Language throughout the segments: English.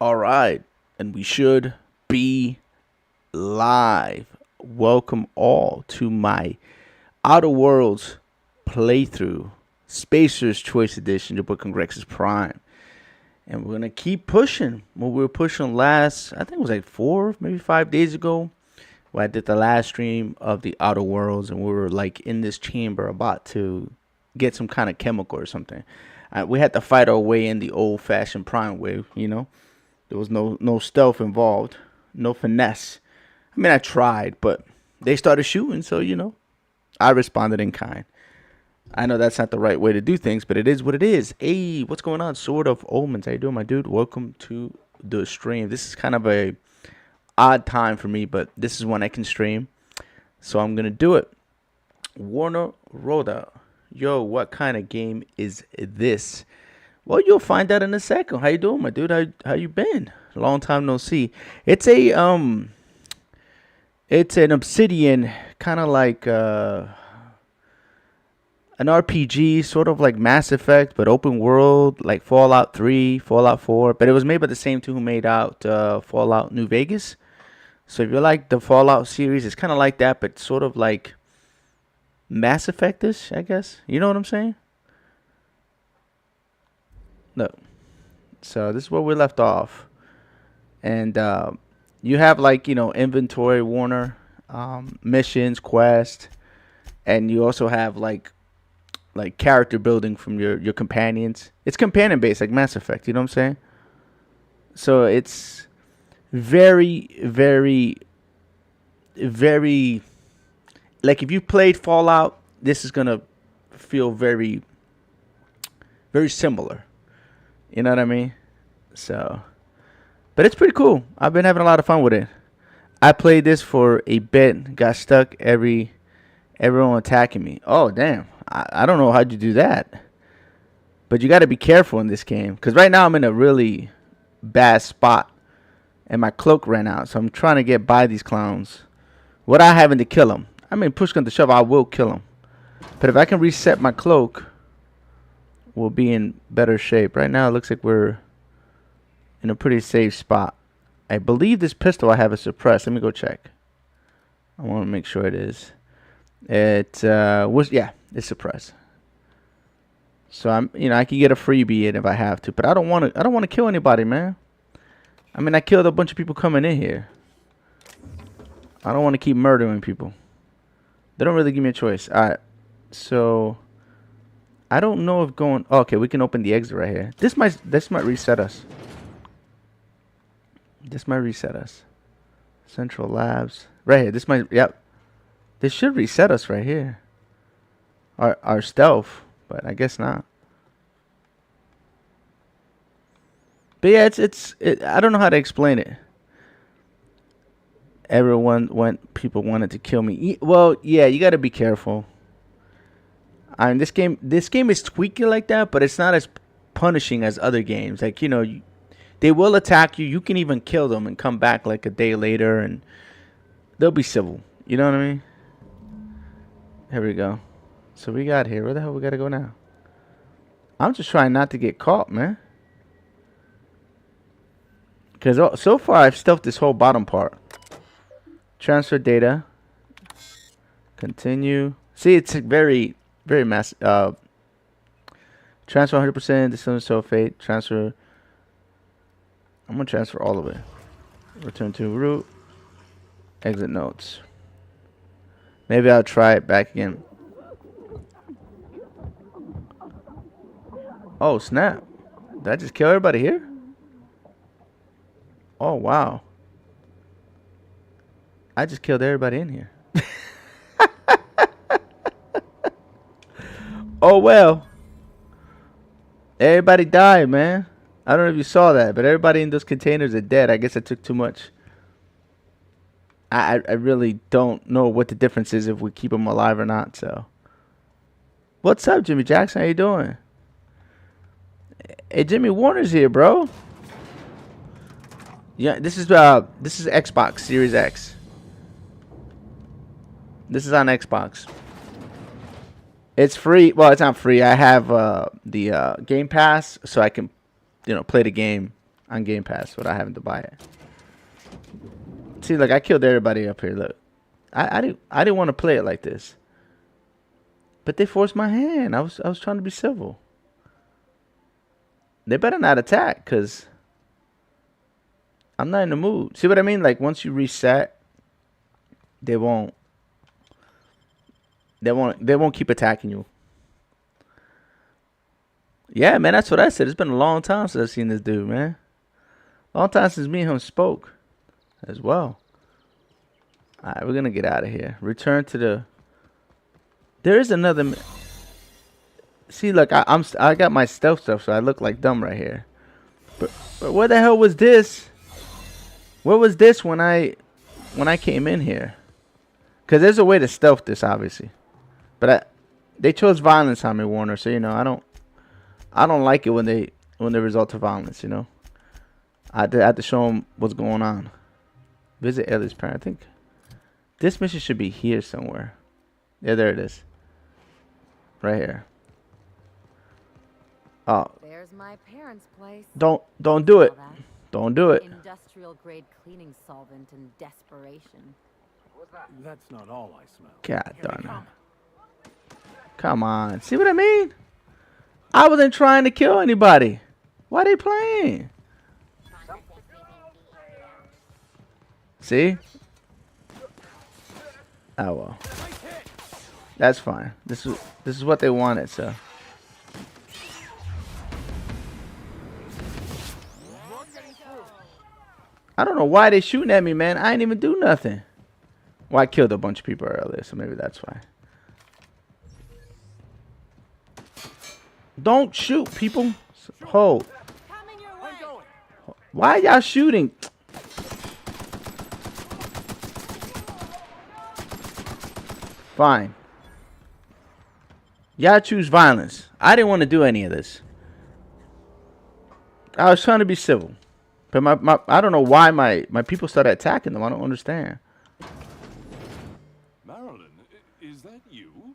All right, and we should be live. Welcome all to my Outer Worlds playthrough, Spacer's Choice Edition, your book on Grex's Prime. And we're gonna keep pushing. What we were pushing last, I think it was like 4, maybe 5 days ago. Where I did the last stream of the Outer Worlds, and we were like in this chamber about to get some kind of chemical or something. We had to fight our way in the old-fashioned Prime way. There was no stealth involved, no finesse. I mean, I tried, but they started shooting, so I responded in kind. I know that's not the right way to do things, but it is what it is. Hey, what's going on? Sword of Omens, how you doing, my dude? Welcome to the stream. This is kind of a odd time for me, but this is when I can stream, so I'm gonna do it. Warner Rhoda, yo, what kind of game is this? Well, you'll find out in a second. How you doing, my dude? How you been? Long time no see. It's an Obsidian kind of like an RPG, sort of like Mass Effect, but open world, like Fallout 3, Fallout 4. But it was made by the same two who made out Fallout New Vegas. So if you like the Fallout series, it's kind of like that, but sort of like Mass Effect-ish, I guess. You know what I'm saying? Look. So this is where we left off. And you have like, inventory, Warner, missions, quest. And you also have like character building from your companions. It's companion based like Mass Effect, you know what I'm saying? So it's very, very, very, like if you played Fallout, this is gonna feel very, very similar. You know what I mean? So, but it's pretty cool. I've been having a lot of fun with it. I played this for a bit, got stuck everyone attacking me. Oh damn! I don't know how'd you do that, but you got to be careful in this game because right now I'm in a really bad spot, and my cloak ran out, so I'm trying to get by these clowns without having to kill them. I mean, push come to shove, I will kill them, but if I can reset my cloak, we'll be in better shape. Right now, it looks like we're in a pretty safe spot. I believe this pistol I have is suppressed. Let me go check. I want to make sure it is. It was it's suppressed. So I can get a freebie in if I have to, but I don't want to kill anybody, man. I mean, I killed a bunch of people coming in here. I don't want to keep murdering people. They don't really give me a choice. All right. So I don't know if going okay, we can open the exit right here. This might reset us. This might reset us. Central Labs. Right here. Yep. This should reset us right here. Our stealth, but I guess not. But yeah, I don't know how to explain it. People wanted to kill me. Well, yeah, you got to be careful. I mean, this game is tweaky like that, but it's not as punishing as other games. Like, they will attack you. You can even kill them and come back like a day later, and they'll be civil. You know what I mean? Here we go. So we got here. Where the hell we got to go now? I'm just trying not to get caught, man. Because so far, I've stealthed this whole bottom part. Transfer data. Continue. See, it's very, very massive. Transfer 100%. Distillate sulfate. Transfer. I'm going to transfer all of it. Return to root. Exit notes. Maybe I'll try it back again. Oh, snap. Did I just kill everybody here? Oh, wow. I just killed everybody in here. Oh, well. Everybody died, man. I don't know if you saw that, but everybody in those containers are dead. I guess I took too much. I really don't know what the difference is if we keep them alive or not, so. What's up, Jimmy Jackson? How you doing? Hey, Jimmy Warner's here, bro. Yeah, this is Xbox Series X. This is on Xbox. It's free. Well, it's not free. I have the Game Pass, so I can, play the game on Game Pass without having to buy it. See, like I killed everybody up here. Look, I didn't want to play it like this, but they forced my hand. I was trying to be civil. They better not attack, cause I'm not in the mood. See what I mean? Like once you reset, they won't keep attacking you. Yeah, man, that's what I said. It's been a long time since I've seen this dude, man. Long time since me and him spoke as well. Alright, we're gonna get out of here. Return to the... There is another... See, look, I got my stealth stuff, so I look like dumb right here. But where the hell was this? Where was this when I came in here? Because there's a way to stealth this, obviously. But they chose violence on me, Warner. So you know, I don't like it when they result to violence. You know, I had to show them what's going on. Visit Ellie's parent. I think this mission should be here somewhere. Yeah, there it is. Right here. Oh. There's my parents' place. Don't do it. Don't do it. Industrial grade cleaning solvent and desperation. That's not all I smell. God darn it. Come on. See what I mean? I wasn't trying to kill anybody. Why they playing? See? Oh well. That's fine. This is what they wanted, so. I don't know why they shooting at me, man. I ain't even do nothing. Well, I killed a bunch of people earlier, so maybe that's why. Don't shoot, people. Hold. Why are y'all shooting? Fine. Y'all choose violence. I didn't want to do any of this. I was trying to be civil. But I don't know why my people started attacking them. I don't understand. Marilyn, is that you?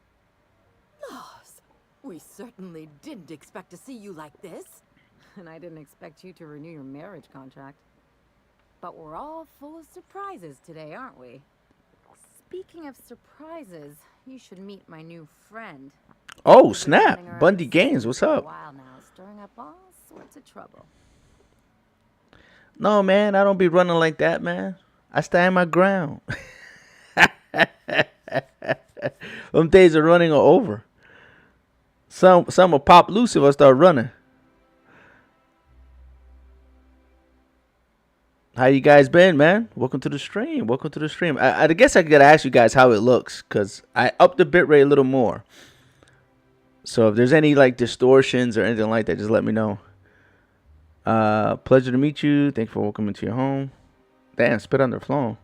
Loss. We certainly didn't expect to see you like this. And I didn't expect you to renew your marriage contract. But we're all full of surprises today, aren't we? Speaking of surprises, you should meet my new friend. Oh, snap. Bundy Gaines, what's up? For a while now, stirring up all sorts of trouble. No, man, I don't be running like that, man. I stand my ground. Them days of running are over. Some will pop loose if I start running. How you guys been, man? Welcome to the stream. Welcome to the stream. I guess I gotta ask you guys how it looks, because I upped the bitrate a little more. So if there's any like distortions or anything like that, just let me know. Pleasure to meet you. Thank you for welcoming to your home. Damn, spit on their phone.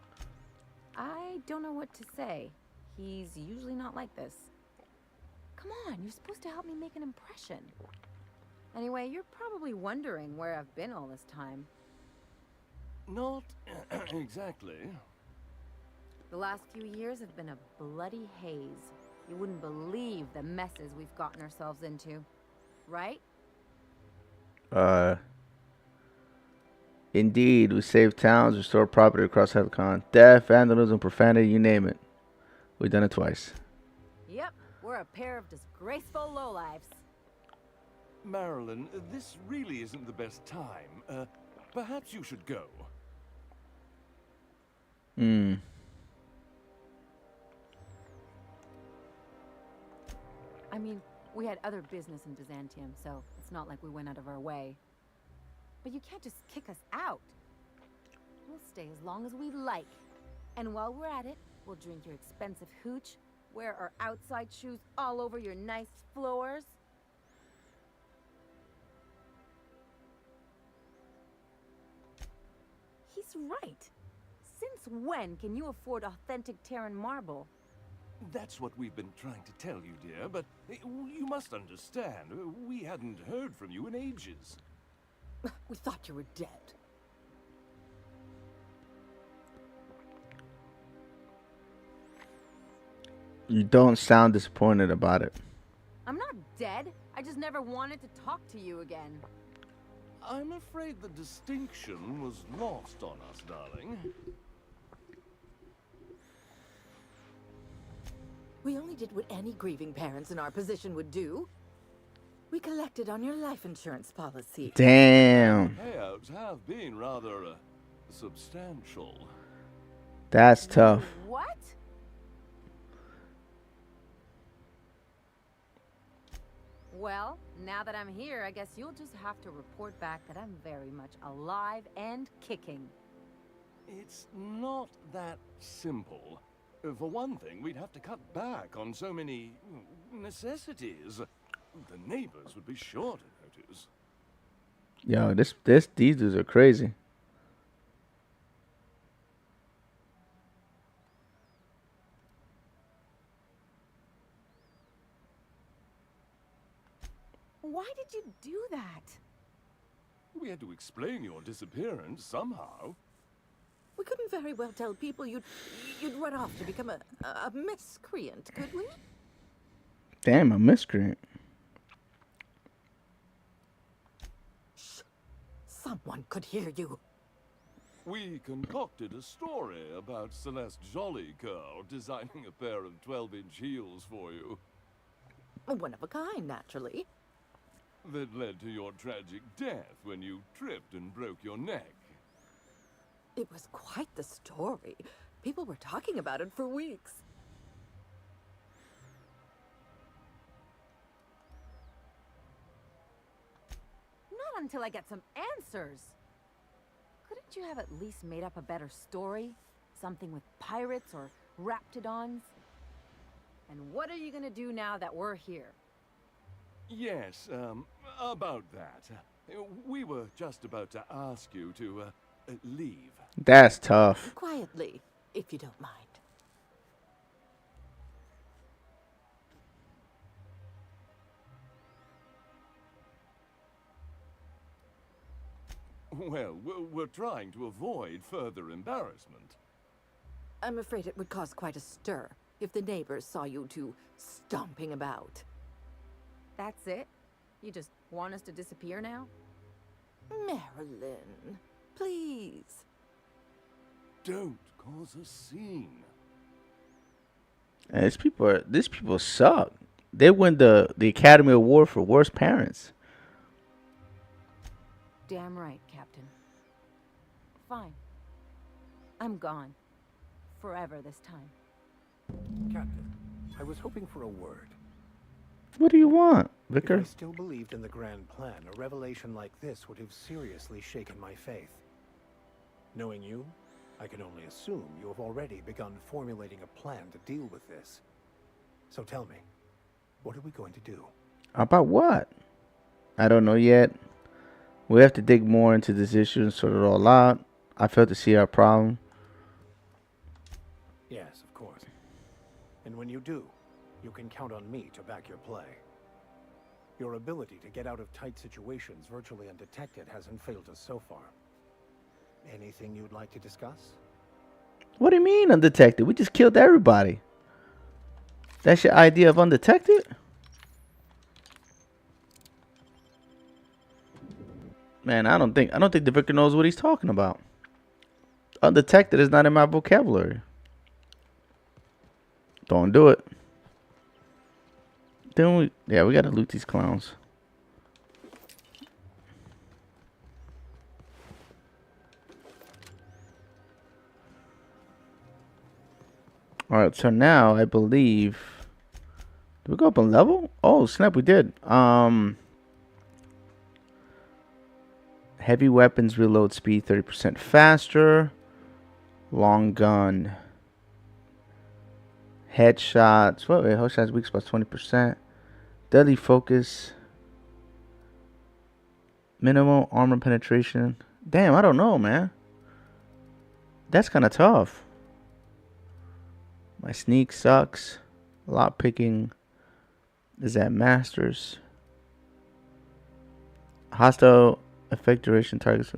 I don't know what to say. He's usually not like this. Come on, you're supposed to help me make an impression. Anyway, you're probably wondering where I've been all this time. Not exactly. The last few years have been a bloody haze. You wouldn't believe the messes we've gotten ourselves into. Right? Indeed, we saved towns, restored property across Halcyon. Death, vandalism, profanity, you name it. We've done it twice. Yep, we're a pair of disgraceful lowlifes. Marilyn, this really isn't the best time. Perhaps you should go. I mean, we had other business in Byzantium, so it's not like we went out of our way. But you can't just kick us out. We'll stay as long as we like. And while we're at it, we'll drink your expensive hooch, wear our outside shoes all over your nice floors. He's right. Since when can you afford authentic Terran marble? That's what we've been trying to tell you, dear, but you must understand. We hadn't heard from you in ages. We thought you were dead. You don't sound disappointed about it. I'm not dead. I just never wanted to talk to you again. I'm afraid the distinction was lost on us, darling. We only did what any grieving parents in our position would do. We collected on your life insurance policy. Damn. Payouts have been rather substantial. That's tough. What? Well, now that I'm here, I guess you'll just have to report back that I'm very much alive and kicking. It's not that simple. For one thing, we'd have to cut back on so many necessities. The neighbors would be sure to notice. Yo, these dudes are crazy. Why did you do that? We had to explain your disappearance somehow. We couldn't very well tell people you'd run off to become a miscreant, could we? Damn, a miscreant. Shh. Someone could hear you. We concocted a story about Celeste Jollycurl designing a pair of 12-inch heels for you. One of a kind, naturally. That led to your tragic death when you tripped and broke your neck. It was quite the story. People were talking about it for weeks. Not until I get some answers. Couldn't you have at least made up a better story? Something with pirates or raptidons? And what are you gonna do now that we're here? Yes, about that. We were just about to ask you to, leave. That's tough. Quietly, if you don't mind. Well, we're trying to avoid further embarrassment. I'm afraid it would cause quite a stir if the neighbors saw you two stomping about. That's it? You just want us to disappear now? Marilyn, please. Don't cause a scene. And these people suck. They win the Academy Award for worst parents. Damn right, Captain. Fine. I'm gone. Forever this time. Captain, I was hoping for a word. What do you want, If Vicar? I still believed in the grand plan, a revelation like this would have seriously shaken my faith. Knowing you, I can only assume you have already begun formulating a plan to deal with this. So tell me, what are we going to do? About what? I don't know yet. We have to dig more into this issue and sort it all out. I failed to see our problem. Yes, of course. And when you do, you can count on me to back your play. Your ability to get out of tight situations virtually undetected hasn't failed us so far. Anything you'd like to discuss? What do you mean undetected? We just killed everybody. That's your idea of undetected? Man, I don't think the vicar knows what he's talking about. Undetected is not in my vocabulary. Don't do it. We gotta loot these clowns. Alright, so now I believe, did we go up a level? Oh snap, we did. Heavy weapons reload speed 30% faster. Long gun. Headshots. Wait, headshots weak spots 20%. Deadly focus. Minimal armor penetration. Damn, I don't know, man. That's kind of tough. My sneak sucks. Lock picking is at masters. Hostile effect duration targets.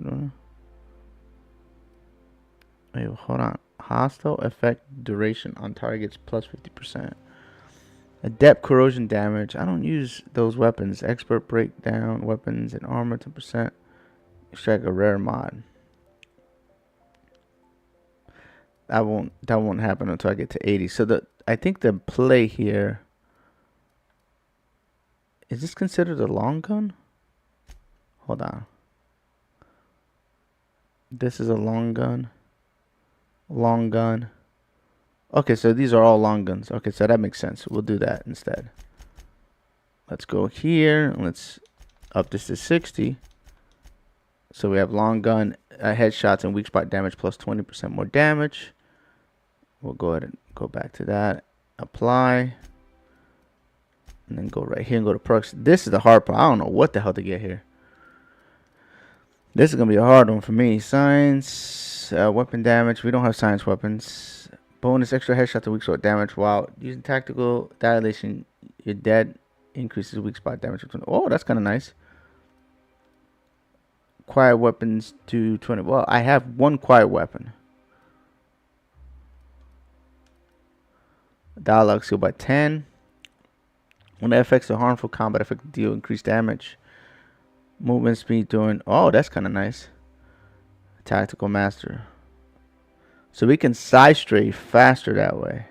Wait, hold on. Hostile effect duration on targets plus 50%. Adept corrosion damage. I don't use those weapons. Expert breakdown weapons and armor 10%. Extract a rare mod. That won't happen until I get to 80. So I think the play here, is this considered a long gun? Hold on. This is a long gun. Long gun. Okay, so these are all long guns. Okay, so that makes sense. We'll do that instead. Let's go here. Let's up this to 60. So we have long gun, headshots, and weak spot damage plus 20% more damage. We'll go ahead and go back to that. Apply. And then go right here and go to perks. This is the hard part. I don't know what the hell to get here. This is going to be a hard one for me. Science, weapon damage. We don't have science weapons. Bonus extra headshot to weak spot damage while using tactical dilation. You're dead. Increases weak spot damage. Oh, that's kind of nice. Quiet weapons to 20. Well, I have one quiet weapon. Dialogue skill by 10. When it affects a harmful combat effect, deal increased damage. Movement speed during. Oh, that's kind of nice. Tactical master. So we can side strafe faster that way.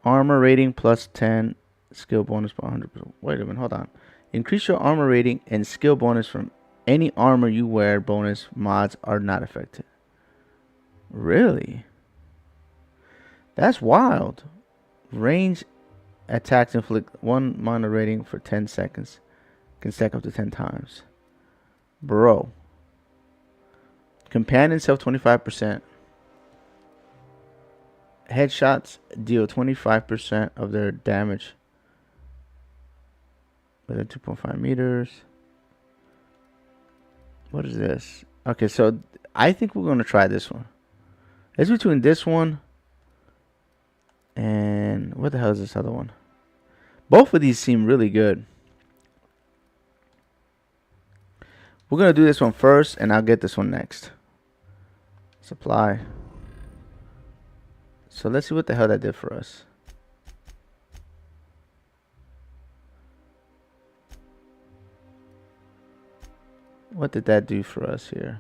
Armor rating plus 10. Skill bonus by 100%. Wait a minute, hold on. Increase your armor rating and skill bonus from any armor you wear. Bonus mods are not affected. Really? That's wild. Range attacks inflict 1 mana rating for 10 seconds. Can stack up to 10 times. Bro. Companion self 25%. Headshots deal 25% of their damage within 2.5 meters. What is this? Okay, so I think we're going to try this one. It's between this one and what the hell is this other one? Both of these seem really good. We're going to do this one first, and I'll get this one next. Supply. So let's see what the hell that did for us. What did that do for us here?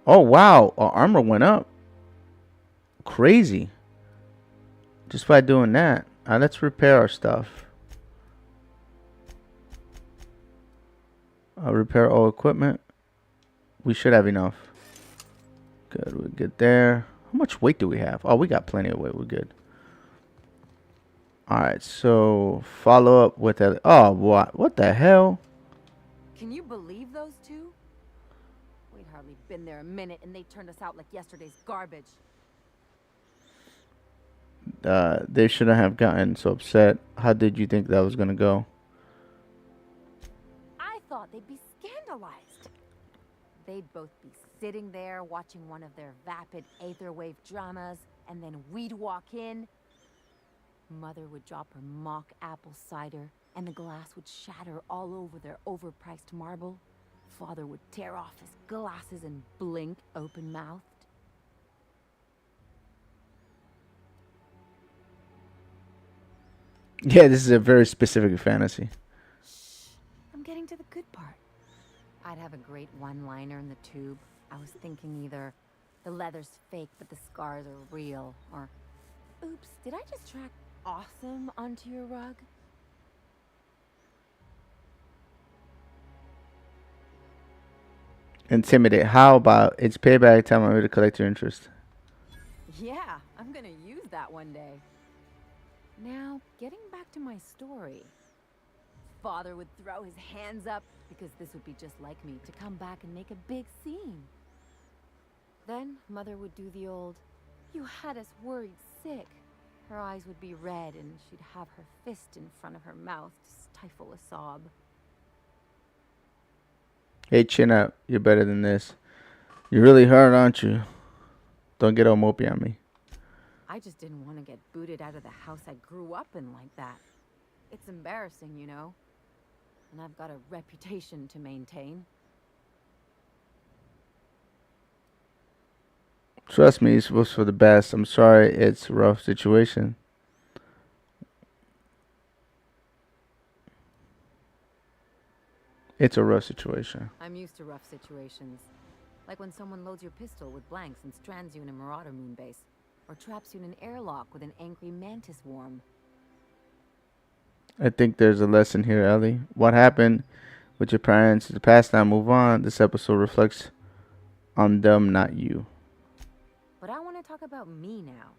Oh, wow. Our armor went up. Crazy. Just by doing that. Let's repair our stuff. Repair all equipment. We should have enough. Good, we're good there. How much weight do we have? Oh, we got plenty of weight. We're good. Alright, so follow up with that. Oh, what the hell? Can you believe those two? We'd hardly been there a minute and they turned us out like yesterday's garbage. They shouldn't have gotten so upset. How did you think that was gonna go? I thought they'd be scandalized. They'd both be sitting there watching one of their vapid aetherwave dramas, and then we'd walk in. Mother would drop her mock apple cider, and the glass would shatter all over their overpriced marble. Father would tear off his glasses and blink open-mouthed. Yeah, this is a very specific fantasy. Shh, I'm getting to the good part. I'd have a great one-liner in the tube. I was thinking either the leather's fake but the scars are real, or oops, did I just track awesome onto your rug? Intimidate. How about it's payback time? I'm ready to collect your interest. Yeah, I'm gonna use that one day. Now, getting back to my story. Father would throw his hands up because this would be just like me to come back and make a big scene. Then Mother would do the old, "You had us worried sick." Her eyes would be red and she'd have her fist in front of her mouth to stifle a sob. Hey, chin up. You're better than this. You're really hard, aren't you? Don't get all mopey on me. I just didn't want to get booted out of the house I grew up in like that. It's embarrassing, you know. And I've got a reputation to maintain. Trust me, it's supposed for the best. I'm sorry, it's a rough situation. It's a rough situation. I'm used to rough situations. Like when someone loads your pistol with blanks and strands you in a marauder moon base. Or traps you in an airlock with an angry mantis worm. I think there's a lesson here, Ellie. What happened with your parents is the past now. Move on. This episode reflects on them, not you. But I want to talk about me now.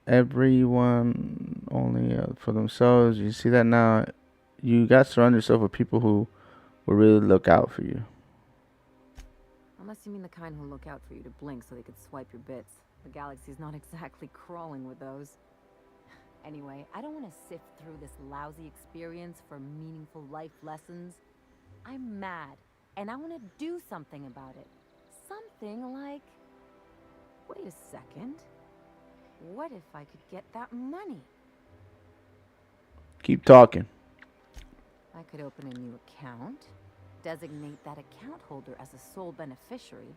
Everyone only for themselves. You see that now? You got to surround yourself with people who will really look out for you. Unless you mean the kind who look out for you to blink so they could swipe your bits. The galaxy's not exactly crawling with those. Anyway, I don't want to sift through this lousy experience for meaningful life lessons. I'm mad, and I want to do something about it. Something like... Wait a second. What if I could get that money? Keep talking. I could open a new account, designate that account holder as a sole beneficiary.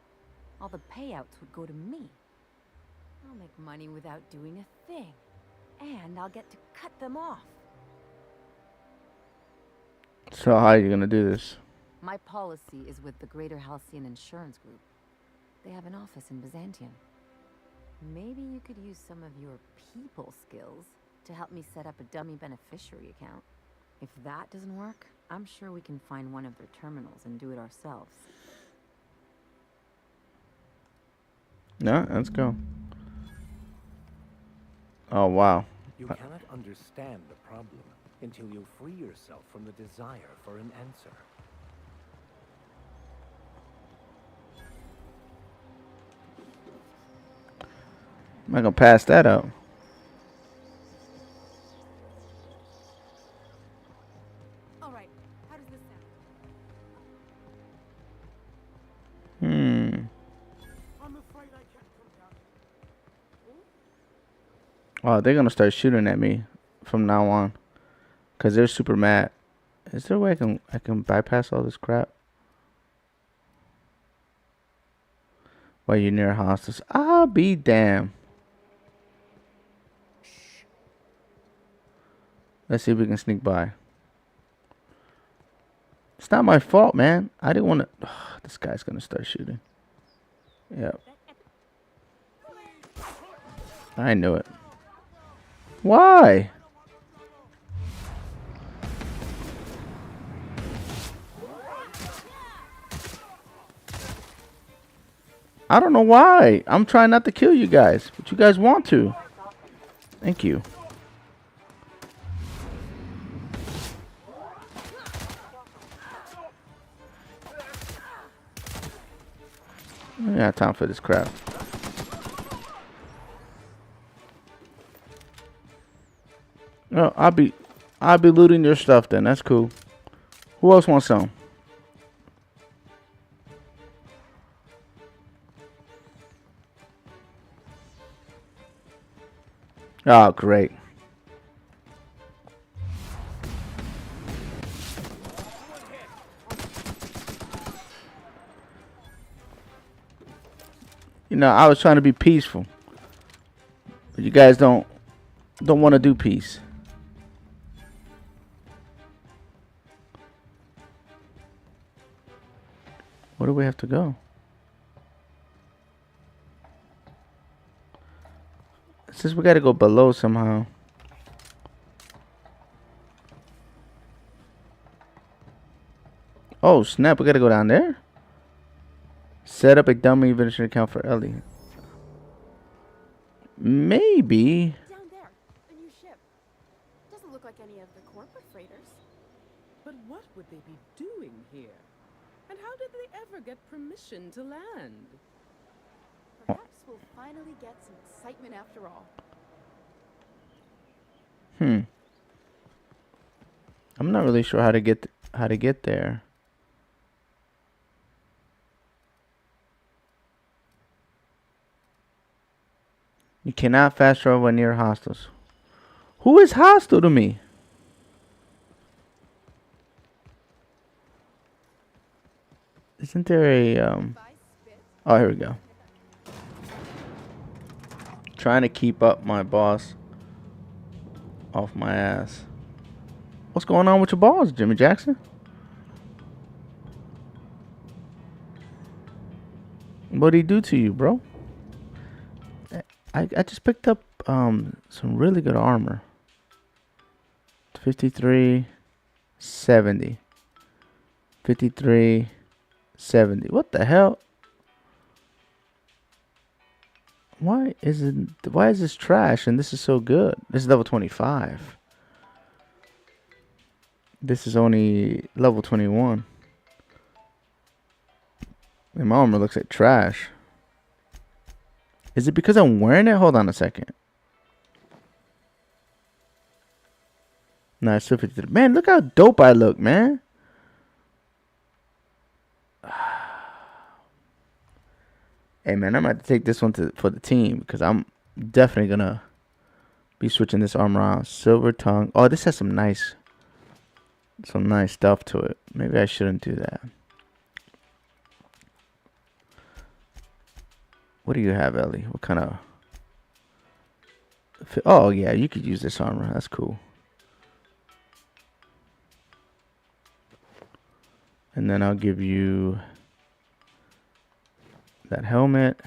All the payouts would go to me. I'll make money without doing a thing. And I'll get to cut them off. So how are you gonna do this? My policy is with the Greater Halcyon Insurance Group. They have an office in Byzantium. Maybe you could use some of your people skills to help me set up a dummy beneficiary account. If that doesn't work, I'm sure we can find one of their terminals and do it ourselves. No, let's go. Oh, wow. You cannot understand the problem until you free yourself from the desire for an answer. I'm not gonna pass that up. All right, how does this sound? I'm afraid I can't come down. Oh, they're gonna start shooting at me from now on, cause they're super mad. Is there a way I can bypass all this crap? While you're near hostiles, I'll be damned. Let's see if we can sneak by. It's not my fault, man. I didn't want to. This guy's gonna start shooting. Yep. I knew it. Why? I don't know why. I'm trying not to kill you guys, but you guys want to. Thank you. I don't got time for this crap. No, I'll be looting your stuff then. That's cool. Who else wants some? Oh, great. You know, I was trying to be peaceful. But you guys don't want to do peace. Where do we have to go? It says we gotta go below somehow. Oh snap, we gotta go down there? Set up a dummy venture account for Ellie. Maybe. Down there, a new ship. Doesn't look like any of the corporate freighters. But what would they be doing here? And how did they ever get permission to land? Perhaps we'll finally get some excitement after all. I'm not really sure how to get there. You cannot fast travel when near hostiles. Who is hostile to me? Isn't there a Oh, here we go. Trying to keep up my boss off my ass. What's going on with your balls, Jimmy Jackson? What'd he do to you, bro? I just picked up some really good armor. 53, 70. 53, 70. What the hell? Why is this trash and this is so good? This is level 25. This is only level 21. And my armor looks like trash. Is it because I'm wearing it? Hold on a second. No, it's still 53. Man, look how dope I look, man. Hey, man, I'm going to take this one for the team because I'm definitely going to be switching this armor out. Silver tongue. Oh, this has some nice stuff to it. Maybe I shouldn't do that. What do you have, Ellie? What kind of... Oh, yeah, you could use this armor. That's cool. And then I'll give you that helmet.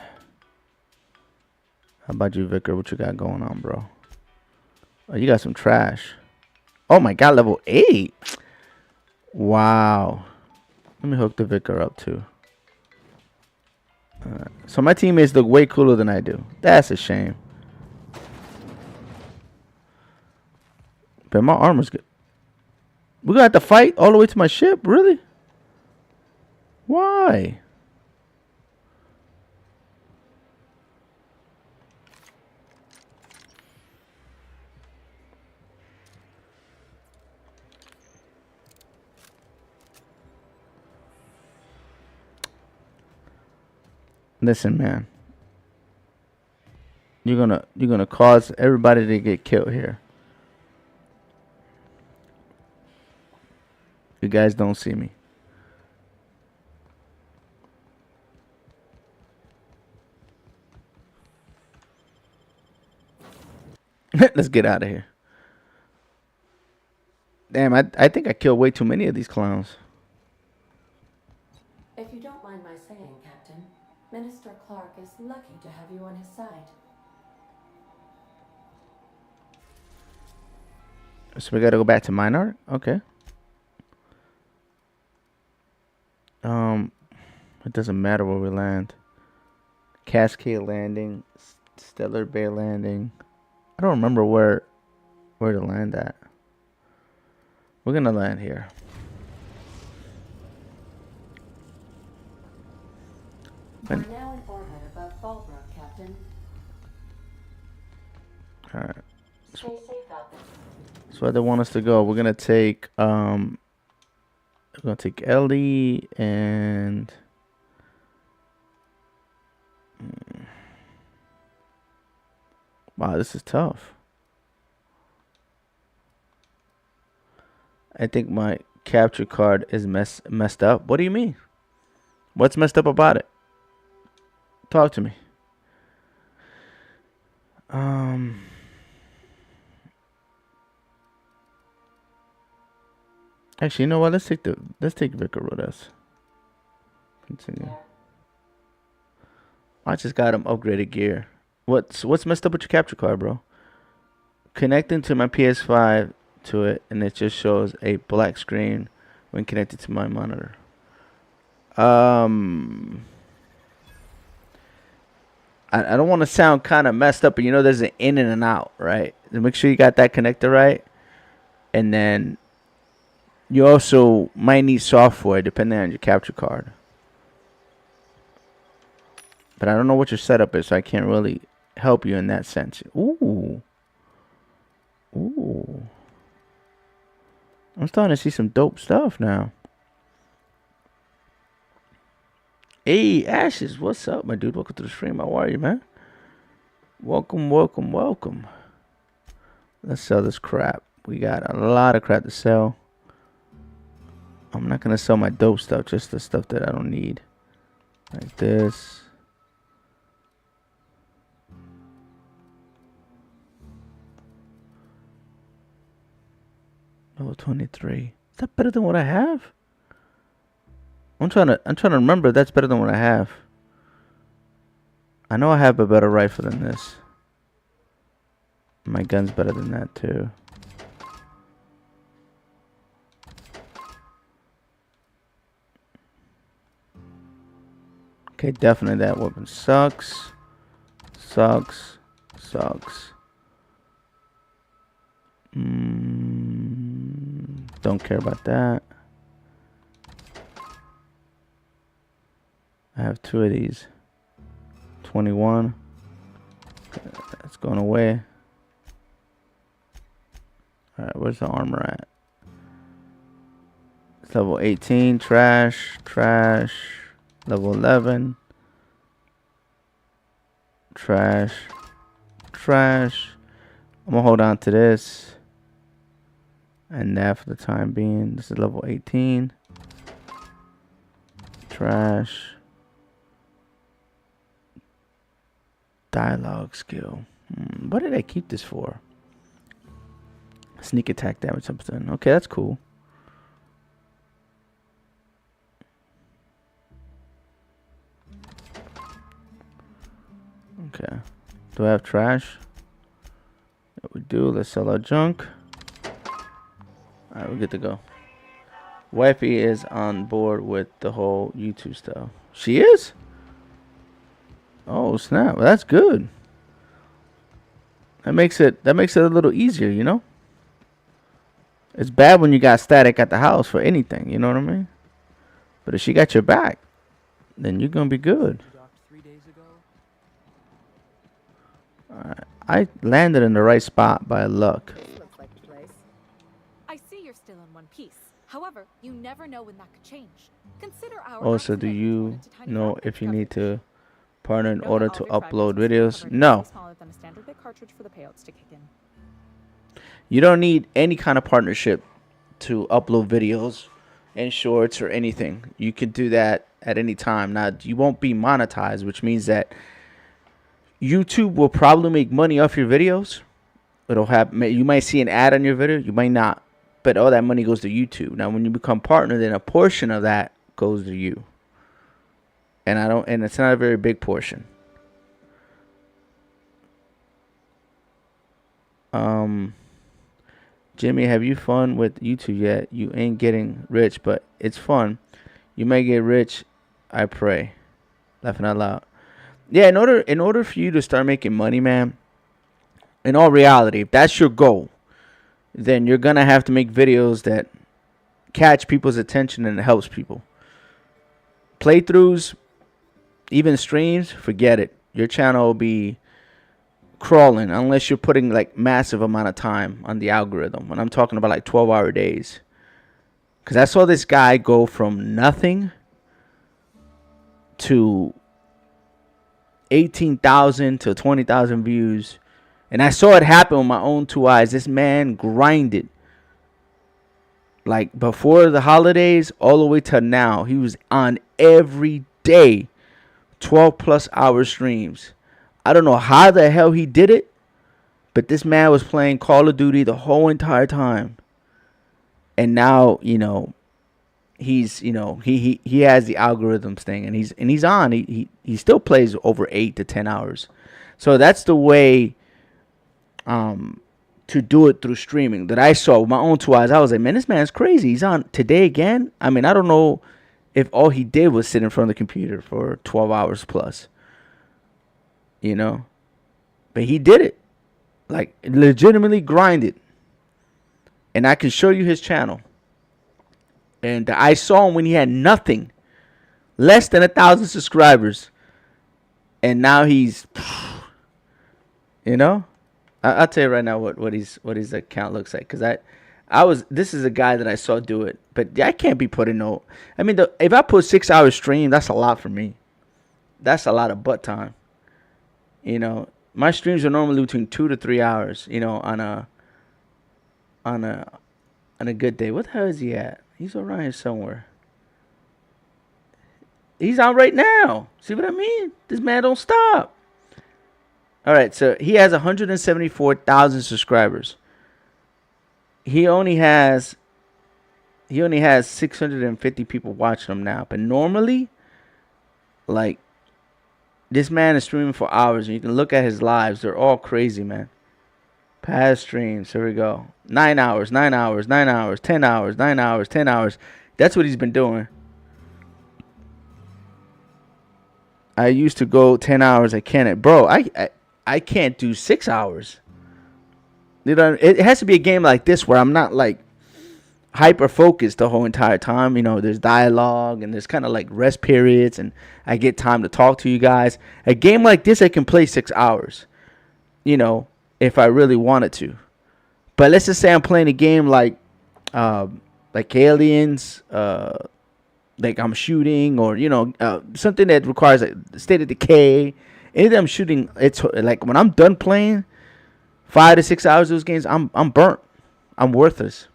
How about you, Vicar? What you got going on, bro? Oh, you got some trash. Oh, my God, level 8. Wow. Let me hook the Vicar up, too. So my teammates look way cooler than I do. That's a shame. But my armor's good. We're going to have to fight all the way to my ship? Really? Why? Listen, man. You're gonna cause everybody to get killed here. You guys don't see me. Let's get out of here. Damn, I think I killed way too many of these clowns. If you don't mind my saying, Captain, Minister Clark is lucky to have you on his side. So we gotta go back to Minark? Okay. It doesn't matter where we land. Cascade Landing, Stellar Bay Landing. I don't remember where to land at. We're gonna land here. We're now in orbit above Fallbrook, Captain. Alright. Stay safe out there. So where they want us to go. We're gonna take Ellie and wow, this is tough. I think my capture card is messed up. What do you mean? What's messed up about it? Talk to me. Actually, you know what? Let's take Vicar with us. Continue. I just got him upgraded gear. What's messed up with your capture card, bro? Connecting to my PS5 to it, and it just shows a black screen when connected to my monitor. I don't want to sound kind of messed up, but you know there's an in and an out, right? So make sure you got that connector right, and then you also might need software depending on your capture card. But I don't know what your setup is, so I can't really help you in that sense. Ooh. I'm starting to see some dope stuff now. Hey, Ashes, what's up, my dude? Welcome to the stream. How are you, man? Welcome. Let's sell this crap. We got a lot of crap to sell. I'm not going to sell my dope stuff, just the stuff that I don't need. Like this. Level 23. Is that better than what I have? I'm trying to remember if that's better than what I have. I know I have a better rifle than this. My gun's better than that too. Okay, definitely that weapon sucks. Sucks. Don't care about that. I have 2 of these. 21. Okay, that's going away. Alright, where's the armor at? It's level 18. Trash. Level 11. Trash. I'm gonna hold on to this. And that for the time being. This is level 18. Trash. Dialogue skill. What did I keep this for? Sneak attack damage something. Okay, that's cool. Okay. Do I have trash? Yeah, we do. Let's sell our junk. Alright, we're good to go. Wifey is on board with the whole YouTube stuff. She is? Oh snap! Well, that's good. That makes it a little easier, you know. It's bad when you got static at the house for anything, you know what I mean? But if she got your back, then you're gonna be good. Alright, I landed in the right spot by luck. Looks like the place. I see you're still in one piece. However, you never know when that could change. Consider our Also, do accident you into tiny know fragment if you need coverage. to partner in Note order that to all your upload fragments must be videos? covered in No. smaller than a standard bit cartridge for the payouts to kick in. You don't need any kind of partnership to upload videos and shorts or anything. You can do that at any time. Now, you won't be monetized, which means that YouTube will probably make money off your videos. It'll have, you might see an ad on your video, you might not, but all that money goes to YouTube. Now, when you become partner, then a portion of that goes to you, and it's not a very big portion. Jimmy, have you fun with YouTube yet? You ain't getting rich, but it's fun. You may get rich, I pray. Laughing out loud. Yeah, in order for you to start making money, man, in all reality, if that's your goal, then you're gonna have to make videos that catch people's attention and it helps people. Playthroughs, even streams, forget it. Your channel will be crawling unless you're putting like massive amount of time on the algorithm. And I'm talking about like 12-hour days. Because I saw this guy go from nothing to 18,000 to 20,000 views. And I saw it happen with my own 2 eyes. This man grinded. Like before the holidays all the way to now. He was on every day. 12 plus hour streams. I don't know how the hell he did it. But this man was playing Call of Duty the whole entire time. And now, you know, he's, you know, he has the algorithms thing, and he's on. He still plays over 8 to 10 hours. So that's the way to do it through streaming that I saw with my own 2 eyes. I was like, man, this man's crazy. He's on today again. I mean, I don't know if all he did was sit in front of the computer for 12 hours plus. You know? But he did it. Like, legitimately grinded. And I can show you his channel. And I saw him when he had nothing. Less than 1,000 subscribers. And now he's, you know? I'll tell you right now what his account looks like. Because this is a guy that I saw do it. But I can't be putting no. I mean, if I put 6 hours stream, that's a lot for me. That's a lot of butt time. You know, my streams are normally between 2 to 3 hours. You know, on a good day. What the hell is he at? He's around here somewhere. He's on right now. See what I mean? This man don't stop. All right, so he has 174,000 subscribers. he only has 650 people watching him now. But normally, like, this man is streaming for hours, and you can look at his lives. They're all crazy, man. Past streams. Here we go. 9 hours, 9 hours, 9 hours, 10 hours, 9 hours, 10 hours. That's what he's been doing. I used to go 10 hours. I can't. Bro, I can't do 6 hours. You know, it has to be a game like this where I'm not, like, hyper focused the whole entire time. You know, there's dialogue and there's kind of like rest periods, and I get time to talk to you guys. A game like this, I can play 6 hours, you know, if I really wanted to. But let's just say I'm playing a game like Aliens, like I'm shooting, or, you know, something that requires a state of decay. Anything I'm shooting, it's like when I'm done playing 5 to 6 hours of those games, I'm burnt. I'm worthless.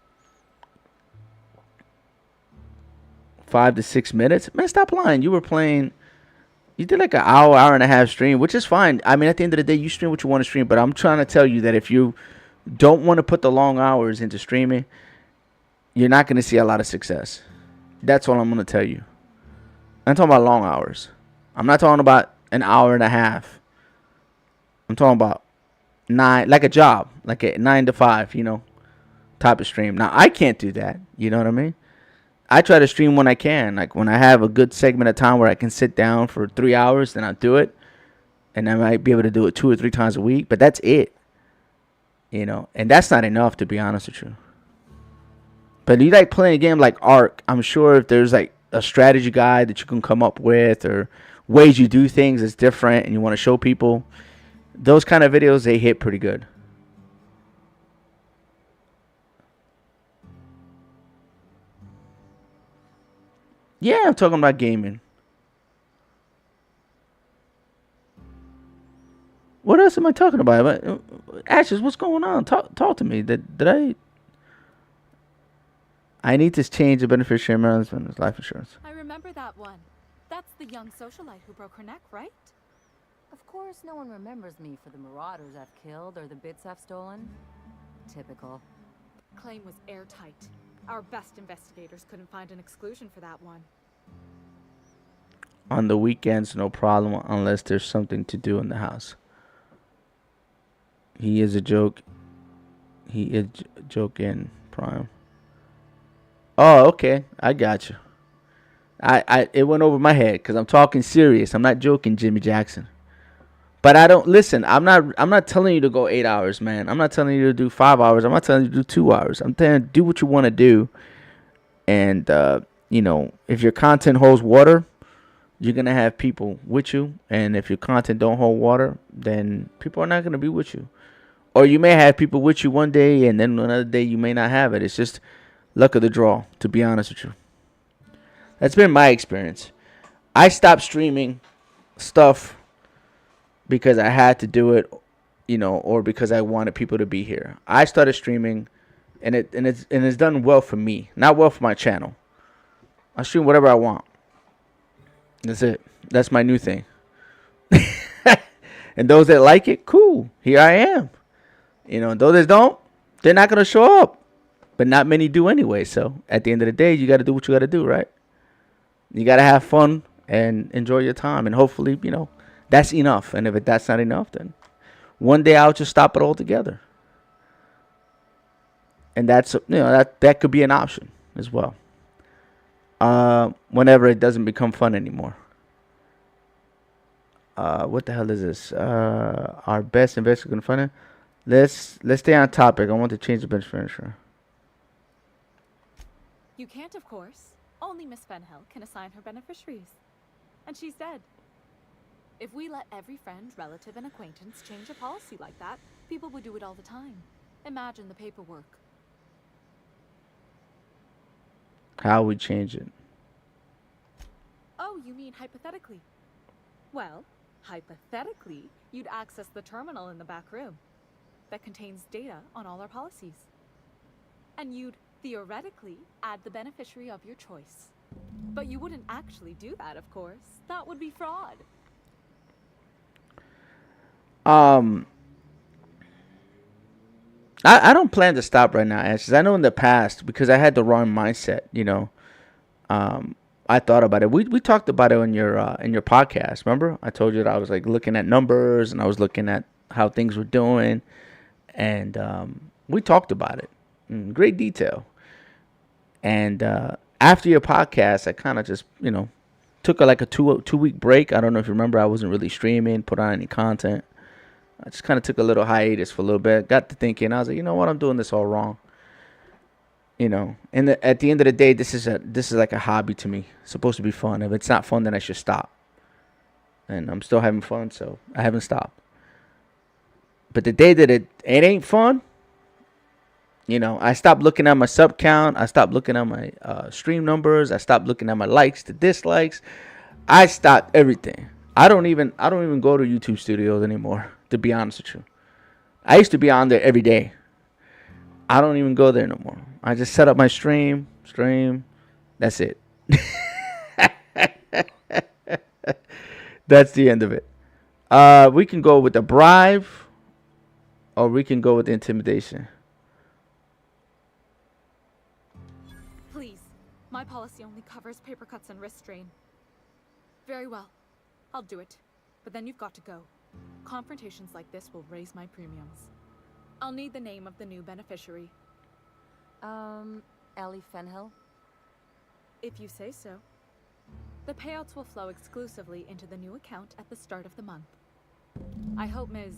5 to 6 minutes? Man, stop lying. You did like an hour and a half stream, which is fine. I mean, at the end of the day, you stream what you want to stream, but I'm trying to tell you that if you don't want to put the long hours into streaming, you're not going to see a lot of success. That's all I'm going to tell you. I'm talking about long hours. I'm not talking about an hour and a half. I'm talking about 9, like a job, like a 9 to 5, you know, type of stream. Now, I can't do that. You know what I mean? I try to stream when I can. Like when I have a good segment of time where I can sit down for 3 hours, then I'll do it. And I might be able to do it 2 or 3 times a week, but that's it. You know, and that's not enough, to be honest with you. But you like playing a game like Ark, I'm sure if there's like a strategy guide that you can come up with, or ways you do things that's different and you want to show people, those kind of videos, they hit pretty good. Yeah, I'm talking about gaming. What else am I talking about? Ashes, what's going on? Talk to me. Did I need to change the beneficiary amount life insurance. I remember that one. That's the young socialite who broke her neck, right? Of course, no one remembers me for the marauders I've killed or the bits I've stolen. Typical. Claim was airtight. Our best investigators couldn't find an exclusion for that one. On the weekends, no problem, unless there's something to do in the house. He is a joke. He is joke in Prime. Oh, okay. I got you. It went over my head because I'm talking serious. I'm not joking, Jimmy Jackson. But I don't listen. I'm not telling you to go 8 hours, man. I'm not telling you to do 5 hours. I'm not telling you to do 2 hours. I'm telling you to do what you want to do. And you know, if your content holds water, you're gonna have people with you. And if your content don't hold water, then people are not gonna be with you. Or you may have people with you one day, and then another day you may not have it. It's just luck of the draw, to be honest with you. That's been my experience. I stopped streaming stuff because I had to do it, you know, or because I wanted people to be here. I started streaming, and it's done well for me, not well for my channel. I stream whatever I want. That's it. That's my new thing. And those that like it, cool. Here I am. You know, and those that don't, they're not gonna show up. But not many do anyway. So at the end of the day, you got to do what you got to do, right? You got to have fun and enjoy your time, and hopefully, you know, that's enough. And if that's not enough, then one day I'll just stop it altogether. And that's, you know, that could be an option as well. Whenever it doesn't become fun anymore. What the hell is this? Our best investor can fund it. Let's stay on topic. I want to change the bench furniture. You can't, of course. Only Miss Fenhill can assign her beneficiaries. And she's dead. If we let every friend, relative, and acquaintance change a policy like that, people would do it all the time. Imagine the paperwork. How we change it? Oh, you mean hypothetically? Well, hypothetically, you'd access the terminal in the back room that contains data on all our policies. And you'd theoretically add the beneficiary of your choice. But you wouldn't actually do that, of course. That would be fraud. I don't plan to stop right now, Ashes. I know in the past, because I had the wrong mindset, I thought about it. We talked about it in your podcast. Remember, I told you that I was like looking at numbers and I was looking at how things were doing, and we talked about it in great detail. And after your podcast, I kind of just took like a 2 week break. I don't know if you remember. I wasn't really streaming, put on any content. I just kind of took a little hiatus for a little bit. Got to thinking. I was like, you know what? I'm doing this all wrong. And at the end of the day, this is like a hobby to me. It's supposed to be fun. If it's not fun, then I should stop. And I'm still having fun, so I haven't stopped. But the day that it ain't fun, I stopped looking at my sub count. I stopped looking at my stream numbers. I stopped looking at my likes, the dislikes. I stopped everything. I don't even go to YouTube Studios anymore, to be honest with you. I used to be on there every day. I don't even go there no more. I just set up my stream. That's it. That's the end of it. We can go with the bribe, or we can go with the intimidation. Please, my policy only covers paper cuts and wrist strain. Very well, I'll do it. But then you've got to go. Confrontations like this will raise my premiums. I'll need the name of the new beneficiary. Ellie Fenhill? If you say so. The payouts will flow exclusively into the new account at the start of the month. I hope Ms.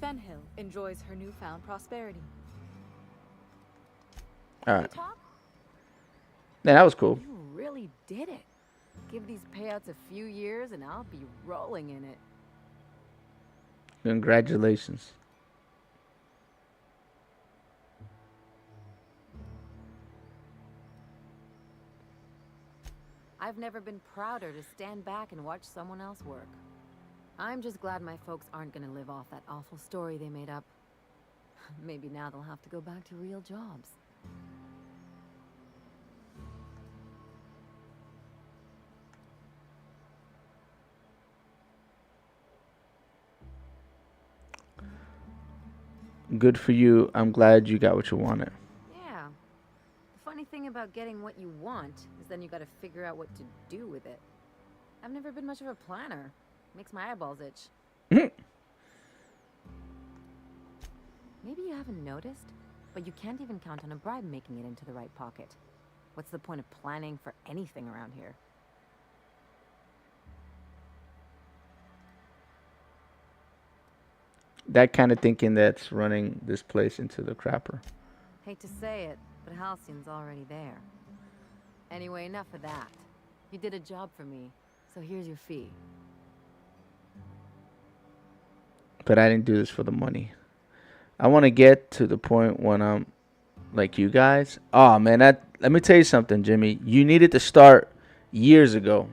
Fenhill enjoys her newfound prosperity. All right. Yeah, that was cool. You really did it. Give these payouts a few years and I'll be rolling in it. Congratulations. I've never been prouder to stand back and watch someone else work. I'm just glad my folks aren't gonna live off that awful story they made up. Maybe now they'll have to go back to real jobs. Good for you. I'm glad you got what you wanted. Yeah. The funny thing about getting what you want is then you gotta figure out what to do with it. I've never been much of a planner. Makes my eyeballs itch. Maybe you haven't noticed, but you can't even count on a bribe making it into the right pocket. What's the point of planning for anything around here? That kind of thinking that's running this place into the crapper. Hate to say it, but Halcyon's already there. Anyway, enough of that. You did a job for me, so here's your fee. But I didn't do this for the money. I want to get to the point when I'm like you guys. Oh, man, let me tell you something, Jimmy. You needed to start years ago.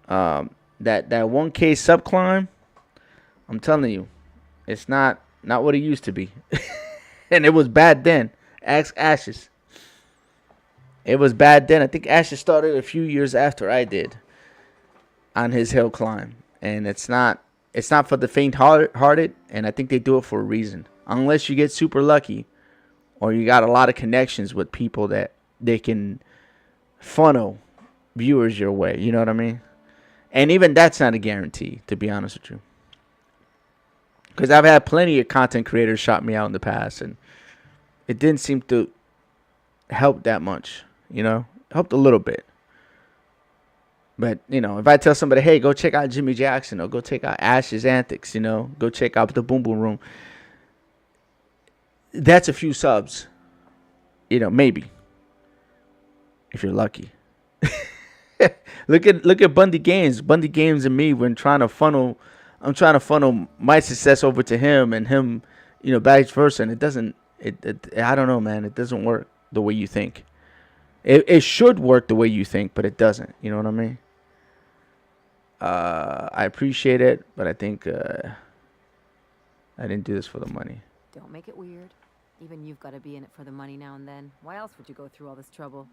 That 1K sub climb, I'm telling you, it's not what it used to be. And it was bad then. Ask Ashes. It was bad then. I think Ashes started a few years after I did on his hill climb. And it's not for the faint-hearted, and I think they do it for a reason. Unless you get super lucky or you got a lot of connections with people that they can funnel viewers your way. You know what I mean? And even that's not a guarantee, to be honest with you. Because I've had plenty of content creators shout me out in the past, and it didn't seem to help that much, Helped a little bit. But, if I tell somebody, hey, go check out Jimmy Jackson, or go check out Ash's Antics, go check out the Boom Boom Room, that's a few subs, maybe, if you're lucky. Look at Bundy Games. Bundy Games and me, I'm trying to funnel my success over to him, and him, vice versa. And it doesn't, I don't know, man. It doesn't work the way you think. It should work the way you think, but it doesn't. You know what I mean? I appreciate it, but I think I didn't do this for the money. Don't make it weird. Even you've got to be in it for the money now and then. Why else would you go through all this trouble?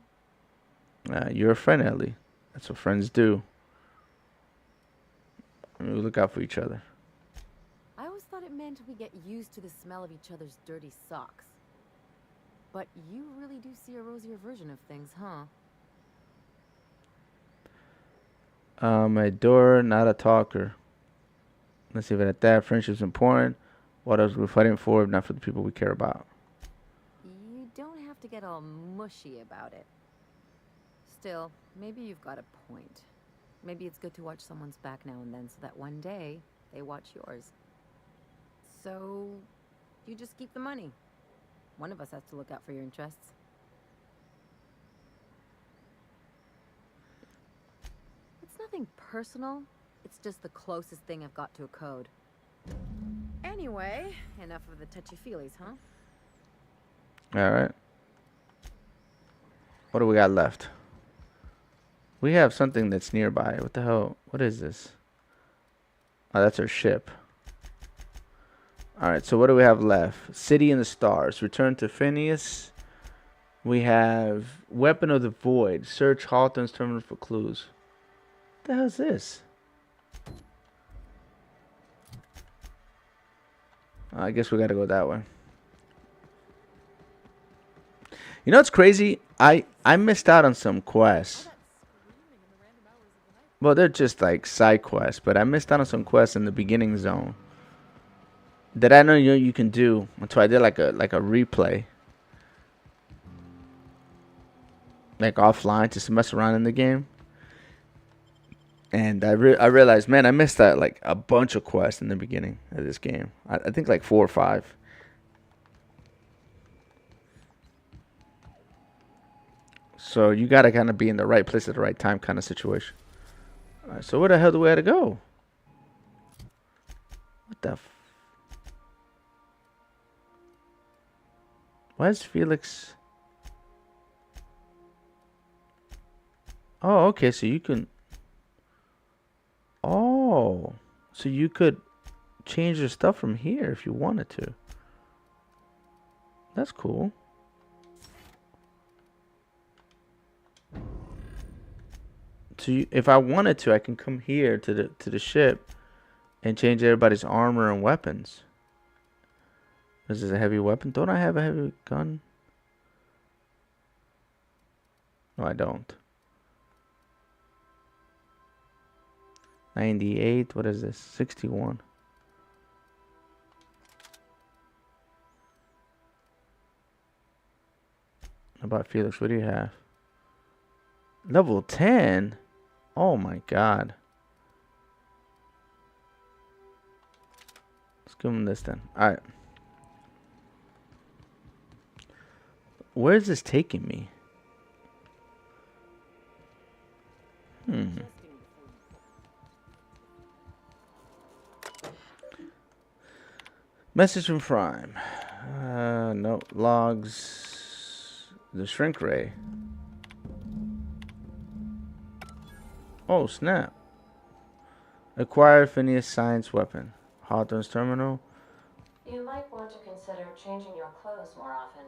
You're a friend, Ellie. That's what friends do. I mean, we look out for each other. I always thought it it meant we get used to the smell of each other's dirty socks. But you really do see a rosier version of things, huh? A door, not a talker. Let's leave it at that. Friendship's important. What else we're fighting for if not for the people we care about? You don't have to get all mushy about it. Still, maybe you've got a point. Maybe it's good to watch someone's back now and then so that one day they watch yours. So, you just keep the money. One of us has to look out for your interests. It's nothing personal. It's just the closest thing I've got to a code. Anyway, enough of the touchy-feelies, huh? Alright. What do we got left? We have something that's nearby. What the hell? What is this? Oh, that's our ship. Alright, so what do we have left? City in the Stars. Return to Phineas. We have Weapon of the Void. Search Halton's terminal for clues. What the hell is this? I guess we gotta go that way. You know what's crazy? I missed out on some quests. Well, they're just like side quests, but I missed out on some quests in the beginning zone that I know you can do. So I did like a replay, like offline, just to mess around in the game. And I realized, man, I missed out like a bunch of quests in the beginning of this game. I think like 4 or 5. So you gotta kind of be in the right place at the right time, kind of situation. All right, so where the hell do we have to go? What the? Why is Felix? Oh, okay. So you can. Oh, so you could change your stuff from here if you wanted to. That's cool. So if I wanted to, I can come here to the ship and change everybody's armor and weapons. This is a heavy weapon. Don't I have a heavy gun? No, I don't. 98. What is this? 61. How about Felix? What do you have? Level 10? Oh my god. Let's give him this then. Alright. Where is this taking me? Message from Prime. No. Logs. The shrink ray. Oh, snap. Acquire Phineas science weapon. Hawthorne's terminal. You might want to consider changing your clothes more often.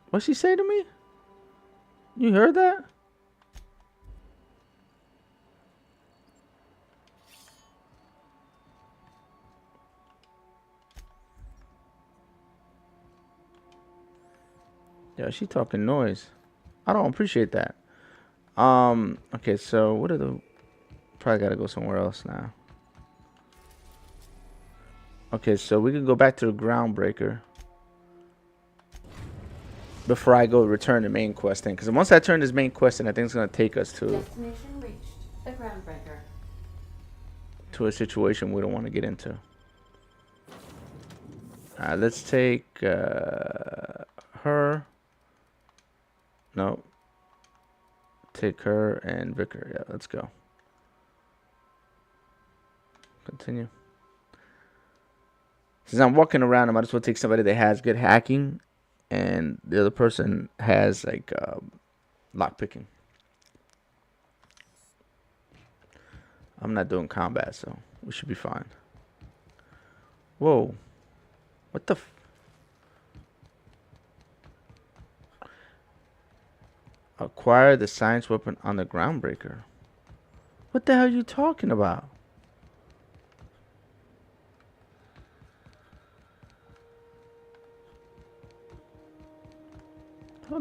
What'd she say to me? You heard that? Yeah, she talking noise. I don't appreciate that. Okay, so what are the... Probably gotta go somewhere else now. Okay, so we can go back to the groundbreaker before I go return the main quest thing. Because once I turn this main quest in, I think it's gonna take us Destination reached. The groundbreaker. to a situation we don't want to get into. Alright, let's take her. No. Take her and Vicar. Yeah, let's go. Continue. Since I'm walking around, I might as well take somebody that has good hacking, and the other person has like lock picking. I'm not doing combat, so we should be fine. Whoa. What the Acquire the science weapon on the groundbreaker. What the hell are you talking about?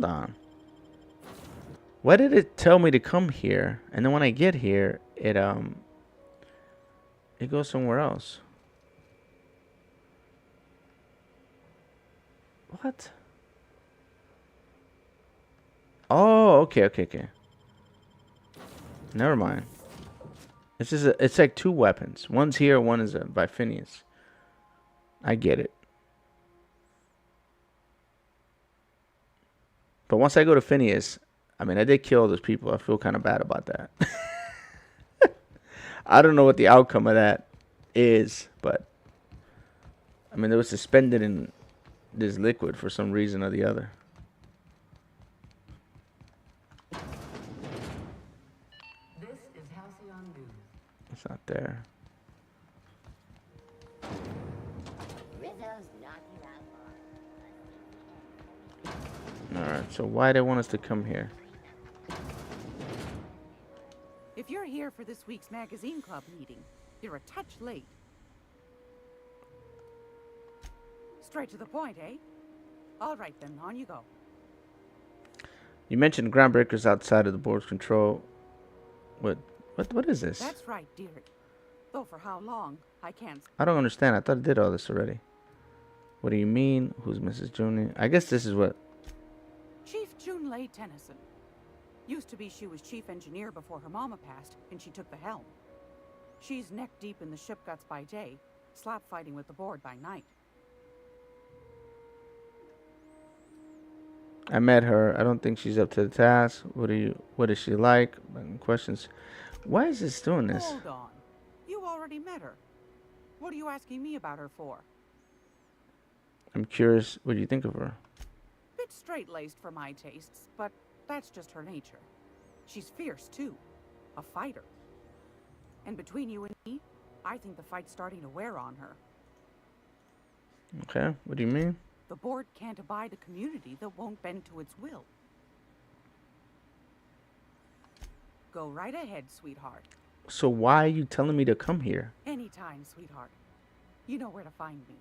Hold on. Why did it tell me to come here, and then when I get here, it goes somewhere else? What? Oh, okay. Never mind. It's just it's like two weapons. One's here, one is by Phineas. I get it. But once I go to Phineas, I mean, I did kill those people. I feel kind of bad about that. I don't know what the outcome of that is, but I mean, they were suspended in this liquid for some reason or the other. This is Halcyon News. It's not there. Rizzo's not here at all. Alright, so why they want us to come here? If you're here for this week's magazine club meeting, you're a touch late. Straight to the point, eh? All right then, on you go. You mentioned groundbreakers outside of the board's control. What is this? That's right, dear. Though for how long, I can't. I don't understand. I thought I did all this already. What do you mean? Who's Mrs. Junior? I guess this is what... Chief Junlei Tennyson. Used to be she was chief engineer before her mama passed, and she took the helm. She's neck deep in the ship guts by day, slap fighting with the board by night. I met her. I don't think she's up to the task. What is she like? Questions. Why is this doing this? Hold on. You already met her. What are you asking me about her for? I'm curious. What do you think of her? Bit straight-laced for my tastes, but that's just her nature. She's fierce, too. A fighter. And between you and me, I think the fight's starting to wear on her. Okay. What do you mean? The board can't abide a community that won't bend to its will. Go right ahead, sweetheart. So why are you telling me to come here? Anytime, sweetheart. You know where to find me.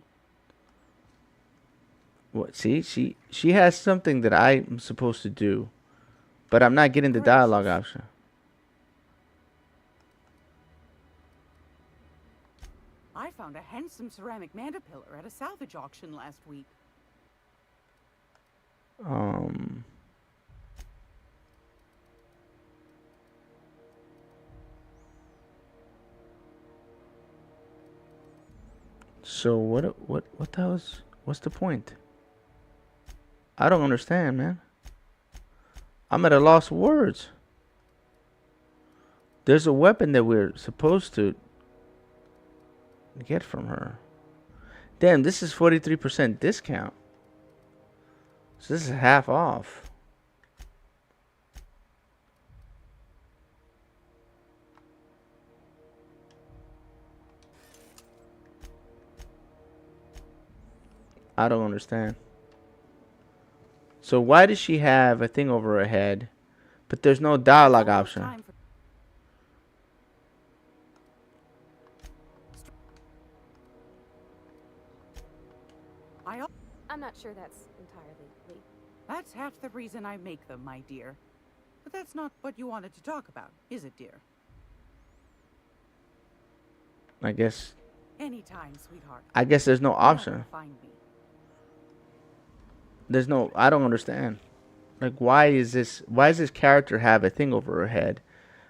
What? See, she has something that I'm supposed to do, but I'm not getting the dialogue option. I found a handsome ceramic mandapillar at a salvage auction last week. So what the hell is, what's the point? I don't understand, man. I'm at a loss of words. There's a weapon that we're supposed to get from her. Damn, this is 43% discount. So this is half off. I don't understand. So why does she have a thing over her head, but there's no dialogue option? I'm not sure that's entirely legal. That's half the reason I make them, my dear. But that's not what you wanted to talk about, is it, dear? I guess. Anytime, sweetheart. I guess there's no option. Find me. There's no. I don't understand. Like, why is this character have a thing over her head?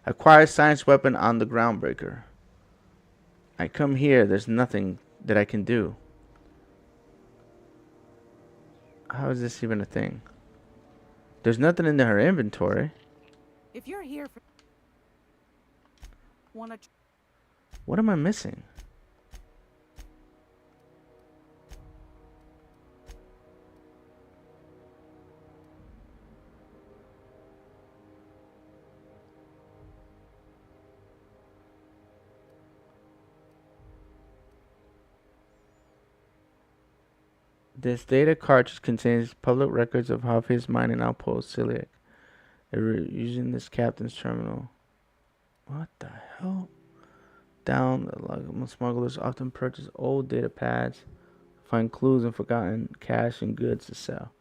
Acquire science weapon on the groundbreaker. I come here. There's nothing that I can do. How is this even a thing? There's nothing in her inventory. If you're here for What am I missing? This data cartridge contains public records of Harvey's mining outpost, Celiac. Using this captain's terminal. What the hell? Down, smugglers often purchase old data pads, find clues and forgotten cash and goods to sell.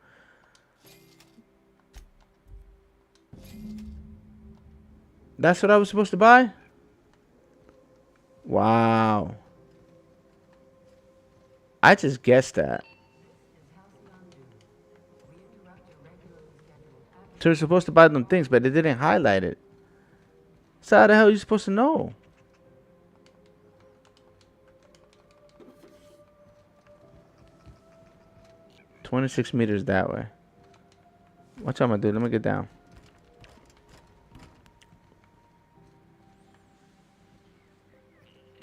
That's what I was supposed to buy? Wow. I just guessed that. So you're supposed to buy them things, but it didn't highlight it. So how the hell are you supposed to know? $26 meters that way. Watch out, my dude. Let me get down.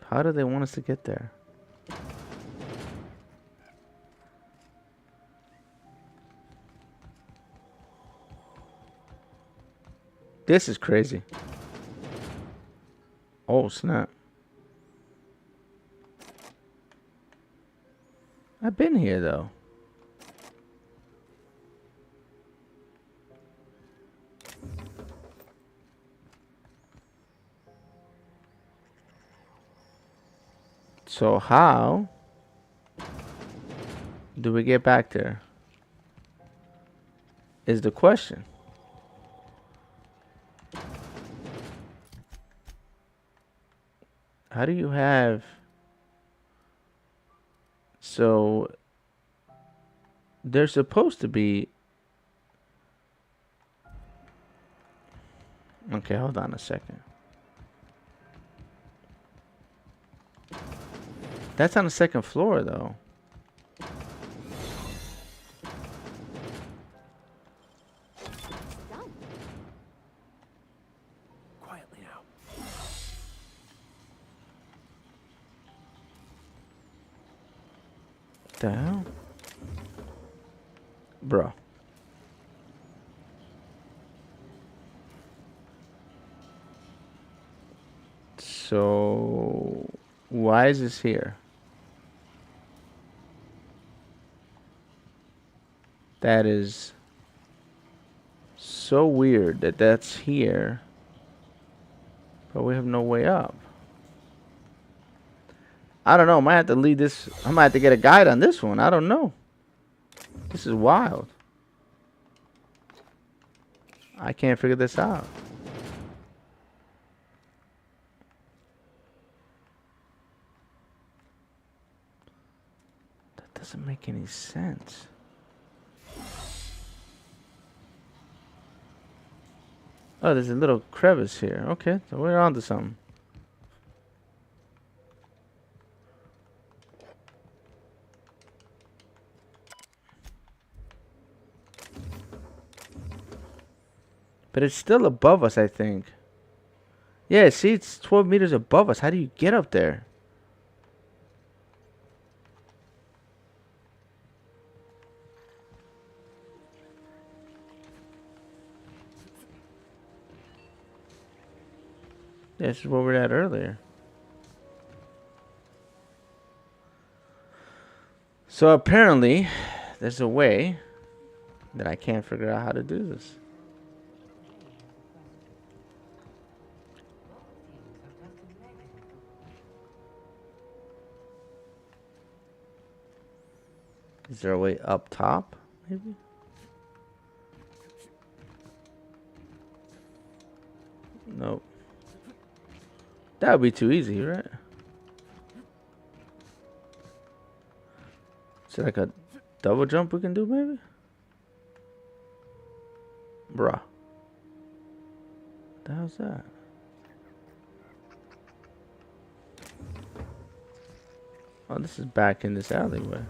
How do they want us to get there? This is crazy. Oh, snap. I've been here, though. So how do we get back there? Is the question. How do you have... So they're supposed to be... Okay, hold on a second. That's on the second floor, though. Quietly now. What the hell? Bro. So why is this here? That is so weird that that's here, but we have no way up. I don't know. I might have to lead this. I might have to get a guide on this one. I don't know. This is wild. I can't figure this out. That doesn't make any sense. Oh, there's a little crevice here. Okay, so we're on to something. But it's still above us, I think. Yeah, see, it's 12 meters above us. How do you get up there? Yeah, this is where we were at earlier. So apparently, there's a way that I can't figure out how to do this. Is there a way up top, maybe? Nope. That would be too easy, right? Is it like a double jump we can do, maybe? Bruh. What the hell's that? Oh, this is back in this alleyway.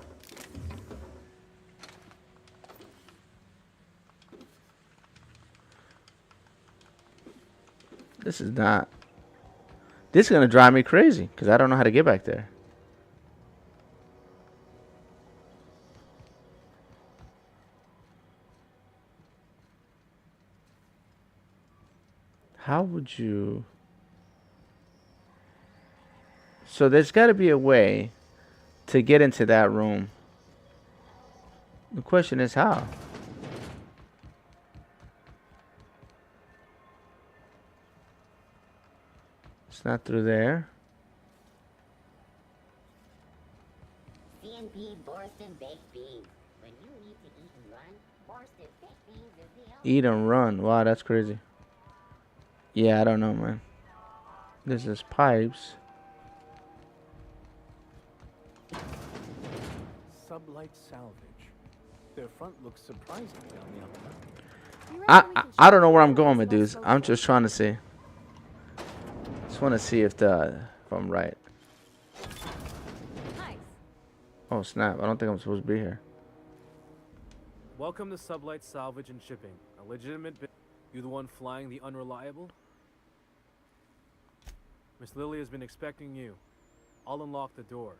This is not... This is going to drive me crazy, because I don't know how to get back there. How would you... So there's got to be a way to get into that room. The question is how? It's not through there. CNP Borsted baked beans. When you need to eat and run, Borsted baked beans is the only... Eat and run. Wow, that's crazy. Yeah, I don't know, man. There's just pipes. Sublight salvage. Their front looks surprisingly on the up and up. You reckon we can I check don't know where it I'm out going as with well dudes. I'm just trying to see. Just want to see if I'm right. Nice. Oh snap! I don't think I'm supposed to be here. Welcome to Sublight Salvage and Shipping. A legitimate You the one flying the unreliable? Miss Lily has been expecting you. I'll unlock the door.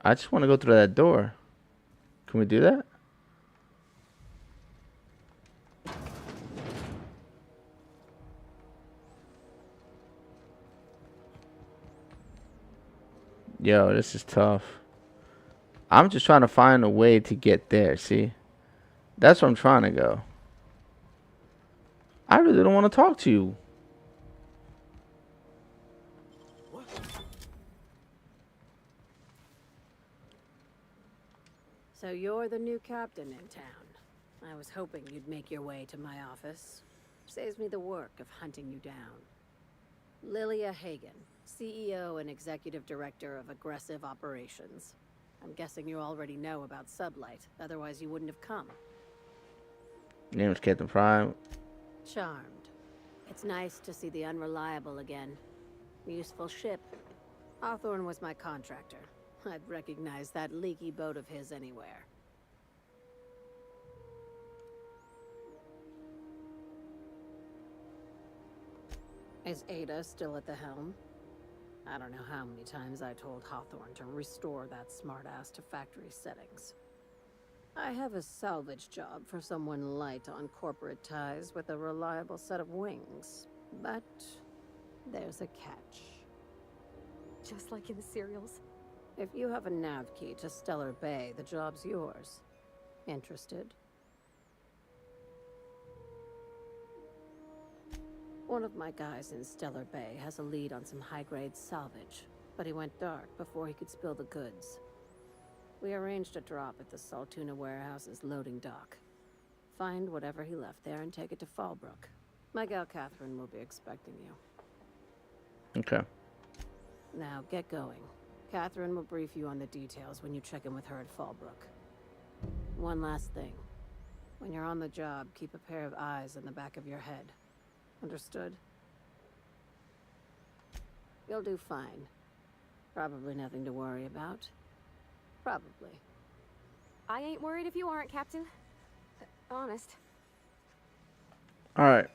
I just want to go through that door. Can we do that? Yo, this is tough. I'm just trying to find a way to get there, see? That's where I'm trying to go. I really don't want to talk to you. So you're the new captain in town. I was hoping you'd make your way to my office. Saves me the work of hunting you down. Lilia Hagen, CEO and Executive Director of Aggressive Operations. I'm guessing you already know about Sublight, otherwise you wouldn't have come. Name's Captain Prime. Charmed. It's nice to see the Unreliable again. Useful ship. Hawthorne was my contractor. I'd recognize that leaky boat of his anywhere. Is Ada still at the helm? I don't know how many times I told Hawthorne to restore that smartass to factory settings. I have a salvage job for someone light on corporate ties with a reliable set of wings. But there's a catch. Just like in the serials. If you have a nav key to Stellar Bay, the job's yours. Interested? One of my guys in Stellar Bay has a lead on some high-grade salvage, but he went dark before he could spill the goods. We arranged a drop at the Saltuna warehouse's loading dock. Find whatever he left there and take it to Fallbrook. My gal Catherine will be expecting you. Okay. Now get going. Catherine will brief you on the details when you check in with her at Fallbrook. One last thing. When you're on the job, keep a pair of eyes in the back of your head. Understood? You'll do fine. Probably nothing to worry about. Probably. I ain't worried if you aren't, Captain. Honest. Alright.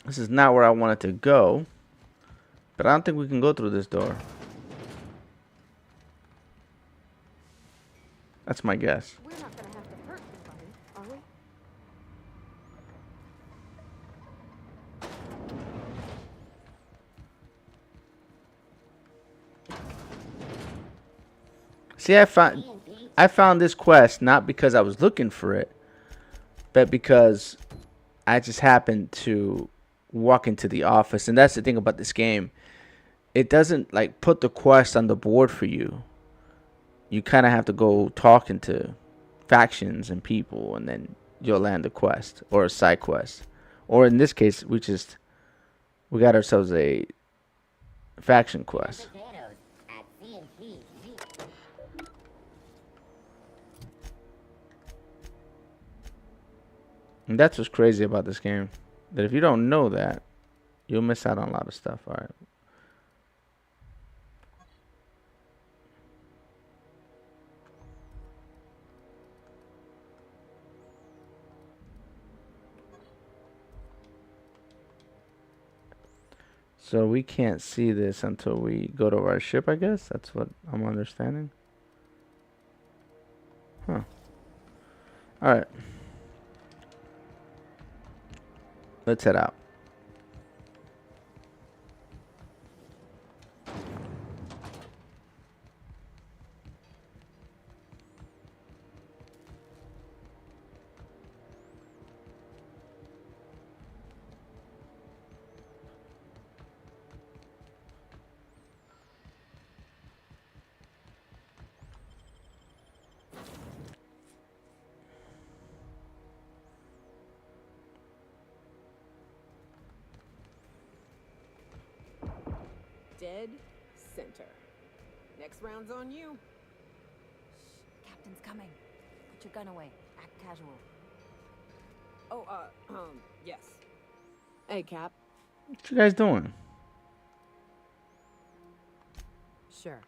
This is not where I wanted to go. But I don't think we can go through this door. That's my guess. We're not gonna have to hurt anybody, are we? See, I found this quest not because I was looking for it, but because I just happened to walk into the office. And that's the thing about this game. It doesn't like put the quest on the board for you. You kind of have to go talking to factions and people, and then you'll land a quest or a side quest. Or in this case, we got ourselves a faction quest. And that's what's crazy about this game. That if you don't know that, you'll miss out on a lot of stuff. All right. So we can't see this until we go to our ship, I guess. That's what I'm understanding. Huh. All right. Let's head out. dead center. Next round's on you. Shh, Captain's coming. Put your gun away. Act casual. Oh, yes. Hey, Cap. What you guys doing? Sure.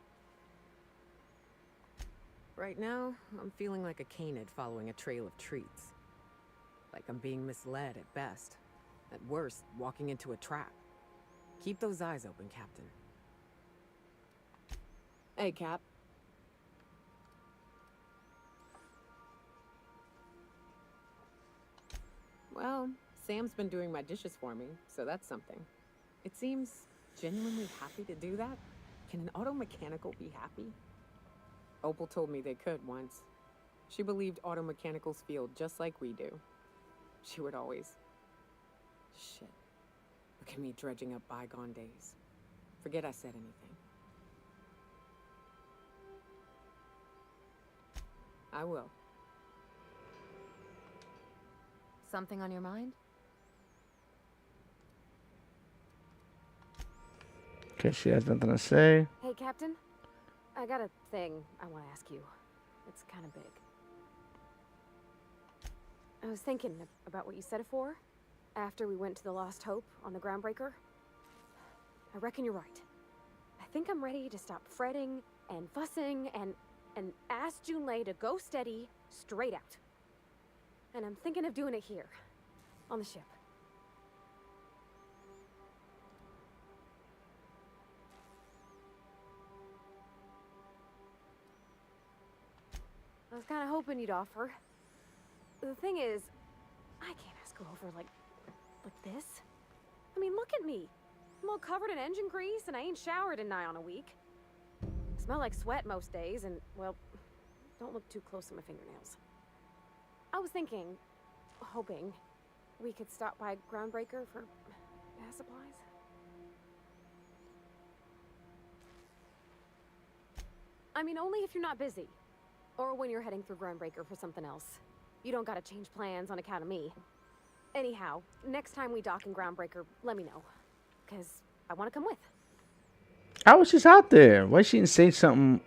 Right now, I'm feeling like a canid following a trail of treats. Like I'm being misled at best. At worst, walking into a trap. Keep those eyes open, Captain. Hey, Cap. Well, Sam's been doing my dishes for me, so that's something. It seems genuinely happy to do that. Can an auto mechanical be happy? Opal told me they could once. She believed auto mechanicals feel just like we do. She would always... Shit. Look at me dredging up bygone days. Forget I said anything. I will. Something on your mind? Okay, she has nothing to say. Hey, Captain. I got a thing I want to ask you. It's kind of big. I was thinking about what you said before, after we went to the Lost Hope on the Groundbreaker. I reckon you're right. I think I'm ready to stop fretting and fussing and ask Junlei to go steady, straight out. And I'm thinking of doing it here, on the ship. I was kind of hoping you'd offer. The thing is, I can't ask her over like this. I mean, look at me. I'm all covered in engine grease and I ain't showered in nigh on a week. Smell like sweat most days and, well, don't look too close at my fingernails. I was thinking, hoping, we could stop by Groundbreaker for gas supplies. I mean, only if you're not busy. Or when you're heading through Groundbreaker for something else. You don't gotta change plans on account of me. Anyhow, next time we dock in Groundbreaker, let me know. Because I want to come with. I was just out there. Why she didn't say something?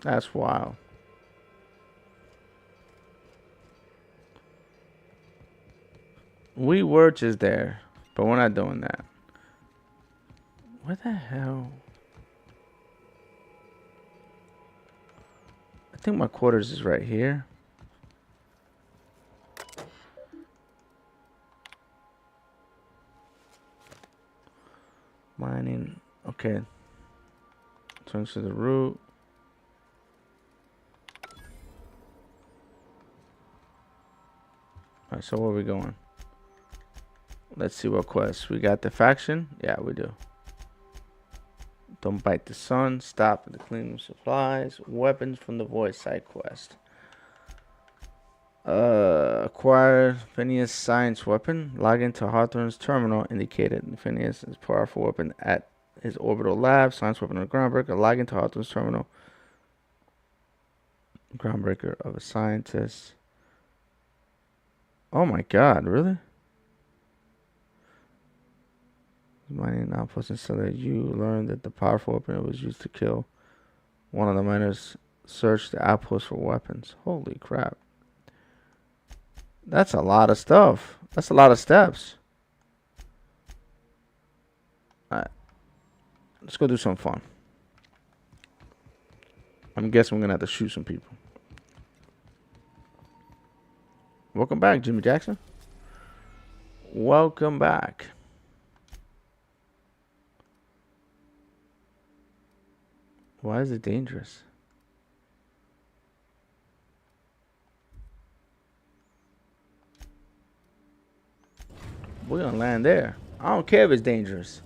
That's wild. We were just there, but we're not doing that. What the hell? I think my quarters is right here. Mining. Okay. Turns to the route. Alright, so where are we going? Let's see what quests. We got the faction? Yeah, we do. Don't bite the sun. Stop at the cleaning supplies. Weapons from the void side quest. Acquire Phineas science weapon. Log into Hawthorne's terminal indicated. Phineas is powerful weapon at his orbital lab. Science weapon on the Groundbreaker. Log into Hawthorne's terminal. Groundbreaker of a scientist. Oh my god, really? Mining outpost until that you learn that the powerful weapon was used to kill one of the miners. Search the outpost for weapons. Holy crap. That's a lot of stuff. That's a lot of steps. Alright. Let's go do something fun. I'm guessing we're going to have to shoot some people. Welcome back, Jimmy Jackson. Welcome back. Why is it dangerous? We're gonna land there. I don't care if it's dangerous.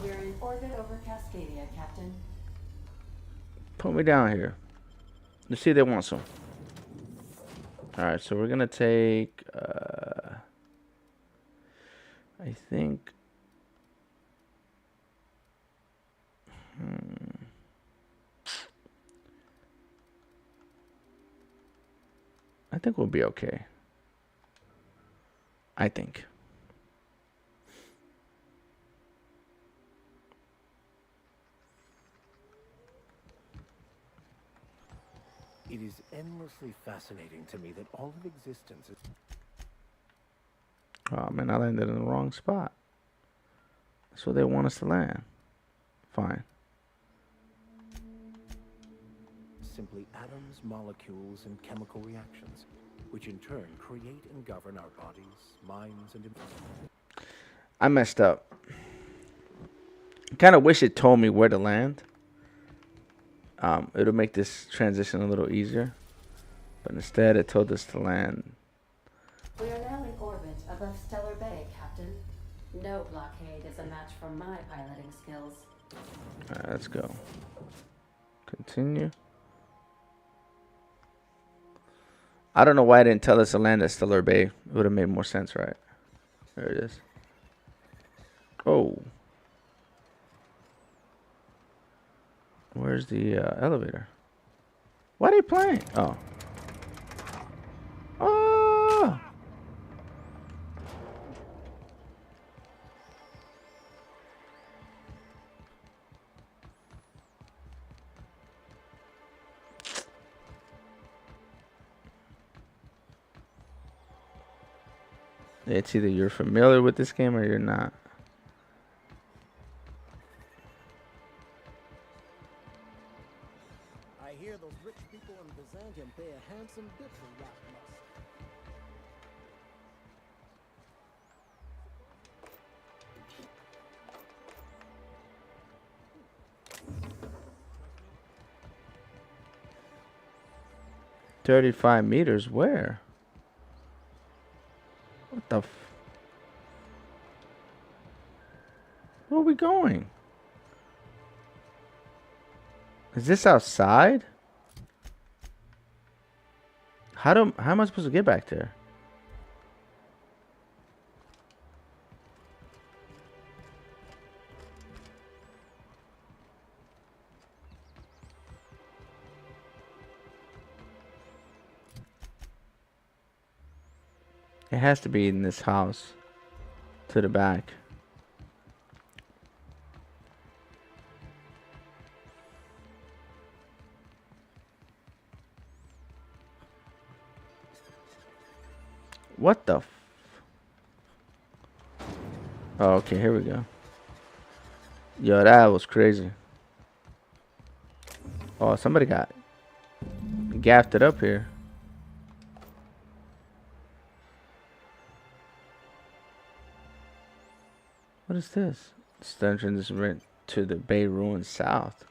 We're in orbit over Cascadia, Captain. Put me down here. Let's see if they want some. Alright, so we're gonna take I think I think we'll be okay. I think. It is endlessly fascinating to me that all of existence is... Oh man, I landed in the wrong spot. That's where they want us to land. Fine. simply atoms, molecules, and chemical reactions, which in turn create and govern our bodies, minds, and... I messed up. I kind of wish it told me where to land. It'll make this transition a little easier. But instead, it told us to land. We are now in orbit above Stellar Bay, Captain. No blockade is a match for my piloting skills. Alright, let's go. Continue. I don't know why I didn't tell us to land at Stellar Bay. It would have made more sense, right? There it is. Oh. Where's the elevator? Why are they playing? Oh. Oh! It's either you're familiar with this game or you're not. I hear those rich people in Byzantium pay a handsome bit for rotten us. $35 meters? Where? What the where are we going? Is this outside? How am I supposed to get back there? It has to be in this house. To the back. What the Oh, okay, here we go. Yo, that was crazy. Oh, somebody got gaffed it up here. What is this? It's the entrance right to the Bay Ruins South.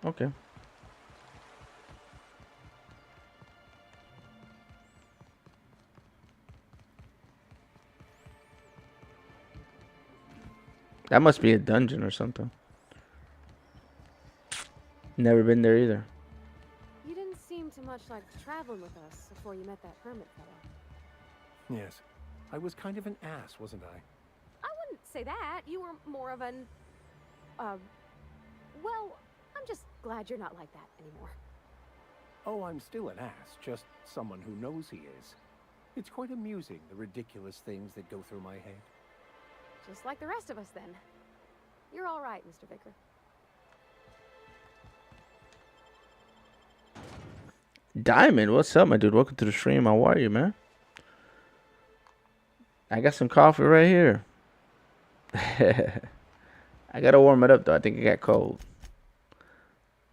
Okay. That must be a dungeon or something. Never been there either. You didn't seem too much like traveling with us before you met that hermit fellow. Yes. I was kind of an ass, wasn't I? I wouldn't say that. You were more of an... well, I'm just glad you're not like that anymore. Oh, I'm still an ass, just someone who knows he is. It's quite amusing, the ridiculous things that go through my head. Just like the rest of us, then. You're all right, Mr. Vicker. Diamond, what's up, my dude? Welcome to the stream. How are you, man? I got some coffee right here. I gotta warm it up, though. I think it got cold.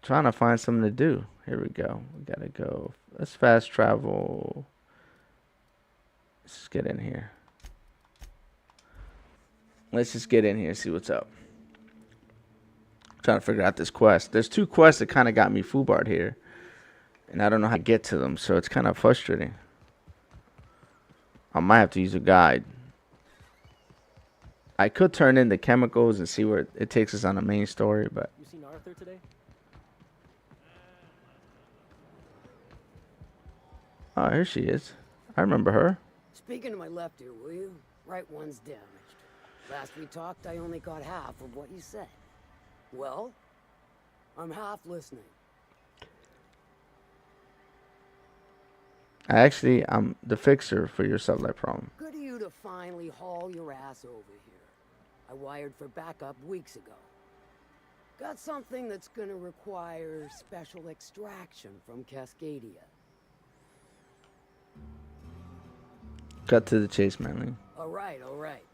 Trying to find something to do. Here we go. We gotta go. Let's fast travel. Let's just get in here. Let's just get in here, see what's up. Trying to figure out this quest. There's two quests that kind of got me foobarred here. And I don't know how to get to them, so it's kind of frustrating. I might have to use a guide. I could turn in the chemicals and see where it takes us on the main story, but... You seen Arthur today? Oh, here she is. I remember her. Speaking to my left ear, will you? Right one's damaged. Last we talked, I only caught half of what you said. Well, I'm half listening. I'm the fixer for your sublight problem. Good of you to finally haul your ass over here. I wired for backup weeks ago. Got something that's gonna require special extraction from Cascadia. Cut to the chase, Manly. All right, all right.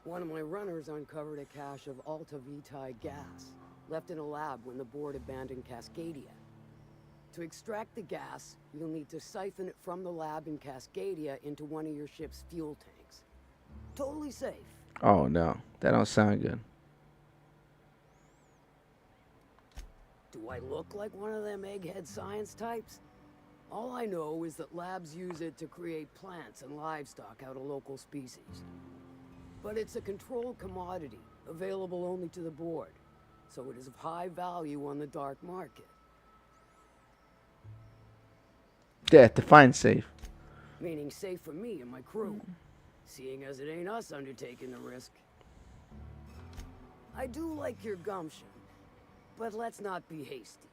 One of my runners uncovered a cache of Alta Vitae gas, left in a lab when the board abandoned Cascadia. To extract the gas, you'll need to siphon it from the lab in Cascadia into one of your ship's fuel tanks. Totally safe. Oh no, that don't sound good. Do I look like one of them egghead science types? All I know is that labs use it to create plants and livestock out of local species. But it's a controlled commodity, available only to the board, so it is of high value on the dark market. Yeah, define safe. Meaning safe for me and my crew, seeing as it ain't us undertaking the risk. I do like your gumption, but let's not be hasty.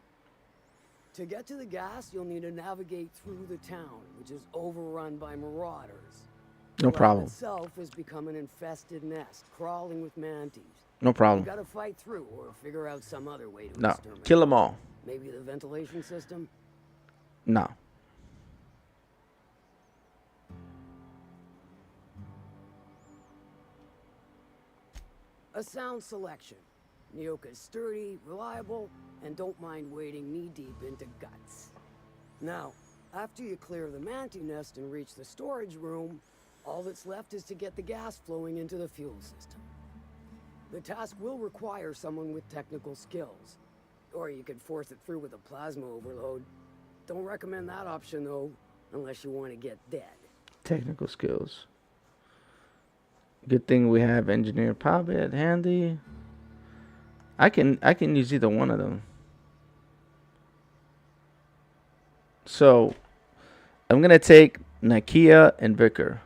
To get to the gas, you'll need to navigate through the town, which is overrun by marauders. No The problem. lab itself has become an infested nest, crawling with mantis. No problem. You gotta fight through, or figure out some other way to No, exterminate. kill them all. Maybe the ventilation system? No. A sound selection. Nyoka's sturdy, reliable, and don't mind wading knee-deep into guts. Now, after you clear the mantis nest and reach the storage room, all that's left is to get the gas flowing into the fuel system. The task will require someone with technical skills. Or you could force it through with a plasma overload. Don't recommend that option, though, unless you want to get dead. Technical skills. Good thing we have engineer Pabit handy. I can use either one of them. So I'm gonna take Nakia and Vicar.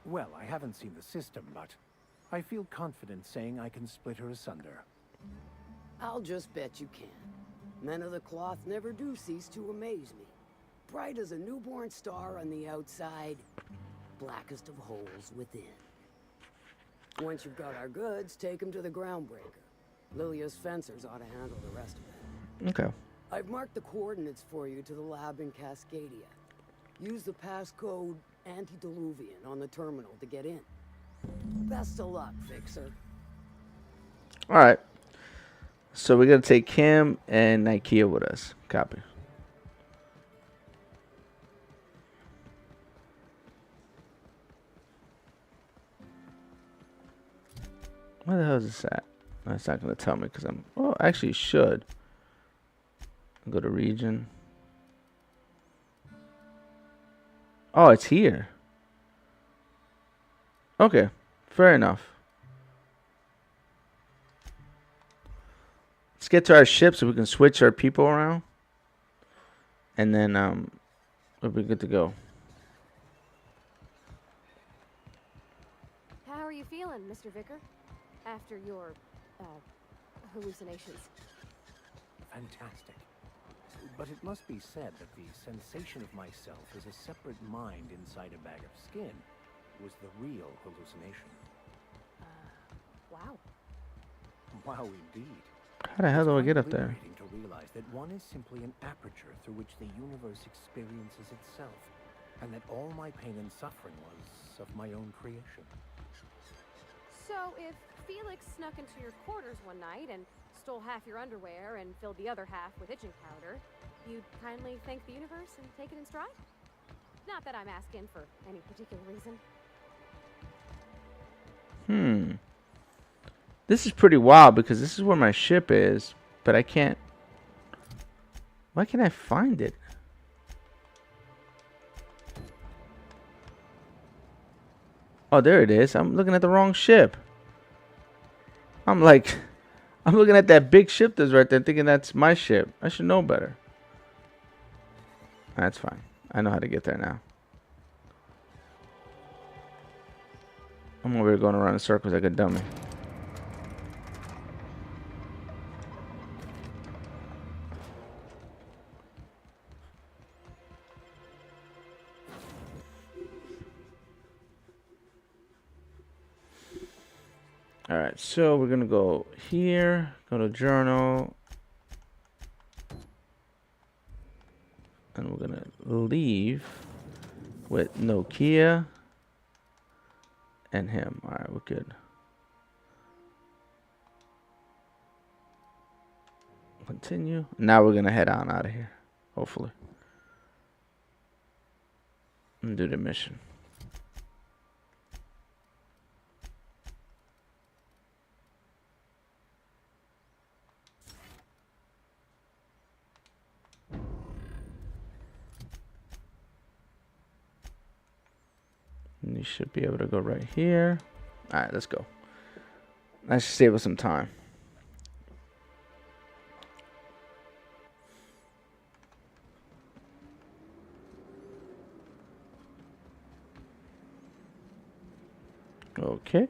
Well, I haven't seen the system, but I feel confident saying I can split her asunder. I'll just bet you can. Men of the cloth never do cease to amaze me. Bright as a newborn star on the outside, blackest of holes within. Once you've got our goods, take them to the groundbreaker. Lilia's fencers ought to handle the rest of it. Okay. I've marked the coordinates for you to the lab in Cascadia. Use the passcode Antediluvian on the terminal to get in. Best of luck, Fixer. All right. So we're gonna take Kim and Nakia with us. Copy. Where the hell is this at? No, it's not gonna tell me because I'm. Oh, actually, it should. Go to region. Oh, it's here. Okay, fair enough. Let's get to our ship so we can switch our people around, and then we'll be good to go. How are you feeling, Mr. Vicar? After your, hallucinations. Fantastic. But it must be said that the sensation of myself as a separate mind inside a bag of skin was the real hallucination. Wow. Wow, indeed. How the hell do I get up there? It's liberating to realize that one is simply an aperture through which the universe experiences itself, and that all my pain and suffering was of my own creation. So if Felix snuck into your quarters one night and stole half your underwear and filled the other half with itching powder, you'd kindly thank the universe and take it in stride? Not that I'm asking for any particular reason. This is pretty wild because this is where my ship is, but I can't. Why can't I find it? Oh, there it is. I'm looking at the wrong ship. I'm looking at that big ship that's right there, thinking that's my ship. I should know better. That's fine. I know how to get there now. I'm over here going around in circles like a dummy. All right, so we're gonna go here, go to journal, and we're gonna leave with Nokia and him. All right, we're good. Continue. Now we're gonna head on out of here, hopefully, and do the mission. And you should be able to go right here. All right, let's go. That should save us some time. Okay.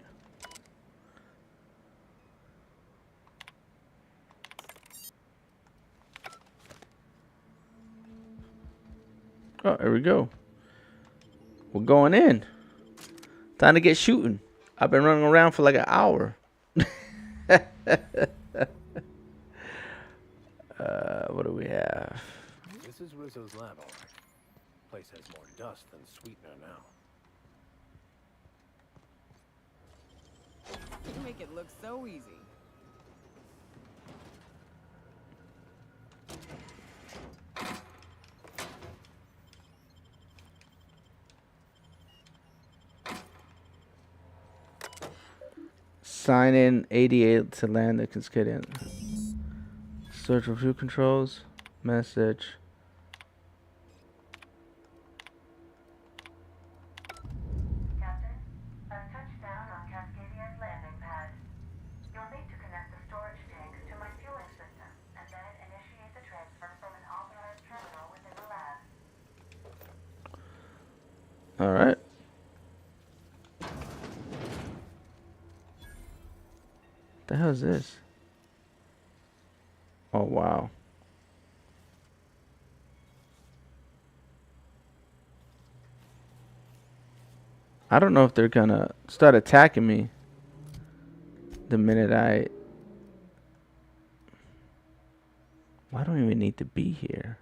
Oh, here we go. We're going in. Time to get shooting. I've been running around for like an hour. What do we have? This is Rizzo's lab, all right. Place has more dust than sweetener now. You make it look so easy. Sign in 88 to land the cascade. Search for view controls. Message. Captain, I've touched down on Cascadia's landing pad. You'll need to connect the storage tanks to my fueling system and then initiate the transfer from an authorized terminal within the lab. All right. The hell is this? Oh, wow. I don't know if they're gonna start attacking me the minute I... Well, I don't even need to be here.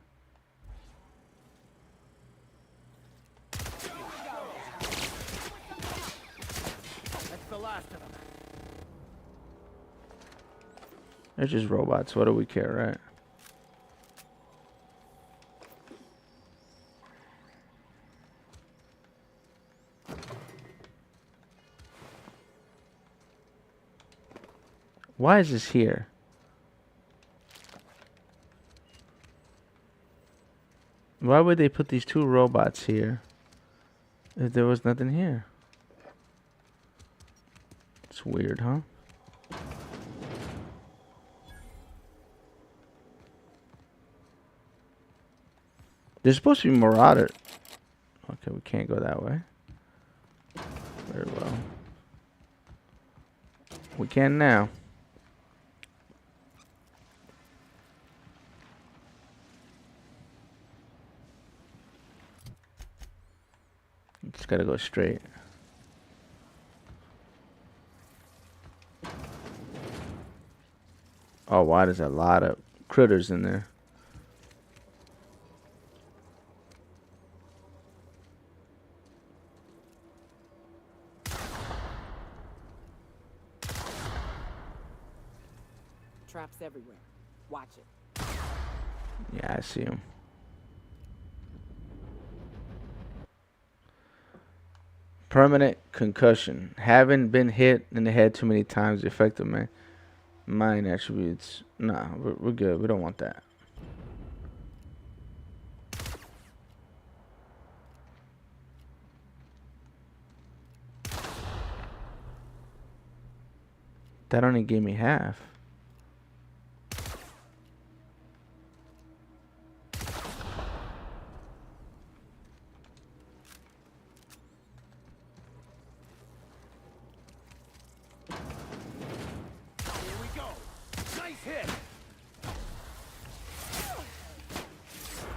That's the last of them. They're just robots. What do we care, right? Why is this here? Why would they put these two robots here if there was nothing here? It's weird, huh? There's supposed to be Marauder. Okay, we can't go that way. Very well. We can now. Just gotta go straight. Oh, wow, there's a lot of critters in there. Traps everywhere. Watch it. Yeah, I see him. Permanent concussion. Having been hit in the head too many times, the effective mind attributes. Nah, we're good. We don't want that. That only gave me half. Here we go. Nice hit.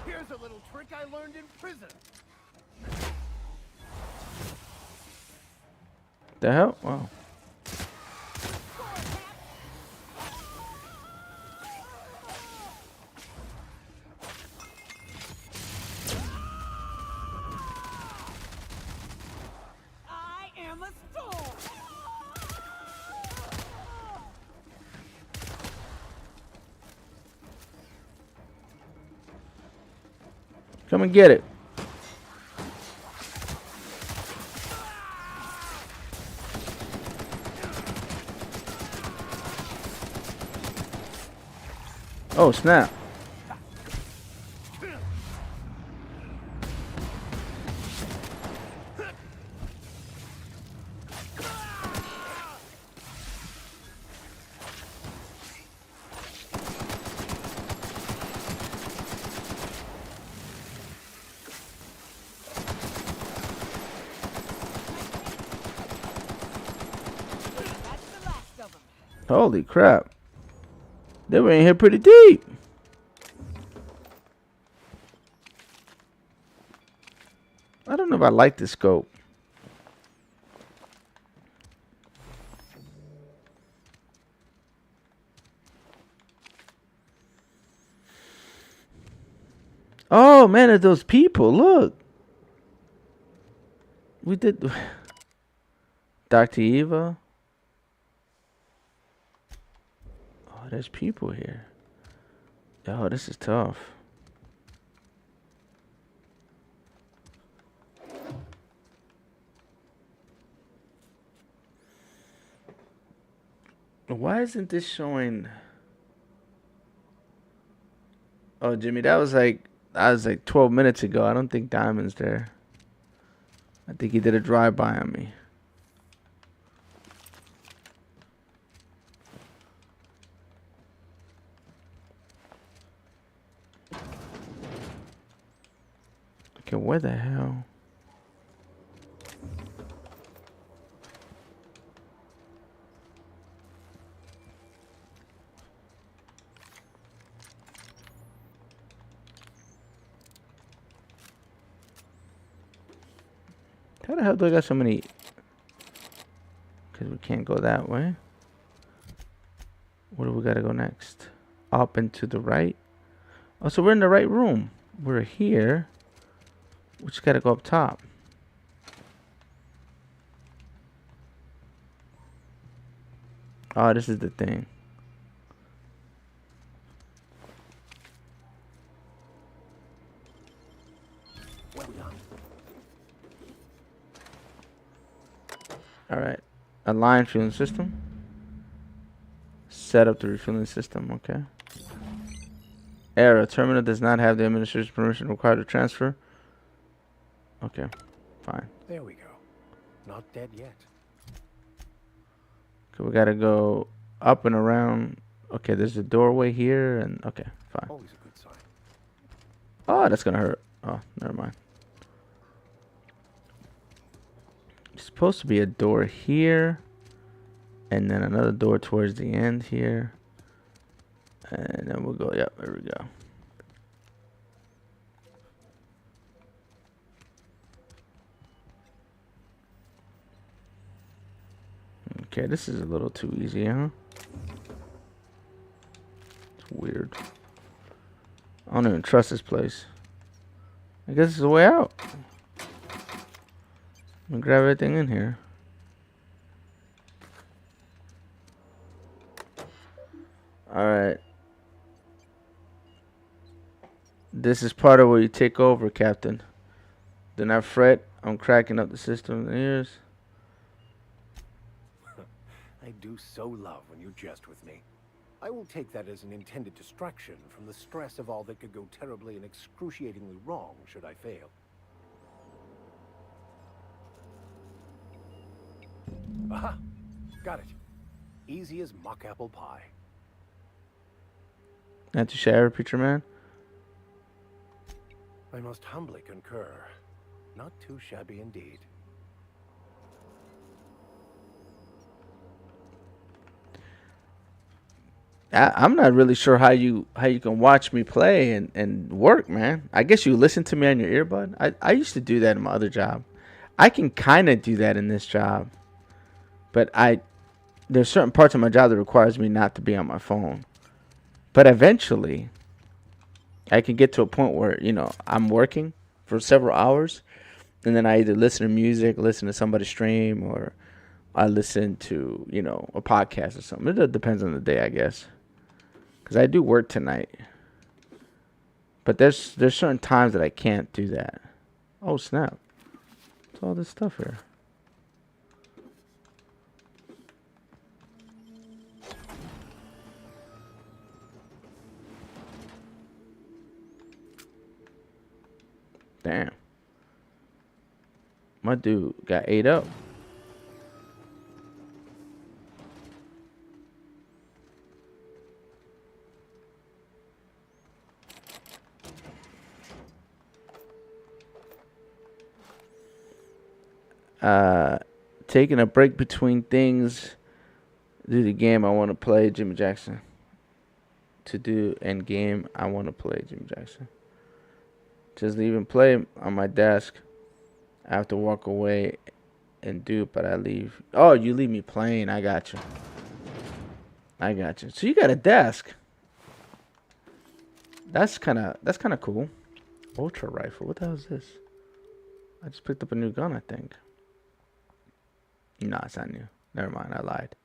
Here's a little trick I learned in prison. The hell? Wow. the store! Come and get it. Oh, snap. Holy crap. They were in here pretty deep. I don't know if I like this scope. Oh man, it's those people. Look. We did Dr. Eva. Oh, there's people here. Oh, this is tough. Why isn't this showing? Oh, Jimmy, that was like 12 minutes ago. I don't think Diamond's there. I think he did a drive-by on me. Okay, where the hell? How the hell do I got so many? Because we can't go that way. Where do we gotta go next? Up and to the right. Oh, so we're in the right room. We're here. We just gotta go up top. Oh, this is the thing. Alright. Align fueling system. Set up the refueling system. Okay. Error. Terminal does not have the administrator's permission required to transfer. Okay. Fine. There we go. Not dead yet. Okay, we gotta go up and around. Okay, there's a doorway here, and okay, fine. Always a good sign. Oh, that's gonna hurt. Oh, never mind. It's supposed to be a door here, and then another door towards the end here, and then we'll go. Yep, there we go. Okay, this is a little too easy, huh? It's weird. I don't even trust this place. I guess it's the way out. I'm gonna grab everything in here. Alright. This is part of where you take over, Captain. Do not fret. I'm cracking up the system ears. I do so love when you jest with me. I will take that as an intended distraction from the stress of all that could go terribly and excruciatingly wrong should I fail. Aha! Got it. Easy as mock apple pie. Not to share, Preacher Man. I must humbly concur. Not too shabby indeed. I'm not really sure how you can watch me play and work, man. I guess you listen to me on your earbud. I used to do that in my other job. I can kind of do that in this job. But there's certain parts of my job that requires me not to be on my phone. But eventually, I can get to a point where, I'm working for several hours and then I either listen to music, listen to somebody stream, or I listen to, you know, a podcast or something. It depends on the day, I guess. Because I do work tonight. But there's certain times that I can't do that. Oh, snap. What's all this stuff here? Damn. My dude got ate up. Taking a break between things. Do the game I want to play, Jimmy Jackson. To do end game I want to play, Jimmy Jackson. Just leave and play on my desk. I have to walk away and do it, but I leave. Oh, you leave me playing. I got you. I got you. So you got a desk. That's kind of cool. Ultra rifle. What the hell is this? I just picked up a new gun, I think. No, it's not new. Never mind, I lied.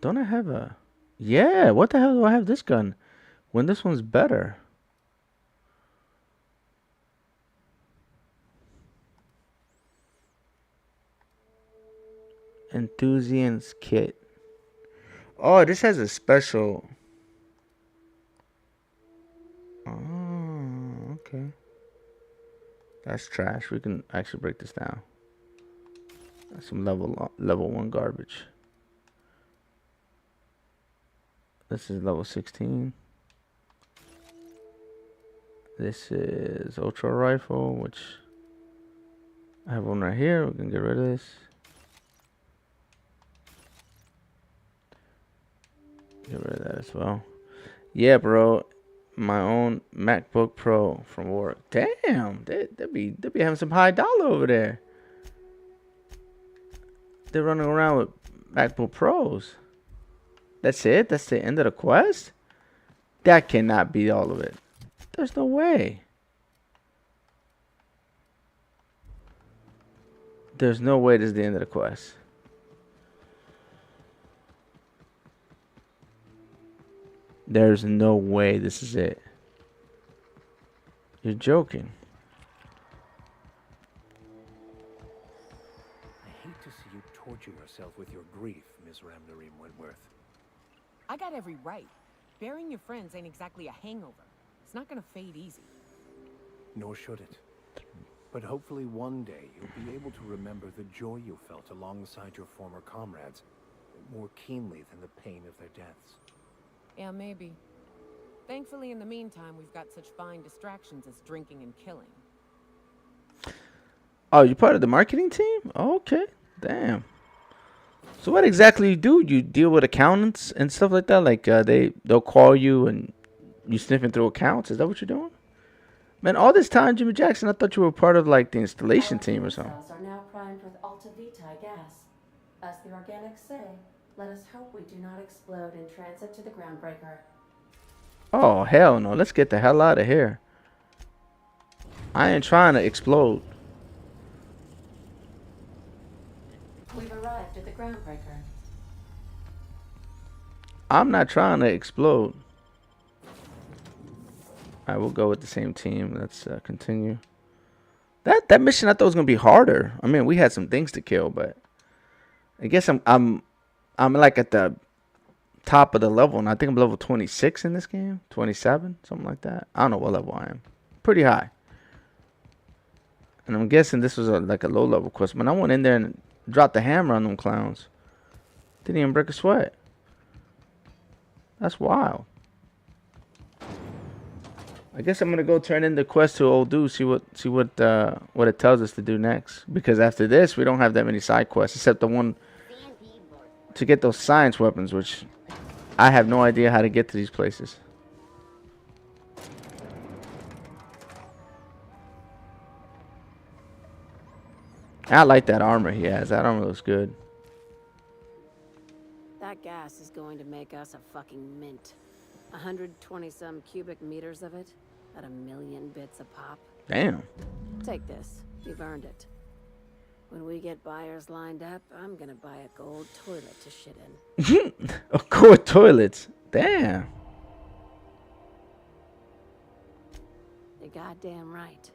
Don't I have a... Yeah, what the hell do I have this gun when this one's better? Enthusiast's kit. Oh, this has a special... Oh, okay. That's trash. We can actually break this down. That's some level 1 garbage. This is level 16. This is ultra rifle, which I have one right here. We can get rid of this. Get rid of that as well. Yeah, bro. My own MacBook Pro from work. Damn, they be having some high dollar over there. They're running around with MacBook Pros. That's it? That's the end of the quest? That cannot be all of it. There's no way. There's no way this is the end of the quest. There's no way this is it. You're joking. I hate to see you torture yourself with your grief, Miss Ramnareem Wentworth. I got every right. Burying your friends ain't exactly a hangover. It's not gonna fade easy. Nor should it. But hopefully one day you'll be able to remember the joy you felt alongside your former comrades more keenly than the pain of their deaths. Yeah, maybe. Thankfully, in the meantime, we've got such fine distractions as drinking and killing. Oh, you're part of the marketing team? Oh, okay. Damn. So what exactly you do? You deal with accountants and stuff like that? Like they'll call you and you sniffing through accounts? Is that what you're doing? Man, all this time, Jimmy Jackson, I thought you were part of like the installation team or something. Cells are now primed with Alta Vitae gas. As the organics say, let us hope we do not explode in transit to the groundbreaker. Oh, hell no. Let's get the hell out of here. I ain't trying to explode. We've arrived at the groundbreaker. I'm not trying to explode. I will go with the same team. Let's continue. That mission I thought was gonna be harder. I mean, we had some things to kill, but I guess I'm like at the top of the level, and I think I'm level 26 in this game, 27, something like that. I don't know what level I am. Pretty high. And I'm guessing this was like a low level quest. But I went in there and dropped the hammer on them clowns. Didn't even break a sweat. That's wild. I guess I'm gonna go turn in the quest to old dude. See what it tells us to do next. Because after this, we don't have that many side quests except the one to get those science weapons, which I have no idea how to get to these places. I like that armor he has. That armor looks good. That gas is going to make us a fucking mint. 120-some cubic meters of it, at 1,000,000 bits a pop. Damn. Take this. You've earned it. When we get buyers lined up, I'm gonna buy a gold toilet to shit in. A gold toilet. Damn. You're goddamn right.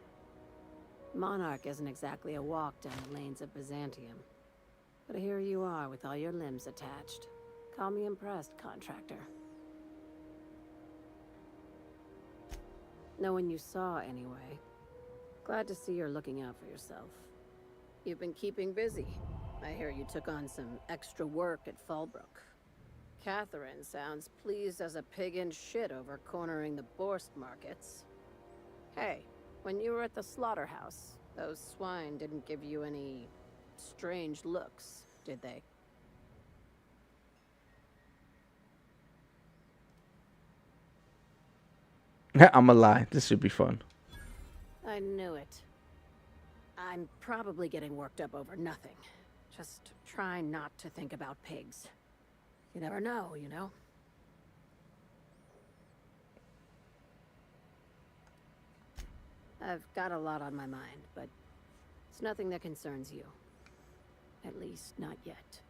Monarch isn't exactly a walk down the lanes of Byzantium. But here you are with all your limbs attached. Call me impressed, contractor. No one you saw, anyway. Glad to see you're looking out for yourself. You've been keeping busy. I hear you took on some extra work at Fallbrook. Catherine sounds pleased as a pig in shit over cornering the Borst markets. Hey, when you were at the slaughterhouse, those swine didn't give you any strange looks, did they? I'm a lie. This should be fun. I knew it. I'm probably getting worked up over nothing. Just try not to think about pigs. You never know, you know? I've got a lot on my mind, but it's nothing that concerns you. At least, not yet.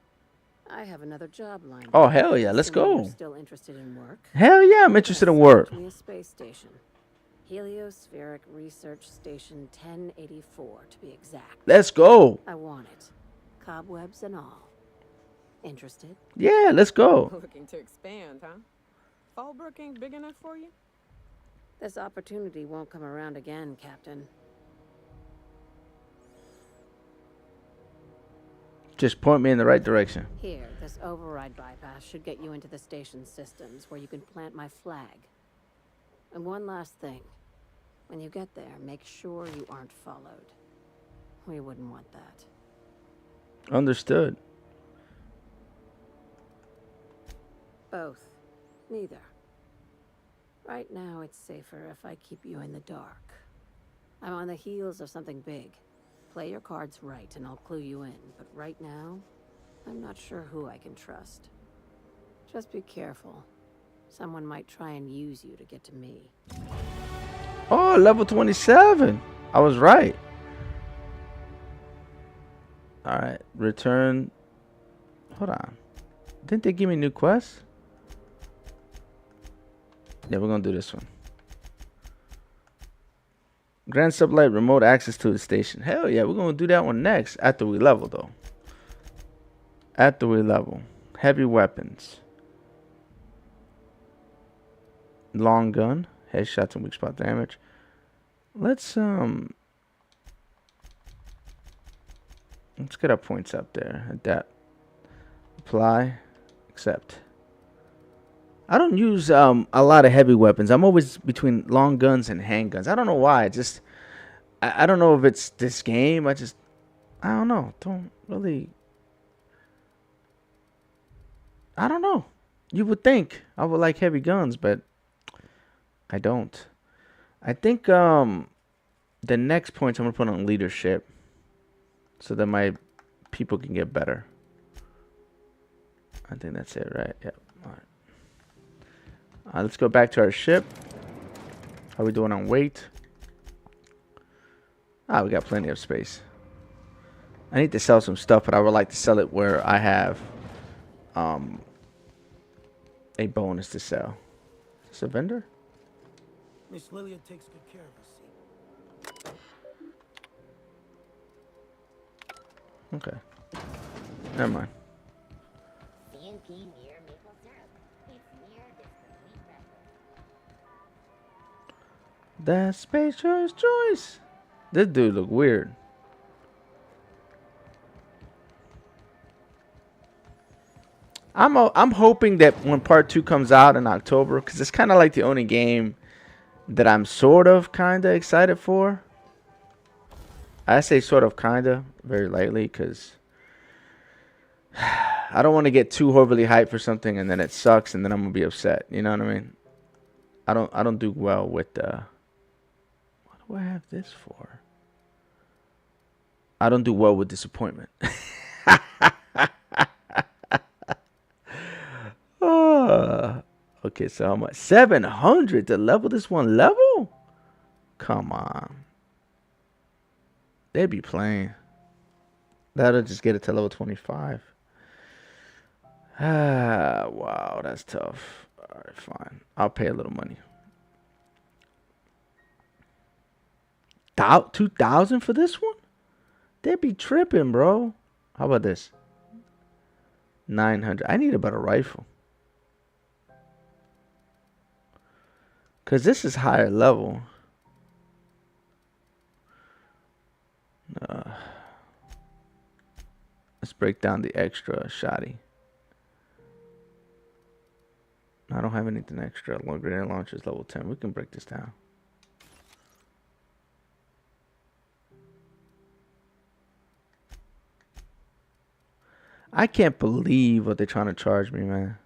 I have another job lined up. Oh, hell yeah. Let's Assuming go. you're still interested in work. Hell yeah, I'm interested in work. Me a space station. Heliospheric Research Station 1084, to be exact. Let's go. I want it. Cobwebs and all. Interested? Yeah, let's go. Looking to expand, huh? Fallbrook ain't big enough for you? This opportunity won't come around again, Captain. Just point me in the right direction. Here, this override bypass should get you into the station's systems where you can plant my flag. And one last thing. When you get there, make sure you aren't followed. We wouldn't want that. Understood. Both. Neither. Right now, it's safer if I keep you in the dark. I'm on the heels of something big. Play your cards right and I'll clue you in. But right now, I'm not sure who I can trust. Just be careful. Someone might try and use you to get to me. Oh, level 27. I was right. Alright, return. Hold on. Didn't they give me new quests? Yeah, we're gonna do this one. Grand Sublight remote access to the station. Hell yeah, we're gonna do that one next. After we level though. After we level. Heavy weapons. Long gun. Headshots and weak spot damage. Let's get our points up there. Adapt. Apply. Accept. I don't use a lot of heavy weapons. I'm always between long guns and handguns. I don't know why. I don't know if it's this game. I don't know. Don't really. I don't know. You would think I would like heavy guns, but I don't. I think the next points I'm gonna put on leadership, so that my people can get better. I think that's it, right? Yep. All right. Let's go back to our ship. How are we doing on weight? We got plenty of space. I need to sell some stuff, but I would like to sell it where I have a bonus to sell. Is this a vendor? Miss Lilia takes good care of us. Okay. Never mind. CNP near maple syrup. It's near this complete record. That's Space Choice. This dude look weird. I'm hoping that when part 2 comes out in October, because it's kind of like the only game that I'm sort of kind of excited for. I say sort of kind of very lightly because I don't want to get too overly hyped for something and then it sucks and then I'm gonna be upset. You know what I mean? I don't do well with what do I have this for? I don't do well with disappointment. Okay, so how much? 700 to level this one level? Come on. They'd be playing. That'll just get it to level 25. Ah, wow, that's tough. Alright, fine. I'll pay a little money. 2,000 for this one? They'd be tripping, bro. How about this? 900. I need a better rifle. Because this is higher level. Let's break down the extra shoddy. I don't have anything extra. Long grenade launcher is level 10. We can break this down. I can't believe what they're trying to charge me, man.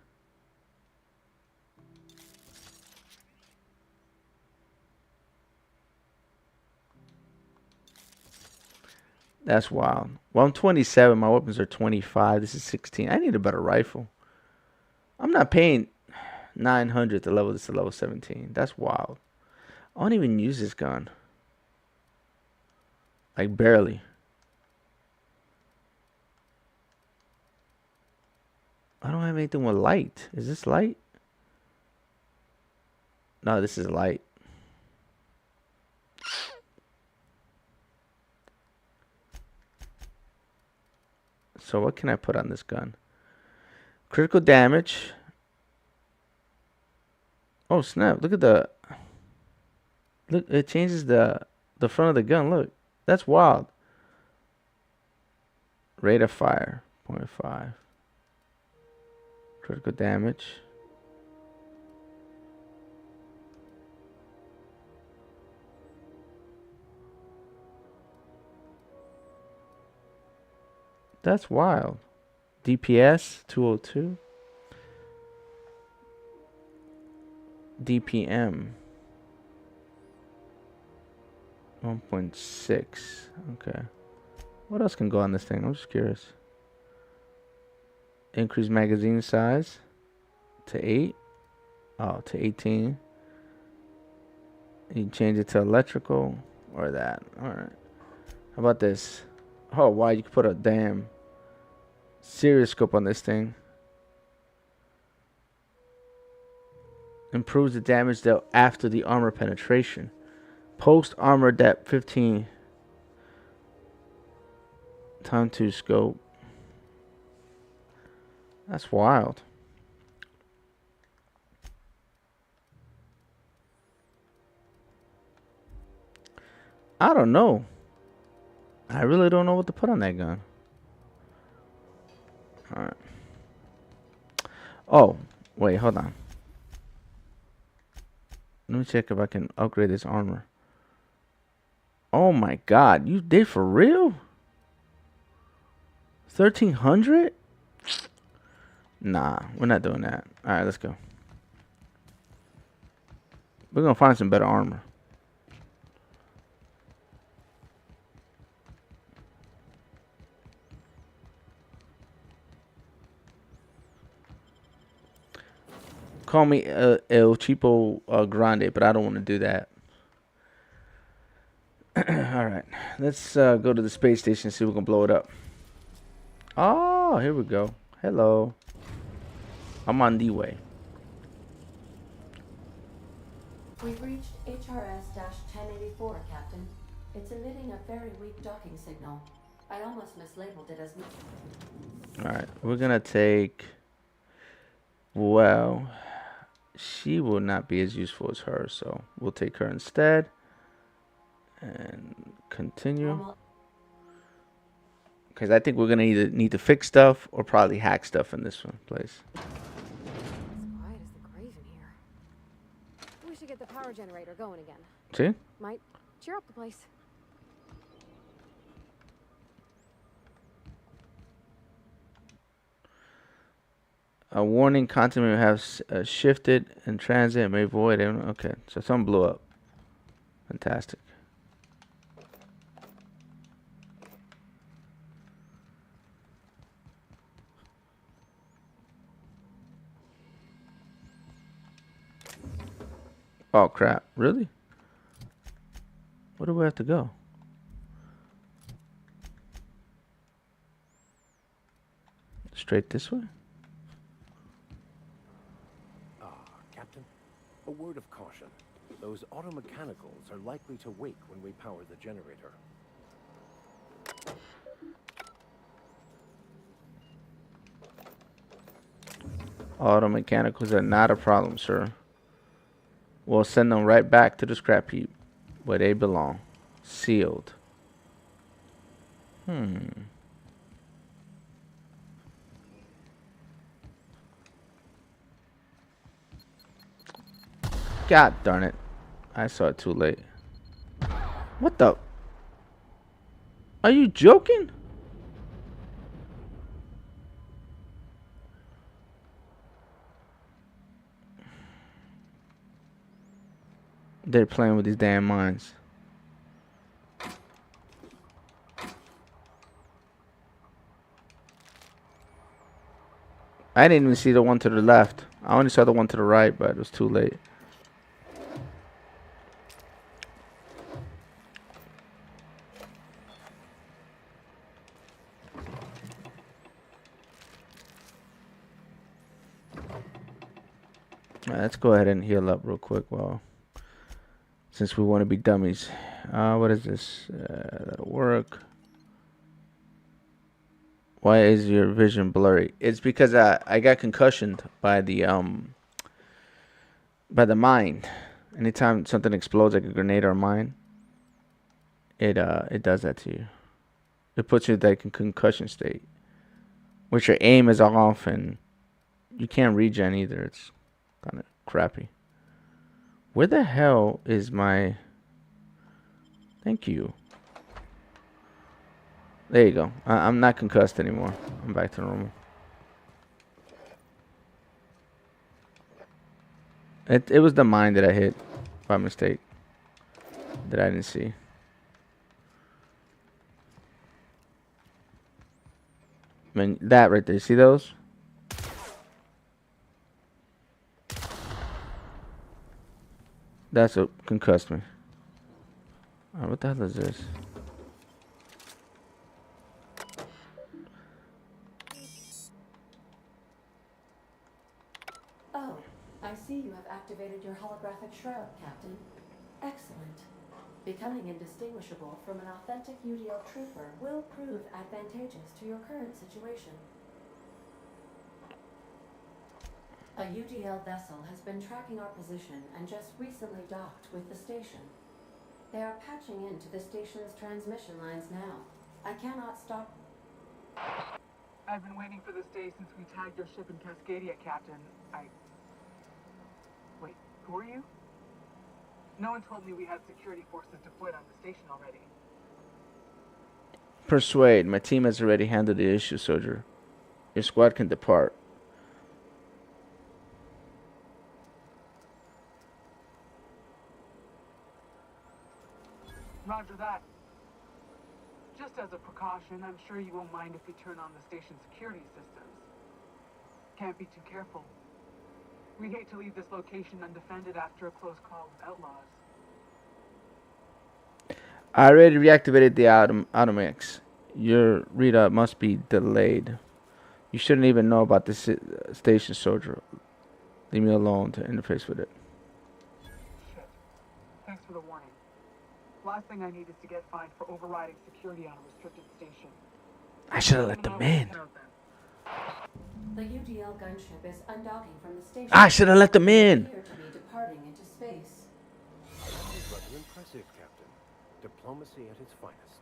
That's wild. Well, I'm 27. My weapons are 25. This is 16. I need a better rifle. I'm not paying 900 to level this to level 17. That's wild. I don't even use this gun. Like, barely. I don't have anything with light. Is this light? No, this is light. So what can I put on this gun? Critical damage. Oh snap, look at the... Look, it changes the front of the gun. Look, that's wild. Rate of fire, 0.5. Critical damage. That's wild. DPS 202. DPM 1.6. Okay. What else can go on this thing? I'm just curious. Increase magazine size to 8. Oh, to 18. You can change it to electrical or that. Alright. How about this? Oh, wow. You can put a damn serious scope on this thing. Improves the damage dealt after the armor penetration. Post armor depth 15. Time to scope. That's wild. I don't know. I really don't know what to put on that gun. Alright. Oh, wait, hold on. Let me check if I can upgrade this armor. Oh my god, you did for real? 1,300? Nah, we're not doing that. Alright, let's go. We're gonna find some better armor. Call me El Cheapo Grande, but I don't want to do that. Alright, let's go to the space station and see if we can blow it up. Oh, here we go. Hello. I'm on the way. We've reached HRS-1084, Captain. It's emitting a very weak docking signal. I almost mislabeled it as... Alright, we're gonna take... Well, she will not be as useful as her, so we'll take her instead. And continue. Because I think we're gonna either need to fix stuff or probably hack stuff in this one place. It's quiet as the grave in here. We should get the power generator going again. See? Might cheer up the place. A warning: content may have shifted in transit and may void. Okay, so something blew up. Fantastic. Oh crap! Really? Where do we have to go? Straight this way? Captain, a word of caution. Those automechanicals are likely to wake when we power the generator. Auto mechanicals are not a problem, sir. We'll send them right back to the scrap heap where they belong. Sealed. God darn it. I saw it too late. What the? Are you joking? They're playing with these damn mines. I didn't even see the one to the left. I only saw the one to the right, but it was too late. Alright, let's go ahead and heal up real quick. Well, since we want to be dummies. What is this? That'll work. Why is your vision blurry? It's because I got concussioned by the mine. Anytime something explodes like a grenade or a mine, it does that to you. It puts you like in concussion state, which your aim is off and you can't regen either. It's kind of crappy. Where the hell is my... Thank you. There you go. I'm not concussed anymore. I'm back to normal. It was the mine that I hit by mistake that I didn't see. I mean, that right there. You see those? That's what concussed me. Alright, what the hell is this? Oh, I see you have activated your holographic shroud, Captain. Excellent. Becoming indistinguishable from an authentic UDL trooper will prove advantageous to your current situation. A UDL vessel has been tracking our position and just recently docked with the station. They are patching into the station's transmission lines now. I cannot stop. I've been waiting for this day since we tagged your ship in Cascadia, Captain. Wait, who are you? No one told me we had security forces deployed on the station already. Persuade. My team has already handled the issue, soldier. Your squad can depart. Roger that. Just as a precaution, I'm sure you won't mind if we turn on the station's security systems. Can't be too careful. We'd hate to leave this location undefended after a close call with outlaws. I already reactivated the Automax. Your readout must be delayed. You shouldn't even know about this station, soldier. Leave me alone to interface with it. Shit. Thanks for the warning. Last thing I need is to get fined for overriding security on a restricted station. I should have let them in. The UDL gunship is undocking from the station. I should have let them in. Appear to be departing into space. Rather impressive, Captain. Diplomacy at its finest.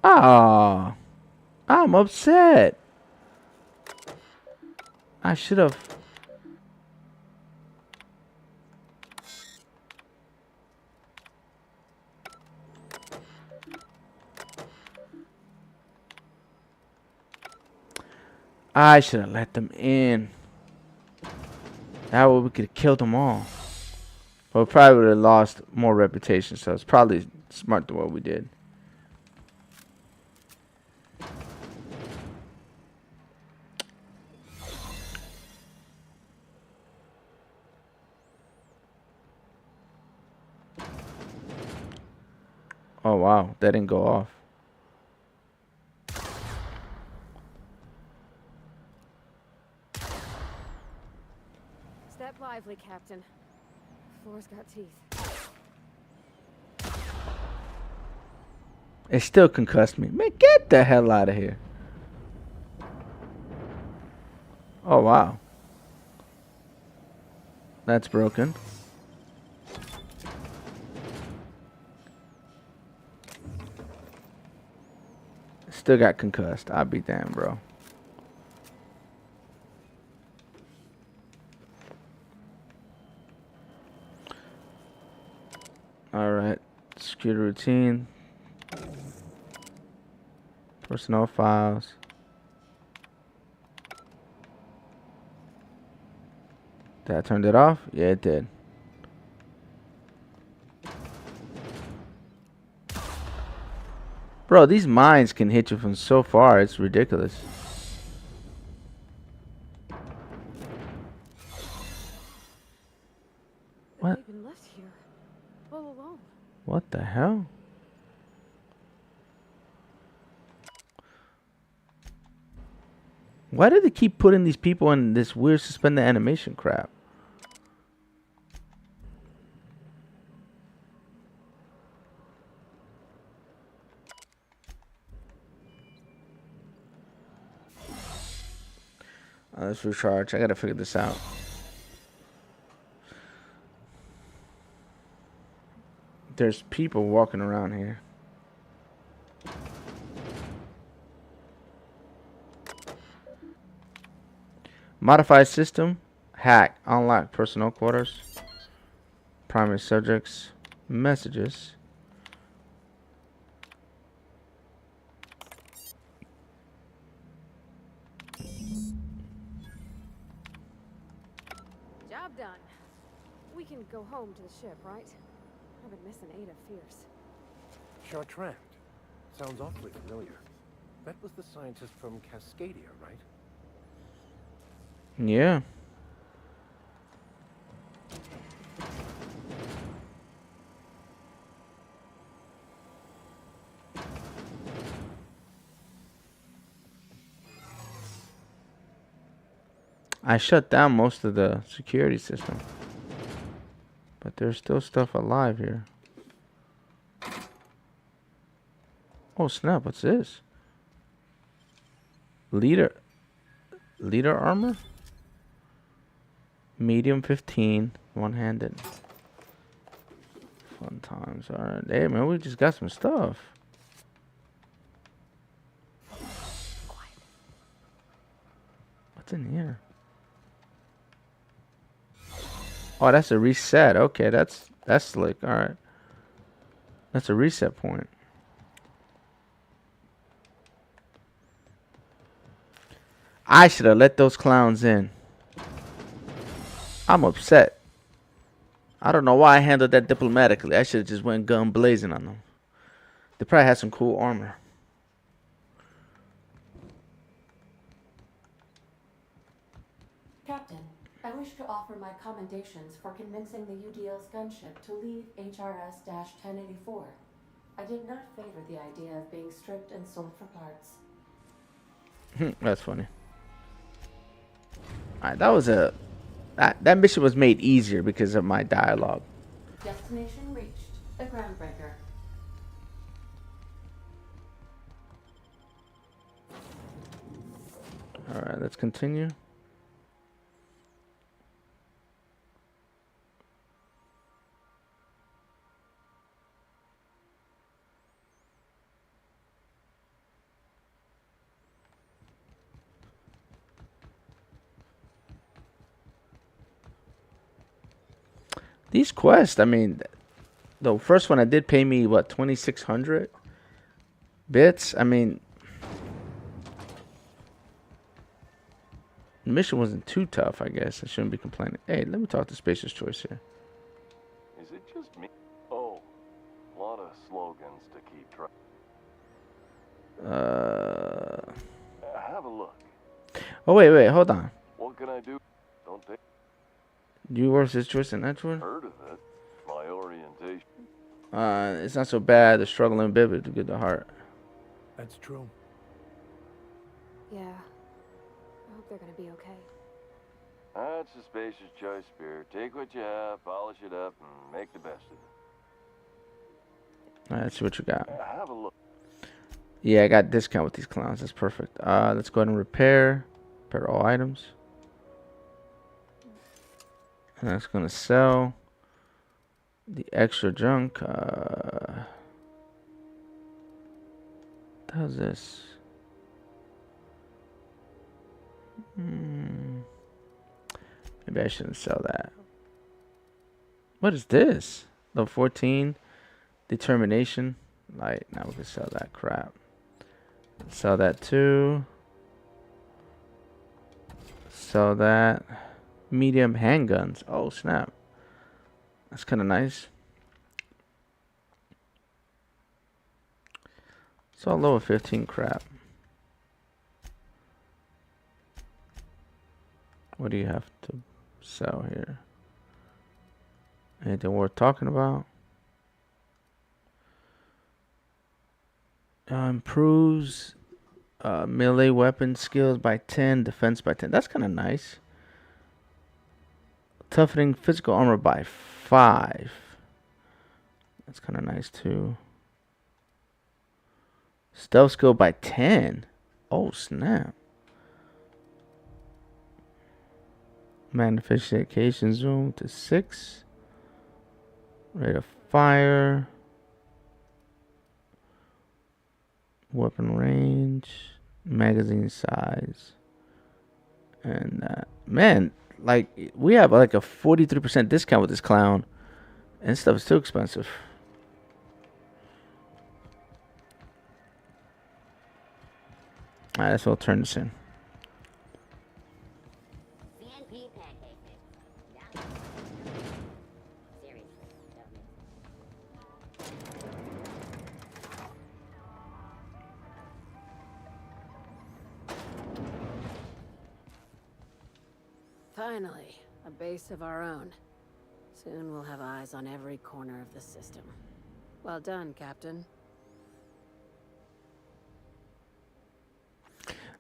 Ah, I'm upset. I should have. I should have let them in. That way we could have killed them all. But we probably would have lost more reputation, so it's probably smart to what we did. Oh wow, that didn't go off. Step lively, Captain. Floor's got teeth. It still concussed me. Man, get the hell out of here. Oh wow. That's broken. Still got concussed. I'll be damned, bro. Alright. Security routine. Personnel files. Did I turn it off? Yeah, it did. Bro, these mines can hit you from so far. It's ridiculous. What? They've been left here all alone. What the hell? Why do they keep putting these people in this weird suspended animation crap? Let's recharge. I gotta figure this out. There's people walking around here. Modify system. Hack. Unlock personnel quarters. Primary subjects. Messages. Job done. We can go home to the ship, right? I've been missing Ada fierce. Chartrand. Sounds awfully familiar. That was the scientist from Cascadia, right? Yeah. I shut down most of the security system. But there's still stuff alive here. Oh snap, what's this? Leader armor? Medium 15, one-handed. Fun times. Alright. Hey man, we just got some stuff. What's in here? Oh, that's a reset. Okay, that's slick. Alright. That's a reset point. I should have let those clowns in. I'm upset. I don't know why I handled that diplomatically. I should have just went gun blazing on them. They probably had some cool armor. Captain, I wish to offer my commendations for convincing the UDL's gunship to leave HRS-1084. I did not favor the idea of being stripped and sold for parts. That's funny. Alright, that was a... That mission was made easier because of my dialogue. Destination reached. A groundbreaker. Alright, let's continue. These quests, I mean, the first one I did pay me, what, 2,600 bits? I mean, the mission wasn't too tough, I guess. I shouldn't be complaining. Hey, let me talk to Spacious Choice here. Is it just me? Oh, a lot of slogans to keep track. Have a look. Oh, wait, hold on. What can I do? Don't think. Do you work this choice and that one? Heard of it. My orientation. It's not so bad. They're struggling a bit, but to get the heart. That's true. Yeah. I hope they're gonna be okay. That's a spacious choice, Spirit. Take what you have, polish it up, and make the best of it. All right, let's see what you got. Have a look. Yeah, I got discount with these clowns. That's perfect. Let's go ahead and repair all items. And that's gonna sell the extra junk. How's this? Maybe I shouldn't sell that. What is this? Level 14. Determination. Light. Now we can sell that crap. Sell that too. Sell that. Medium handguns. Oh, snap. That's kind of nice. It's all level 15 crap. What do you have to sell here? Anything worth talking about? Improves melee weapon skills by 10, defense by 10. That's kind of nice. Toughening physical armor by 5. That's kind of nice too. Stealth skill by 10. Oh, snap. Magnification zoom to 6. Rate of fire. Weapon range. Magazine size. And man, like we have like a 43% discount with this clown. And stuff is too expensive. Alright, so I'll turn this in. Finally, a base of our own. Soon we'll have eyes on every corner of the system. Well done, Captain.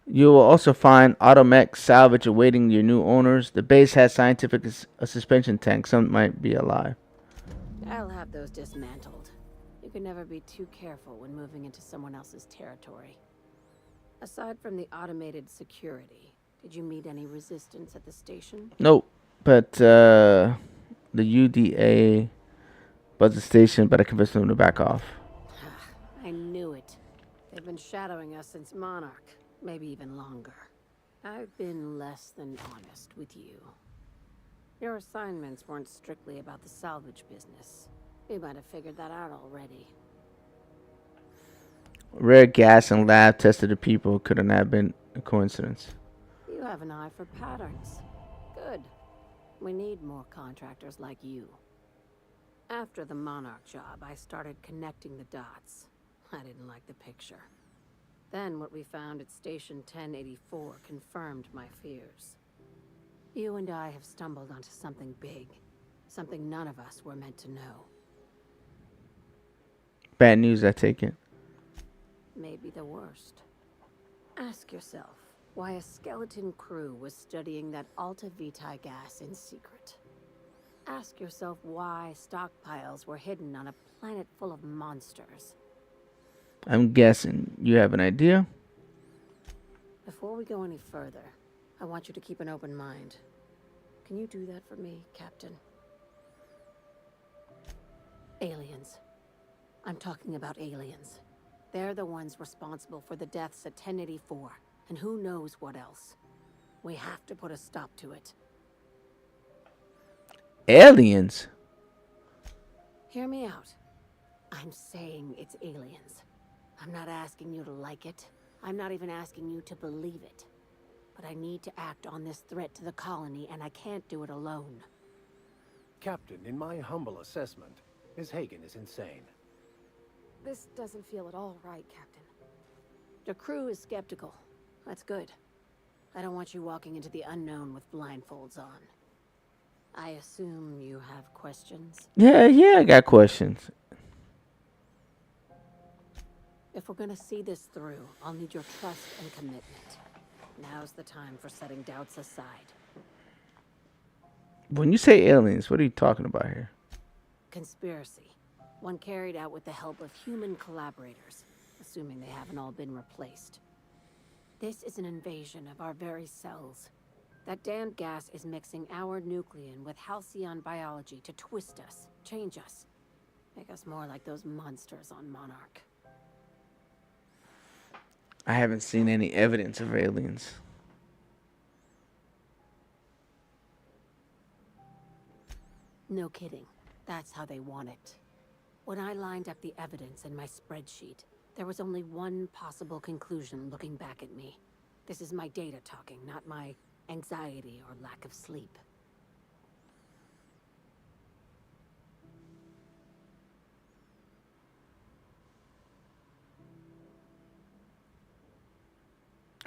You will also find automech salvage awaiting your new owners. The base has scientific suspension tanks. Some might be alive. I'll have those dismantled. You can never be too careful when moving into someone else's territory. Aside from the automated security, did you meet any resistance at the station? Nope. But the UDA buzzed the station, but I convinced them to back off. I knew it. They've been shadowing us since Monarch. Maybe even longer. I've been less than honest with you. Your assignments weren't strictly about the salvage business. You might have figured that out already. Rare gas and lab tested to people couldn't have been a coincidence. You have an eye for patterns. Good. We need more contractors like you. After the Monarch job, I started connecting the dots. I didn't like the picture. Then what we found at Station 1084 confirmed my fears. You and I have stumbled onto something big. Something none of us were meant to know. Bad news, I take it. Maybe the worst. Ask yourself why a skeleton crew was studying that Alta Vitae gas in secret. Ask yourself why stockpiles were hidden on a planet full of monsters. I'm guessing you have an idea? Before we go any further, I want you to keep an open mind. Can you do that for me, Captain? Aliens. I'm talking about aliens. They're the ones responsible for the deaths at 1084, and who knows what else. We have to put a stop to it. Aliens? Hear me out. I'm saying it's aliens. I'm not asking you to like it. I'm not even asking you to believe it. But I need to act on this threat to the colony, and I can't do it alone. Captain, in my humble assessment, Ms. Hagen is insane. This doesn't feel at all right, Captain. The crew is skeptical. That's good. I don't want you walking into the unknown with blindfolds on. I assume you have questions? Yeah, I got questions. If we're gonna see this through, I'll need your trust and commitment. Now's the time for setting doubts aside. When you say aliens, what are you talking about here? Conspiracy. One carried out with the help of human collaborators, assuming they haven't all been replaced. This is an invasion of our very cells. That damned gas is mixing our nucleon with Halcyon biology to twist us, change us, make us more like those monsters on Monarch. I haven't seen any evidence of aliens. No kidding. That's how they want it. When I lined up the evidence in my spreadsheet, there was only one possible conclusion looking back at me. This is my data talking, not my anxiety or lack of sleep.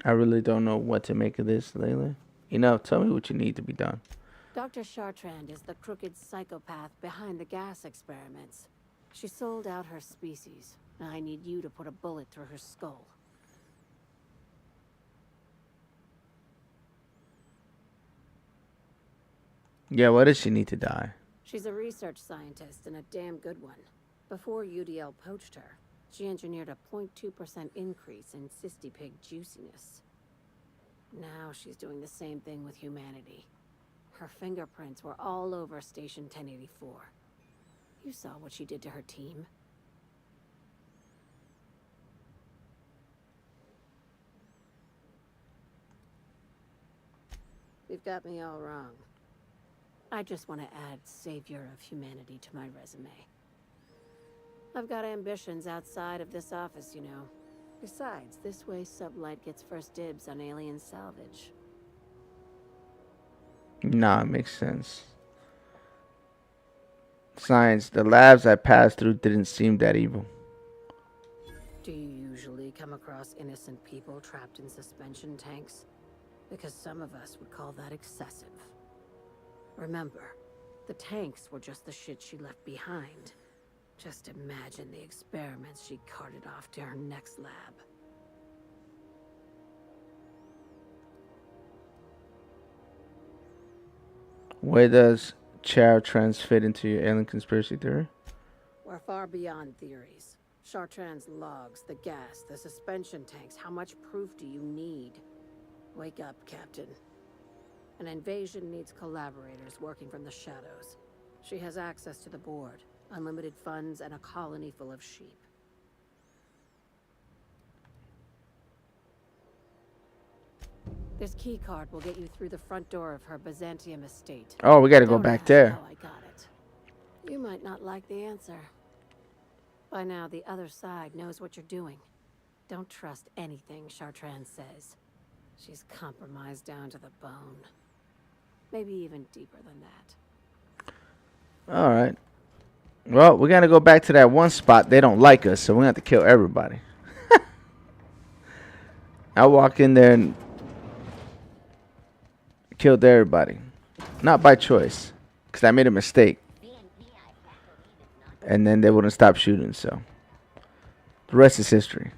I really don't know what to make of this, Layla. You know, tell me what you need to be done. Dr. Chartrand is the crooked psychopath behind the gas experiments. She sold out her species. I need you to put a bullet through her skull. Yeah, why does she need to die? She's a research scientist and a damn good one. Before UDL poached her, she engineered a 0.2% increase in cystipig juiciness. Now she's doing the same thing with humanity. Her fingerprints were all over Station 1084. You saw what she did to her team. You've got me all wrong. I just want to add savior of humanity to my resume. I've got ambitions outside of this office, you know. Besides, this way Sublight gets first dibs on alien salvage. Nah, it makes sense. Science, the labs I passed through didn't seem that evil. Do you usually come across innocent people trapped in suspension tanks? Because some of us would call that excessive. Remember, the tanks were just the shit she left behind. Just imagine the experiments she carted off to her next lab. Where does Chartrand fit into your alien conspiracy theory? We're far beyond theories. Chartrand's logs, the gas, the suspension tanks. How much proof do you need? Wake up, Captain. An invasion needs collaborators working from the shadows. She has access to the board, unlimited funds, and a colony full of sheep. This key card will get you through the front door of her Byzantium estate. Oh, we gotta go Don't back ask there. how I got it. You might not like the answer. By now, the other side knows what you're doing. Don't trust anything Chartrand says. She's compromised down to the bone. Maybe even deeper than that. All right. Well, we gotta go back to that one spot. They don't like us, so we have to kill everybody. I walk in there and killed everybody. Not by choice, because I made a mistake. And then they wouldn't stop shooting, so the rest is history.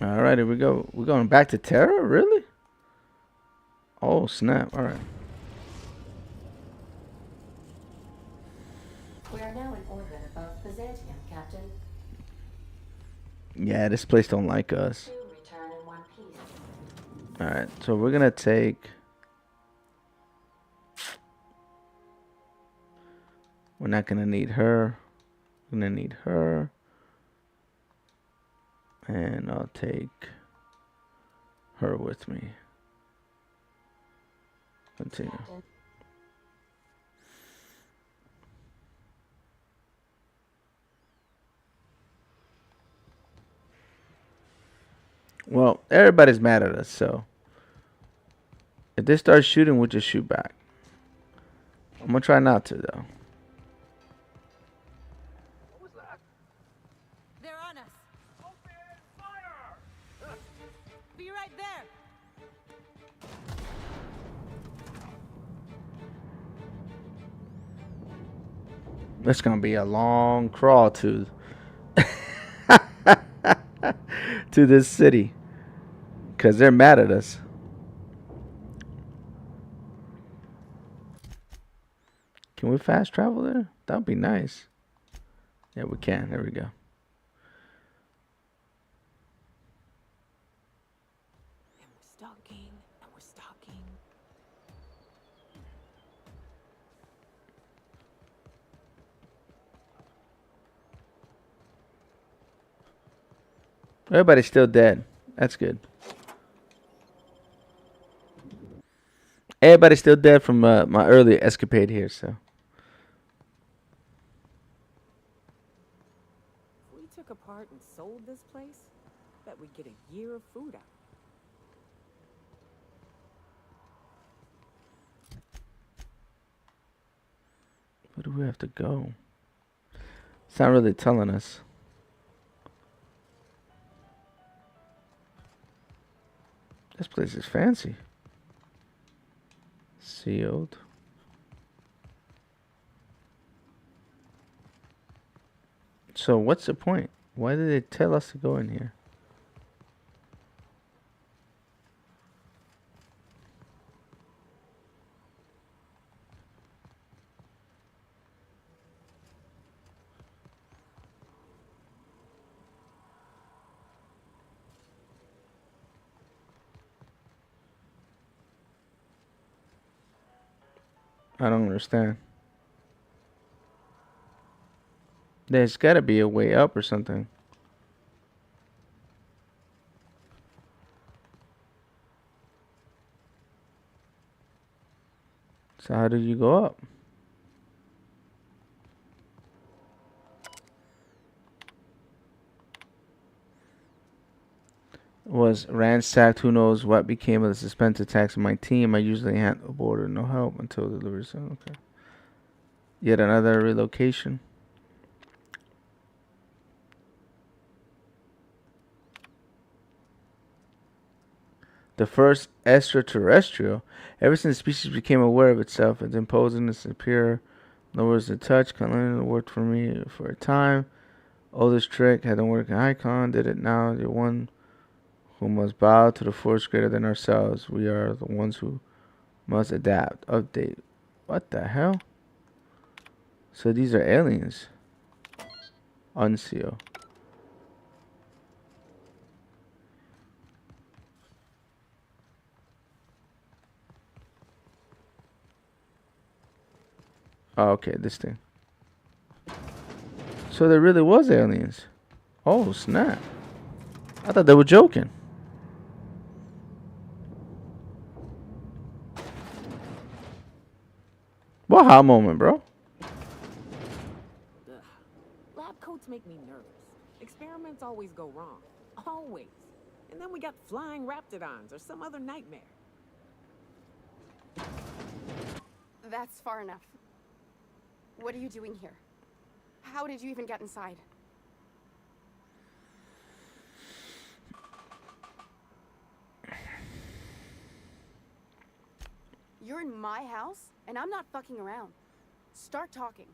All right, here we go. We're going back to Terra? Really? Oh, snap. All right. We are now in orbit above Byzantium, Captain. Yeah, this place don't like us. To return in one piece. All right, so we're going to take... We're not going to need her. We're going to need her. And I'll take her with me. Continue. Well, everybody's mad at us, so if they start shooting, we'll just shoot back. I'm gonna try not to, though. They're on us. Open fire! Be right there. That's gonna be a long crawl to to this city, cause they're mad at us. Can we fast travel there? That'd be nice. Yeah, we can. There we go. And we're stalking, and we're stalking. Everybody's still dead. That's good. Everybody's still dead from my earlier escapade here, so. If we took apart and sold this place, bet we'd get a year of food out. Where do we have to go? It's not really telling us. This place is fancy. Sealed. So what's the point? Why did they tell us to go in here? I don't understand. There's gotta be a way up or something. So how do you go up? Was ransacked. Who knows what became of the suspended attacks on my team? I usually handle border no help until delivery. So okay. Yet another relocation. The first extraterrestrial. Ever since the species became aware of itself, it's imposing its superior lowers the touch. Colin worked for me for a time. Oldest trick hadn't worked in Icon. Did it now? The one who must bow to the force greater than ourselves. We are the ones who must adapt. Update. What the hell? So these are aliens. Unseal. Oh, okay, this thing. So there really was aliens. Oh, snap. I thought they were joking. Wow moment, bro. Ugh. Lab coats make me nervous. Experiments always go wrong. Always. And then we got flying raptidons or some other nightmare. That's far enough. What are you doing here? How did you even get inside? You're in my house, and I'm not fucking around. Start talking.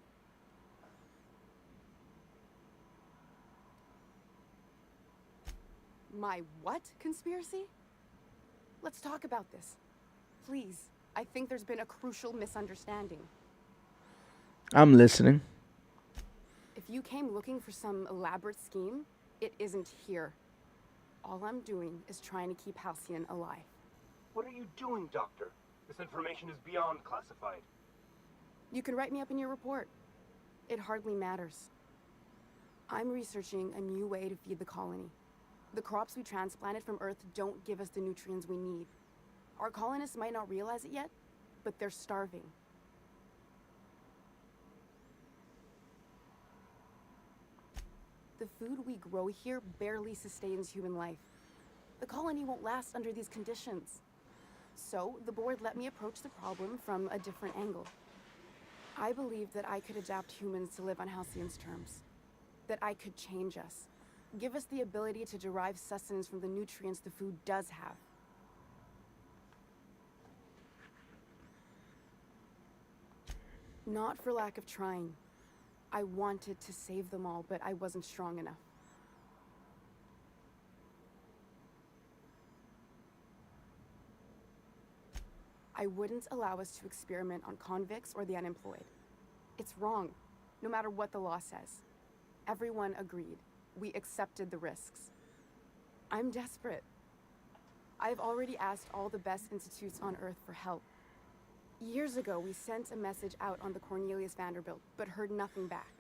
My what conspiracy? Let's talk about this. Please, I think there's been a crucial misunderstanding. I'm listening. If you came looking for some elaborate scheme, it isn't here. All I'm doing is trying to keep Halcyon alive. What are you doing, Doctor? This information is beyond classified. You can write me up in your report. It hardly matters. I'm researching a new way to feed the colony. The crops we transplanted from Earth don't give us the nutrients we need. Our colonists might not realize it yet, but they're starving. The food we grow here barely sustains human life. The colony won't last under these conditions. So, the board let me approach the problem from a different angle. I believed that I could adapt humans to live on Halcyon's terms. That I could change us. Give us the ability to derive sustenance from the nutrients the food does have. Not for lack of trying. I wanted to save them all, but I wasn't strong enough. I wouldn't allow us to experiment on convicts or the unemployed. It's wrong, no matter what the law says. Everyone agreed. We accepted the risks. I'm desperate. I've already asked all the best institutes on Earth for help. Years ago, we sent a message out on the Cornelius Vanderbilt, but heard nothing back.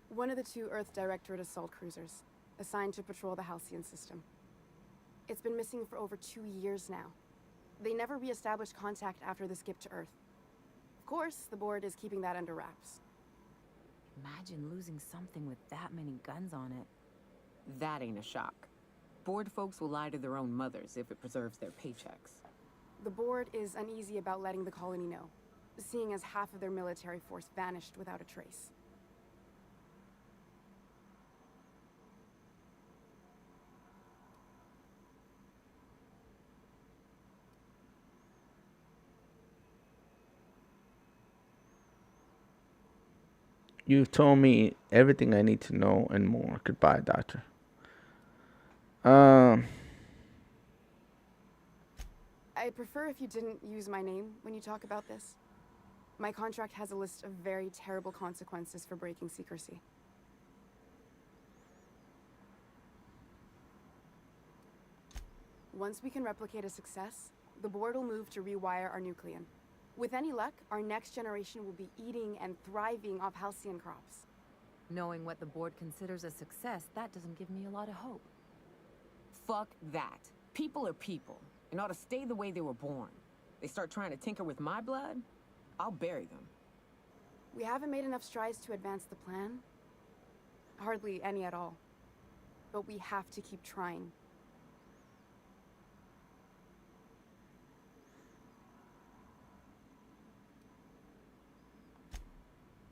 One of the 2 Earth Directorate assault cruisers, assigned to patrol the Halcyon system. It's been missing for over 2 years now. They never re-established contact after the skip to Earth. Of course, the board is keeping that under wraps. Imagine losing something with that many guns on it. That ain't a shock. Board folks will lie to their own mothers if it preserves their paychecks. The board is uneasy about letting the colony know, seeing as half of their military force vanished without a trace. You've told me everything I need to know and more. Goodbye, Doctor. I'd prefer if you didn't use my name when you talk about this. My contract has a list of very terrible consequences for breaking secrecy. Once we can replicate a success, the board will move to rewire our nucleon. With any luck, our next generation will be eating and thriving off Halcyon crops. Knowing what the board considers a success, that doesn't give me a lot of hope. Fuck that. People are people, and ought to stay the way they were born. They start trying to tinker with my blood, I'll bury them. We haven't made enough strides to advance the plan. Hardly any at all. But we have to keep trying.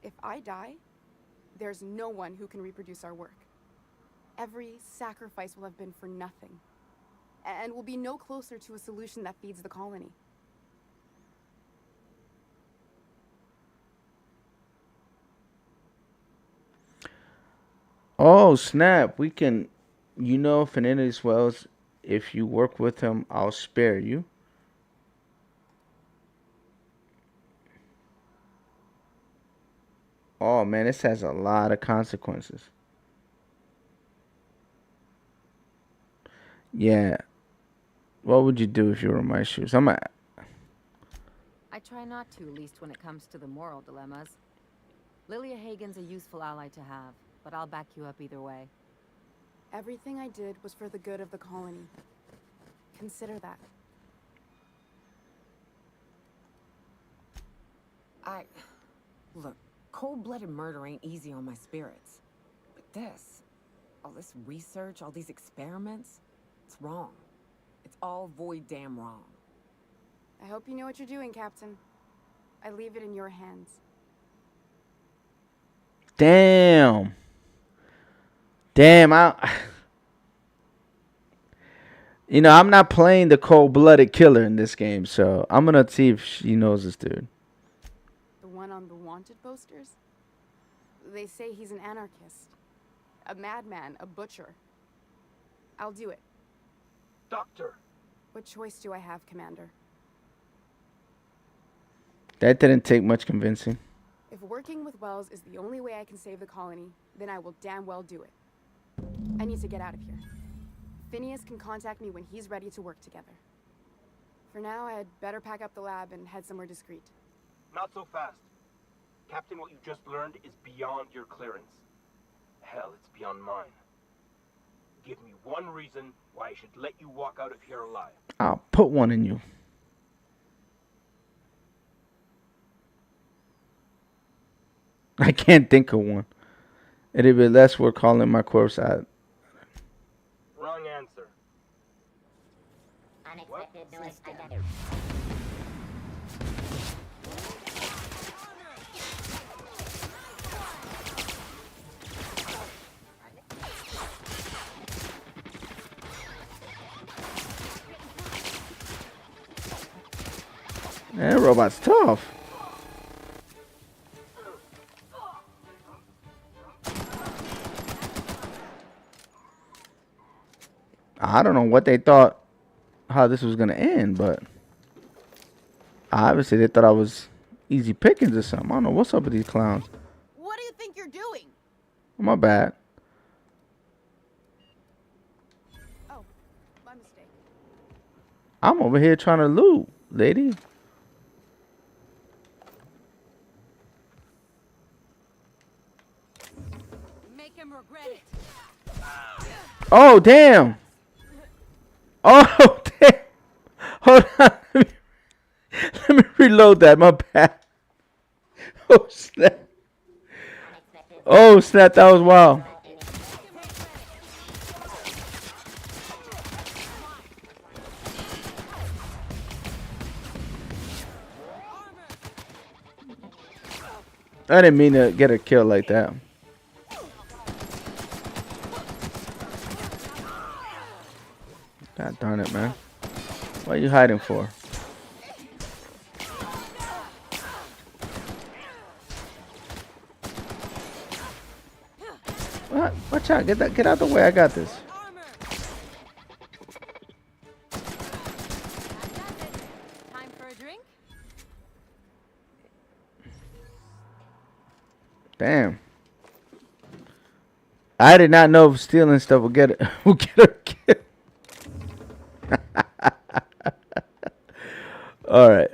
If I die, there's no one who can reproduce our work. Every sacrifice will have been for nothing. And we'll be no closer to a solution that feeds the colony. Oh, snap. We can, Fernandez Wells, if you work with him, I'll spare you. Oh, man, this has a lot of consequences. Yeah. What would you do if you were in my shoes? I try not to, at least when it comes to the moral dilemmas. Lilia Hagen's a useful ally to have, but I'll back you up either way. Everything I did was for the good of the colony. Consider that. Look, cold-blooded murder ain't easy on my spirits. But all this research, all these experiments, it's wrong. It's all void damn wrong. I hope you know what you're doing, Captain. I leave it in your hands. Damn, I'm not playing the cold-blooded killer in this game, so I'm gonna see if she knows this dude. The one on the wanted posters? They say he's an anarchist. A madman, a butcher. I'll do it. Doctor! What choice do I have, Commander? That didn't take much convincing. If working with Wells is the only way I can save the colony, then I will damn well do it. I need to get out of here. Phineas can contact me when he's ready to work together. For now, I'd better pack up the lab and head somewhere discreet. Not so fast. Captain, what you just learned is beyond your clearance. Hell, it's beyond mine. Give me one reason why I should let you walk out of here alive. I'll put one in you. I can't think of one. It'd be less work calling my corpse out. Wrong answer. Unexpected noise identified. Man, that robot's tough. I don't know what they thought, how this was gonna end, but obviously they thought I was easy pickings or something. I don't know what's up with these clowns. What do you think you're doing? My bad. Oh, my mistake. I'm over here trying to loot, lady. Make him regret it. Oh, damn. Oh, damn. Hold on. Let me reload that. My bad. Oh, snap. Oh, snap. That was wild. I didn't mean to get a kill like that. God darn it, man. What are you hiding for? What? Watch out. Get out the way. I got this. Time for a drink? Damn. I did not know if stealing stuff would get it. Would get her killed. All right.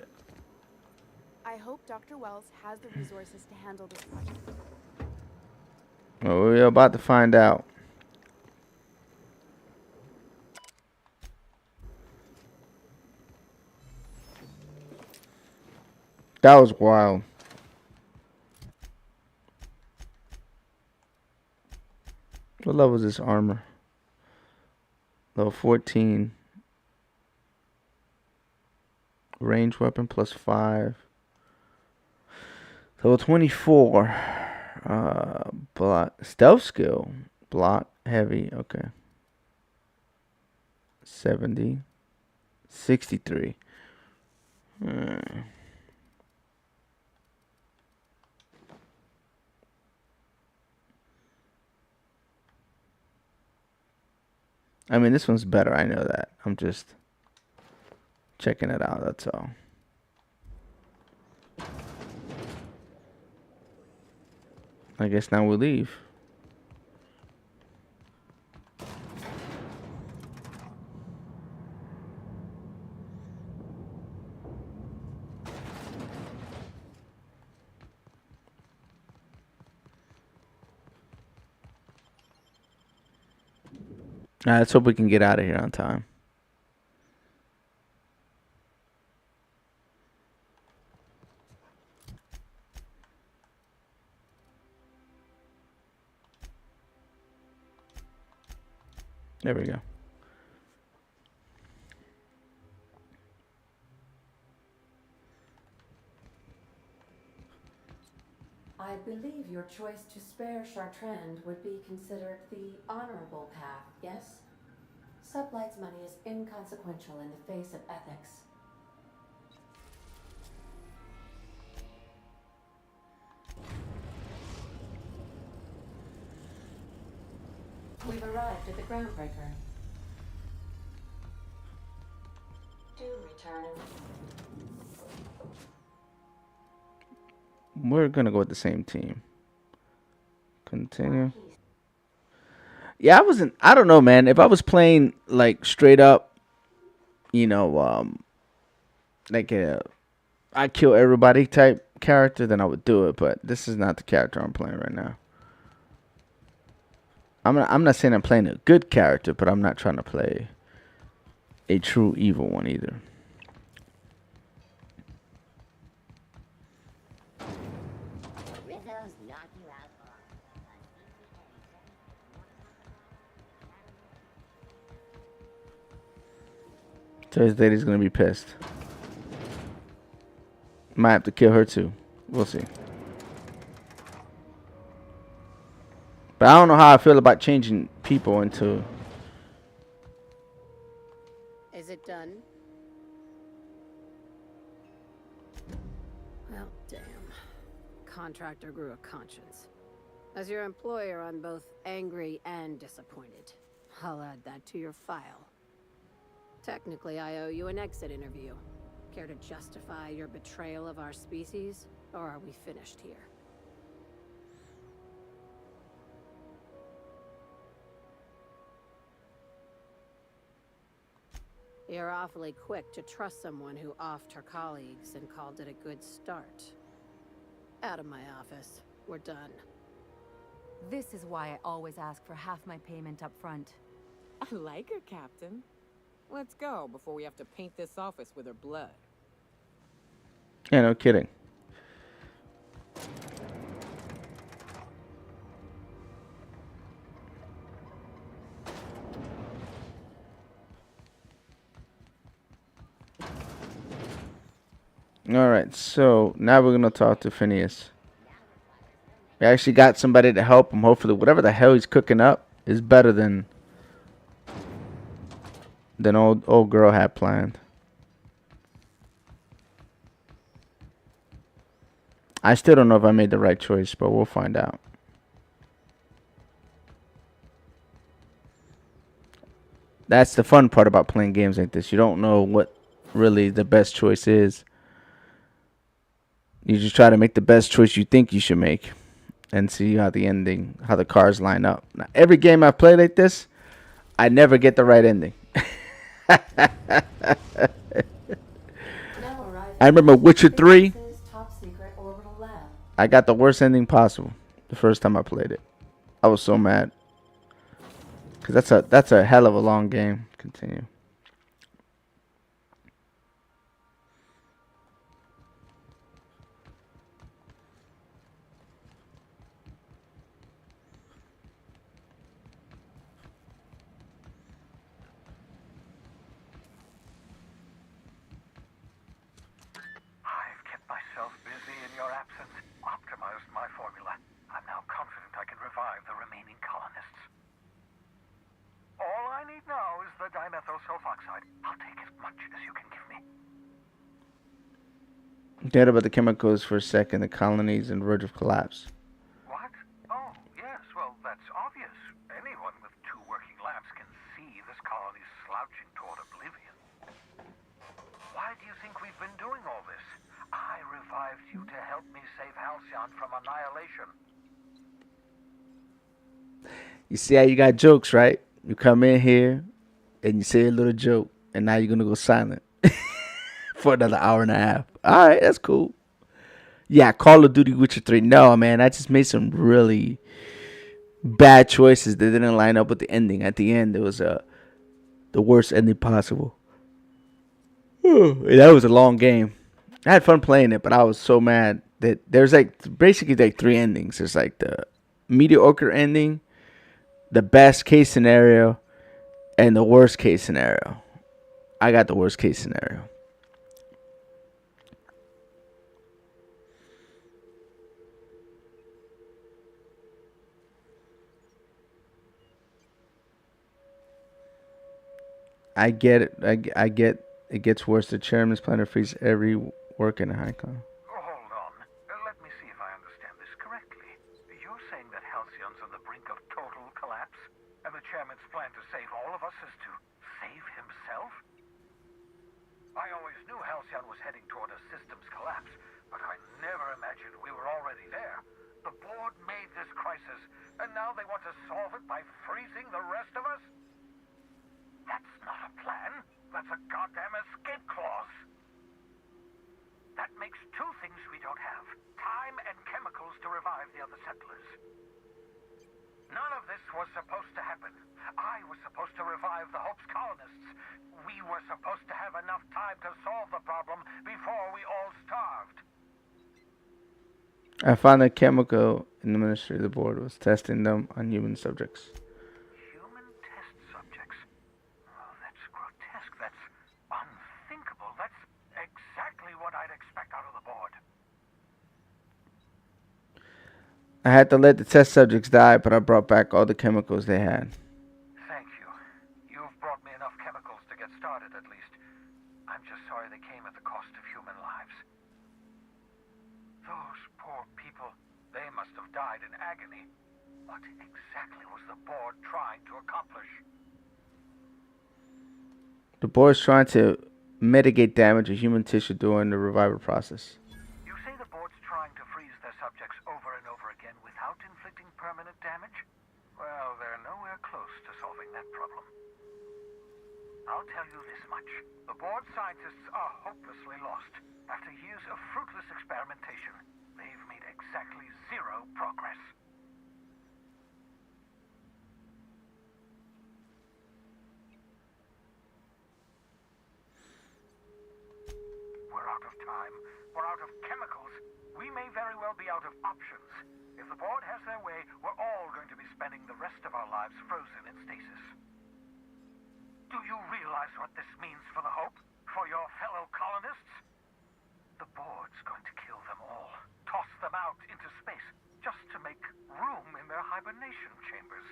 I hope Dr. Wells has the resources to handle this project. Well, we're about to find out. That was wild. What level is this armor? Level 14. Range weapon plus 5. Level 24. Block. Stealth skill. Block. Heavy. Okay. 70. 63. I mean, this one's better. I know that. I'm just checking it out. That's all. I guess now we leave. Let's hope we can get out of here on time. There we go. I believe your choice to spare Chartrand would be considered the honorable path, yes? Sublight's money is inconsequential in the face of ethics. We've arrived at the groundbreaker. Do return. We're gonna go with the same team. Continue. Yeah, I don't know, man. If I was playing like straight up, like I kill everybody type character, then I would do it. But this is not the character I'm playing right now. I'm not saying I'm playing a good character, but I'm not trying to play a true evil one either. So his lady's gonna be pissed. Might have to kill her too. We'll see. But I don't know how I feel about changing people into. Is it done? Well, damn. Contractor grew a conscience. As your employer, I'm both angry and disappointed. I'll add that to your file. Technically, I owe you an exit interview. Care to justify your betrayal of our species, or are we finished here? You're awfully quick to trust someone who offed her colleagues and called it a good start. Out of my office. We're done. This is why I always ask for half my payment up front. I like her, Captain. Let's go before we have to paint this office with her blood. Yeah, no kidding. Alright, so now we're going to talk to Phineas. We actually got somebody to help him. Hopefully, whatever the hell he's cooking up is better than old girl had planned. I still don't know if I made the right choice, but we'll find out. That's the fun part about playing games like this. You don't know what really the best choice is. You just try to make the best choice you think you should make and see how the cards line up. Now, every game I've played like this, I never get the right ending. I remember Witcher 3. I got the worst ending possible the first time I played it. I was so mad. Because that's a hell of a long game. Continue. I've kept myself busy in your absence, optimized my formula. I'm now confident I can revive the remaining colonists. All I need now is the dimethyl sulfoxide. I'll take as much as you can give me. Forget about the chemicals for a second. The colony's on the verge of collapse. What? Oh, yes, well, that's obvious. Anyone with 2 working labs can see this colony's slouching toward oblivion. Why do you think we've been doing all this? I revived you to help me save Halcyon from annihilation. You see how you got jokes, right? You come in here and you say a little joke, and now you're going to go silent for another hour and a half. All right, that's cool. Yeah, Call of Duty Witcher 3. No, man, I just made some really bad choices that didn't line up with the ending. At the end, it was the worst ending possible. That was a long game. I had fun playing it, but I was so mad that there's basically 3 endings. There's like the mediocre ending, the best case scenario, and the worst case scenario. I got the worst case scenario. I get it. I get it gets worse. The chairman's plan to freeze every work in Halcyon. Hold on. Let me see if I understand this correctly. You're saying that Halcyon's on the brink of total collapse, and the chairman's plan to save all of us is to save himself? I always knew Halcyon was heading toward a systems collapse, but I never imagined we were already there. The board made this crisis, and now they want to solve it by freezing the rest of us? That's not a plan. That's a goddamn escape clause. That makes 2 things we don't have. Time and chemicals to revive the other settlers. None of this was supposed to happen. I was supposed to revive the Hope's colonists. We were supposed to have enough time to solve the problem before we all starved. I found a chemical in the ministry of the board was testing them on human subjects. Human test subjects? Oh, that's grotesque. That's I had to let the test subjects die, but I brought back all the chemicals they had. Thank you. You've brought me enough chemicals to get started, at least. I'm just sorry they came at the cost of human lives. Those poor people, they must have died in agony. What exactly was the board trying to accomplish? The board's trying to mitigate damage of human tissue during the revival process. You say the board's trying to freeze their subjects over and over again without inflicting permanent damage? Well, they're nowhere close to solving that problem. I'll tell you this much. The board scientists are hopelessly lost. After years of fruitless experimentation, they've made exactly zero progress. We're out of time. We're out of chemicals. We may very well be out of options. If the board has their way, we're all going to be spending the rest of our lives frozen in stasis. Do you realize what this means for the Hope? For your fellow colonists? The board's going to kill them all. Toss them out into space, just to make room in their hibernation chambers.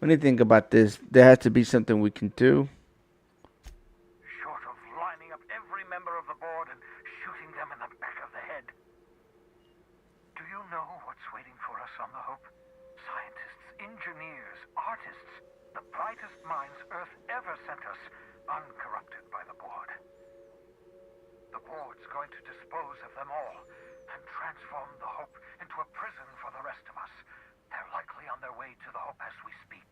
When you think about this, there has to be something we can do. Short of lining up every member of the board and shooting them in the back of the head. Do you know what's waiting for us on the Hope? Scientists, engineers, artists, the brightest minds Earth ever sent us, uncorrupted by the board. The board's going to dispose of them all and transform the Hope into a prison for the rest of us. They're likely on their way to the Hope as we speak.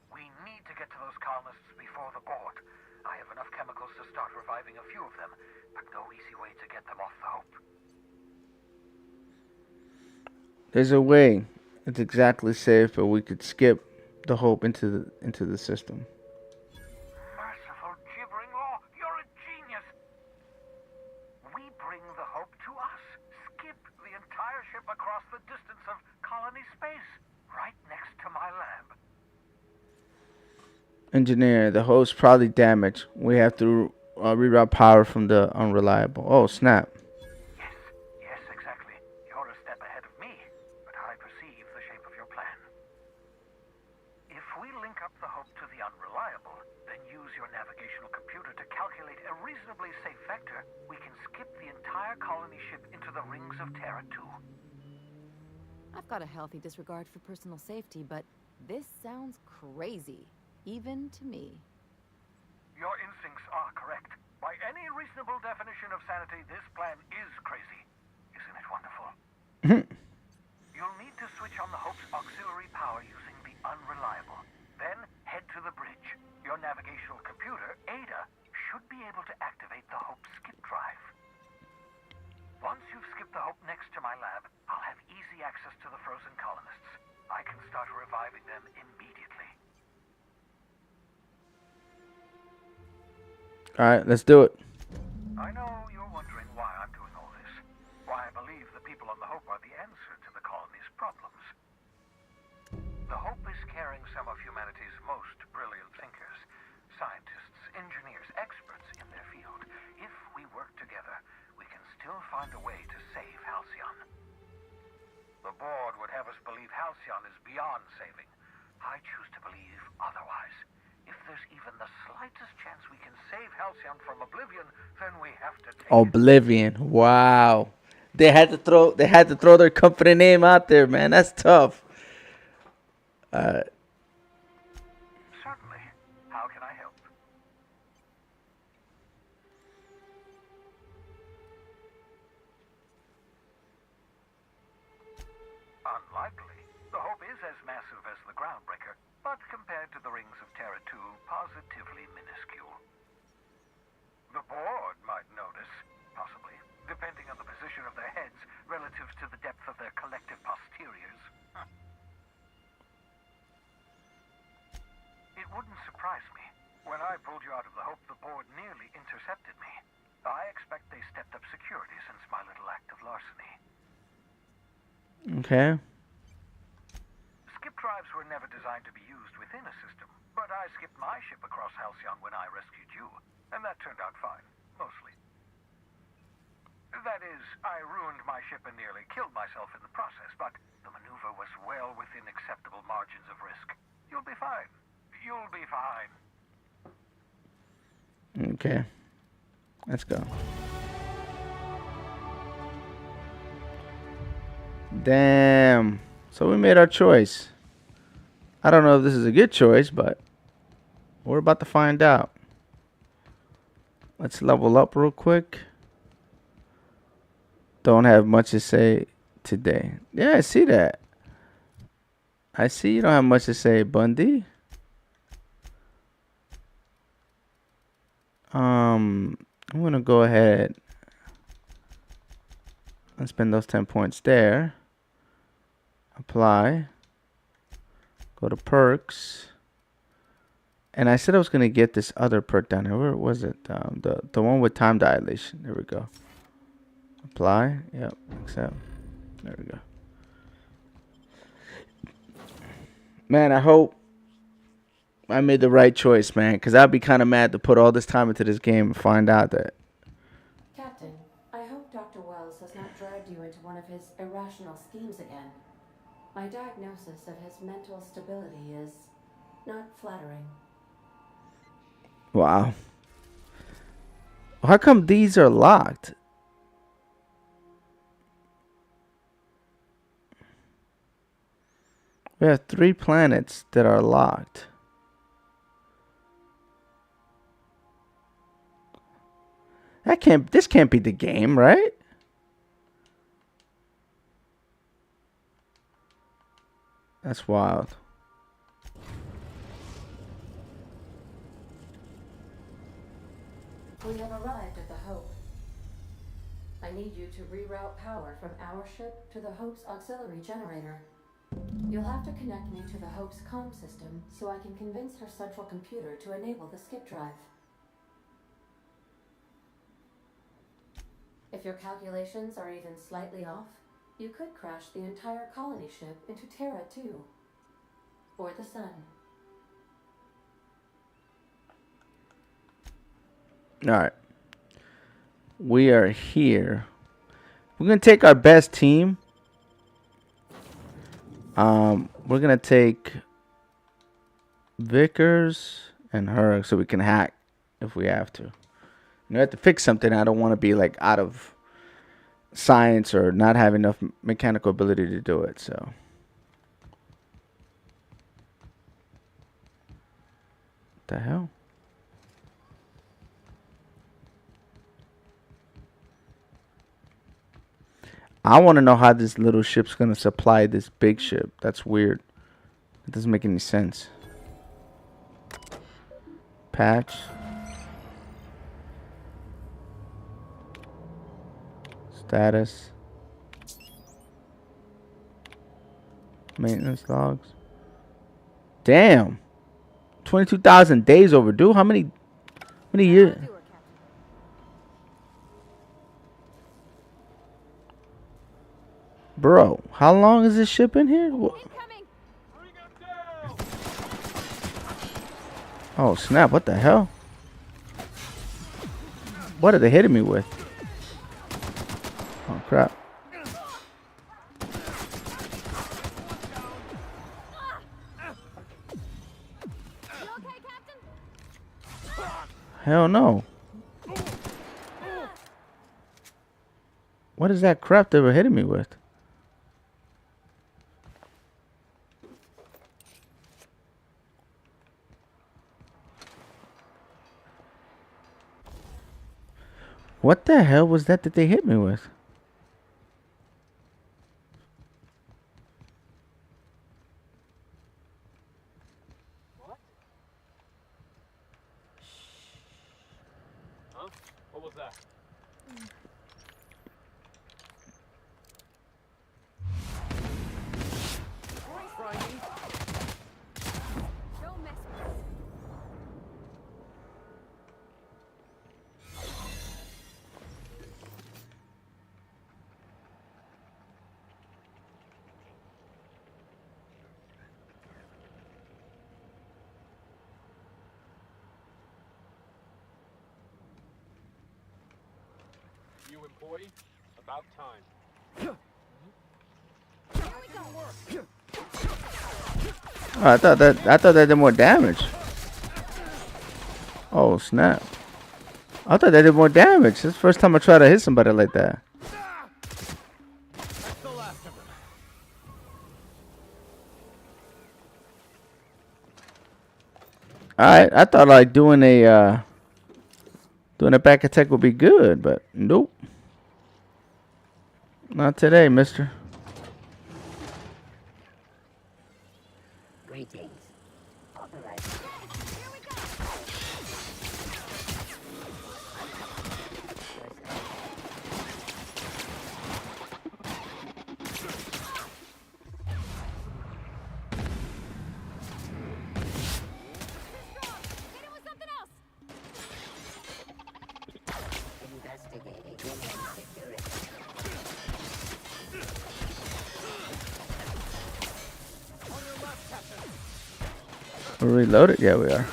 We need to get to those colonists before the board. I have enough chemicals to start reviving a few of them, but no easy way to get them off the Hope. There's a way. It's exactly safe, but we could skip the Hope into the system. Merciful gibbering law, you're a genius! We bring the Hope to us. Skip the entire ship across the distance of colony space, right next to my lab. Engineer, the Hope's probably damaged. We have to reroute power from the unreliable. Oh, snap. Yes, exactly. You're a step ahead of me, but I perceive the shape of your plan. If we link up the Hope to the unreliable, then use your navigational computer to calculate a reasonably safe vector, we can skip the entire colony ship into the rings of Terra 2. I've got a healthy disregard for personal safety, but this sounds crazy, even to me. Your instincts are correct. By any reasonable definition of sanity, this plan is crazy. Isn't it wonderful? You'll need to switch on the Hope's auxiliary power using the unreliable. Then head to the bridge. Your navigational computer, Ada, should be able to activate the Hope's skip drive. Once you've skipped the Hope next to my lab, I'll have easy access to the frozen colonists. I can start reviving them immediately. Alright, let's do it. I know you're wondering why I'm doing all this. Why I believe the people on the Hope are the answer to the colony's problems. The Hope is carrying some of humanity's most brilliant thinkers, scientists, engineers, experts in their field. If we work together, we can still find a way to save Halcyon. The board would have us believe Halcyon is beyond saving. I choose to believe otherwise. If there's even the slightest chance we can save Halcyon from oblivion, then we have to take Oblivion. Wow. They had to throw their company name out there, man. That's tough. Certainly. How can I help? Unlikely. The Hope is as massive as the Groundbreaker, but compared to the rings of Terra 2, positively minuscule. The board might notice, possibly, depending on the position of their heads relative to the depth of their collective posteriors. It wouldn't surprise me. When I pulled you out of the Hope, the board nearly intercepted me. I expect they stepped up security since my little act of larceny. Okay. Skip drives were never designed to be used within a system, but I skipped my ship across Halcyon when I rescued you, and that turned out fine, mostly. That is, I ruined my ship and nearly killed myself in the process, but the maneuver was well within acceptable margins of risk. You'll be fine. You'll be fine. Okay. Let's go. Damn. So we made our choice. I don't know if this is a good choice, but we're about to find out. Let's level up real quick. Don't have much to say today. Yeah, I see that. I see you don't have much to say, Bundy. I'm gonna go ahead and spend those 10 points there. Apply. Go to perks. And I said I was gonna get this other perk down here. Where was it? The one with time dilation. There we go. Apply. Yep. Accept. There we go. Man, I hope I made the right choice, man. Because I'd be kind of mad to put all this time into this game and find out that. Captain, I hope Dr. Wells has not dragged you into one of his irrational schemes again. My diagnosis of his mental stability is not flattering. Wow. How come these are locked? We have 3 planets that are locked. This can't be the game, right? That's wild. We have arrived at the Hope. I need you to reroute power from our ship to the Hope's auxiliary generator. You'll have to connect me to the Hope's comm system so I can convince her central computer to enable the skip drive. If your calculations are even slightly off, you could crash the entire colony ship into Terra 2. Or the Sun. Alright. We are here. We're going to take our best team. We're going to take Vickers and her so we can hack if we have to. You have to fix something. I don't want to be like out of science or not have enough mechanical ability to do it. So what the hell? I want to know how this little ship's going to supply this big ship. That's weird. It doesn't make any sense. Patch. Status. Maintenance logs. Damn. 22,000 days overdue. How many years? Bro, how long is this ship in here? Oh, snap. What the hell? What are they hitting me with? Oh, crap. Hell no. What is that crap they were hitting me with? What the hell was that they hit me with? Huh? What was that? Don't mess with us. You employee? About time. Oh, I thought that did more damage. Oh snap! I thought that did more damage. This is the first time I try to hit somebody like that. That's the last of them. Alright, I thought like doing a back attack would be good, but nope. Not today, mister. Greetings. Authorized. Investigating security. We're reloaded? Yeah, we are.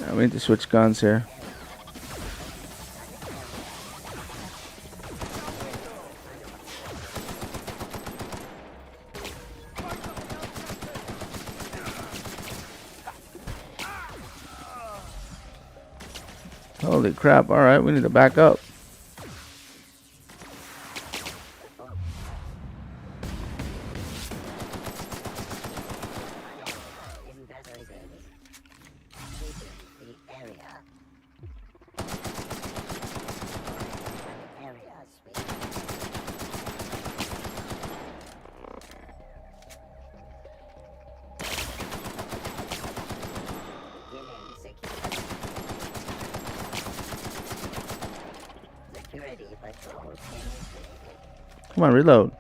Yeah, we need to switch guns here. Holy crap. Alright, we need to back up. Come on, reload.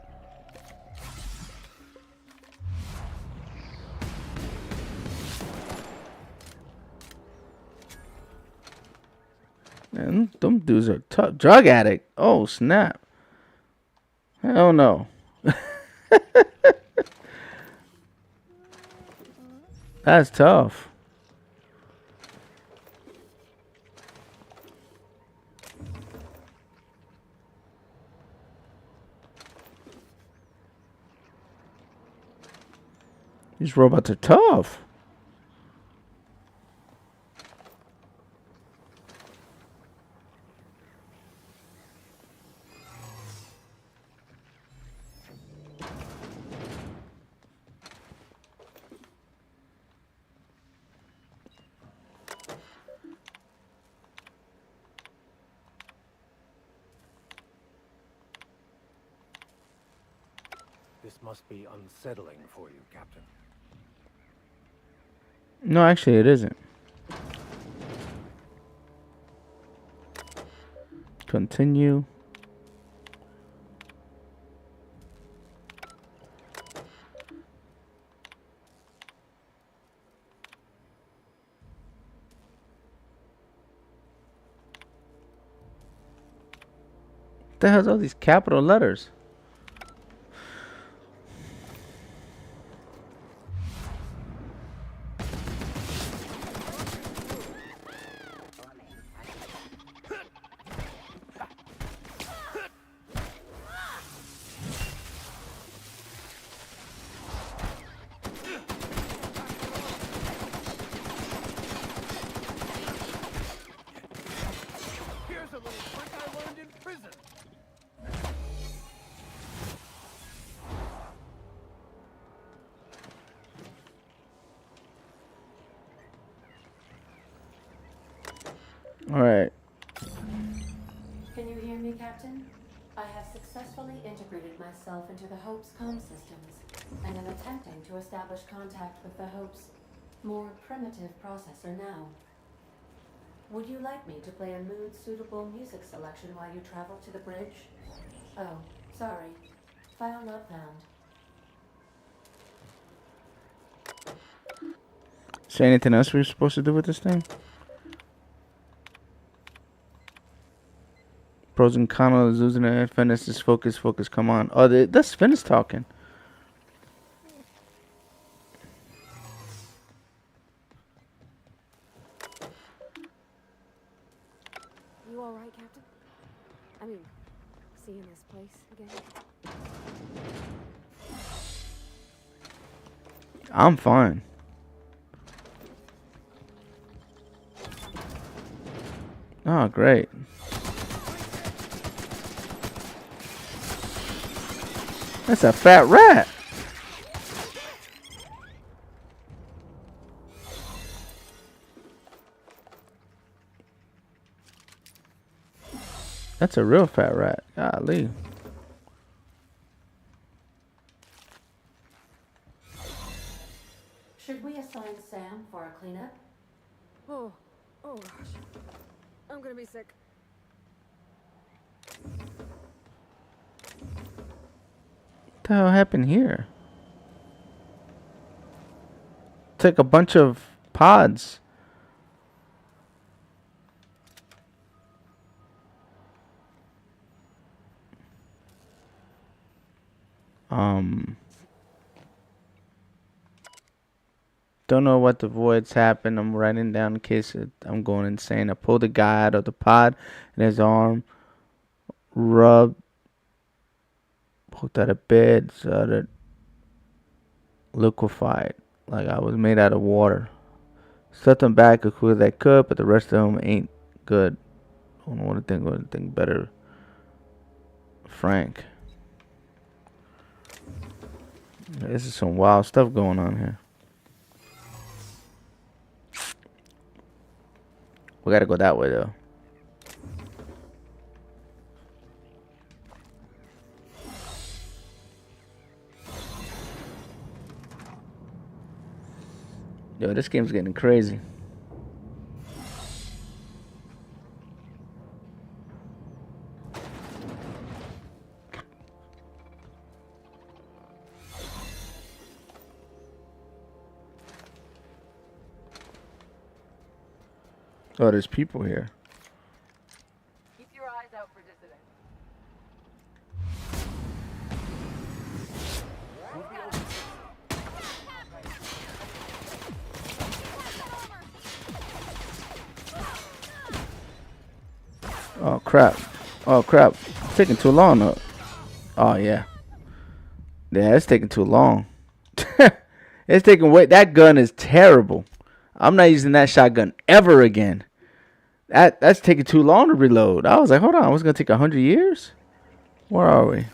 Man, them dudes are tough. Drug addict. Oh, snap. Hell no. That's tough. These robots are tough. This must be unsettling for you, Captain. No, actually, it isn't. Continue. What the hell's all these capital letters? Here's a little trick I learned in prison. All right. Can you hear me, Captain? I have successfully integrated myself into the Hope's comm systems, and am attempting to establish contact with the Hope's more primitive processor now. Would you like me to play a mood-suitable music selection while you travel to the bridge? Oh, sorry. File not found. Is there anything else we're supposed to do with this thing? Pros and cons of losing it. Finish this. Focus. Come on. Oh, that's Finish talking. You all right, Captain? I mean, seeing this place again? I'm fine. Oh, great. That's a fat rat. That's a real fat rat. Golly. Should we assign Sam for a cleanup? Oh gosh. I'm gonna be sick. What the hell happened here? Took a bunch of pods. Don't know what the voids happened. I'm writing down in case I'm going insane. I pulled the guy out of the pod and his arm rubbed, pulled out of bed, so that liquefied like I was made out of water. Stuffed them back as quick as I could, but the rest of them ain't good. I don't want to think better. Frank. This is some wild stuff going on here. We gotta go that way though. Yo, this game's getting crazy. Oh, there's people here. Keep your eyes out for dissidents. Oh crap. Oh crap. It's taking too long though. Oh yeah. Yeah, it's taking too long. It's taking way. That gun is terrible. I'm not using that shotgun ever again. That's taking too long to reload. I was like, hold on, I was gonna take 100 years? Where are we?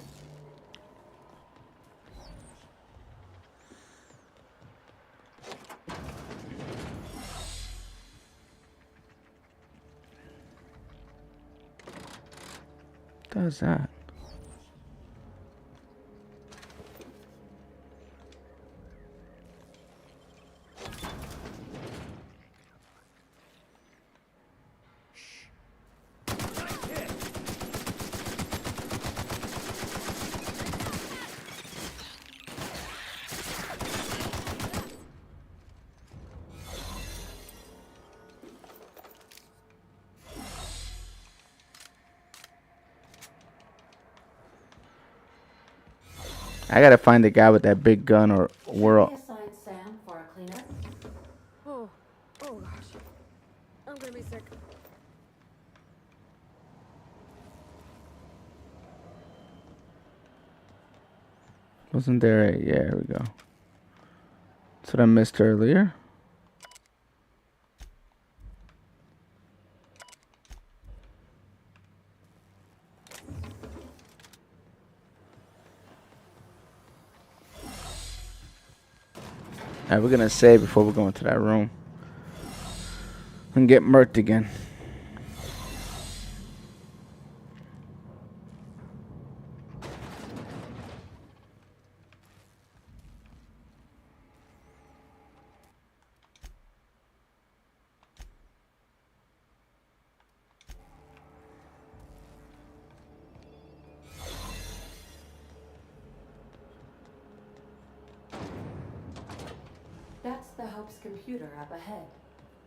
What does that? I gotta find the guy with that big gun, or we're all. Should we assign Sam for a cleanup? Oh gosh. I'm gonna be sick. Wasn't there a. Yeah, here we go. That's what I missed earlier. Alright, we're gonna save before we go into that room and get murked again. That's the Hope's computer up ahead.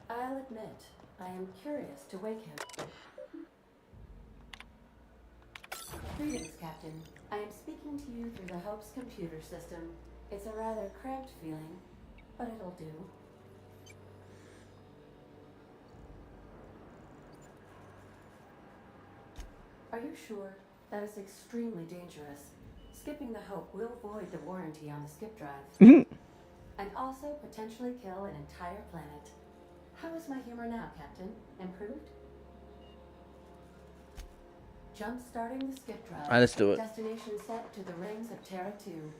I'll admit, I am curious to wake him. Greetings, Captain. I am speaking to you through the Hope's computer system. It's a rather cramped feeling, but it'll do. Are you sure? That is extremely dangerous. Skipping the Hope will void the warranty on the skip drive. And also potentially kill an entire planet. How is my humor now, Captain? Improved? Jump starting the skip drive. Alright, let's do it. Destination set to the rings of Terra 2.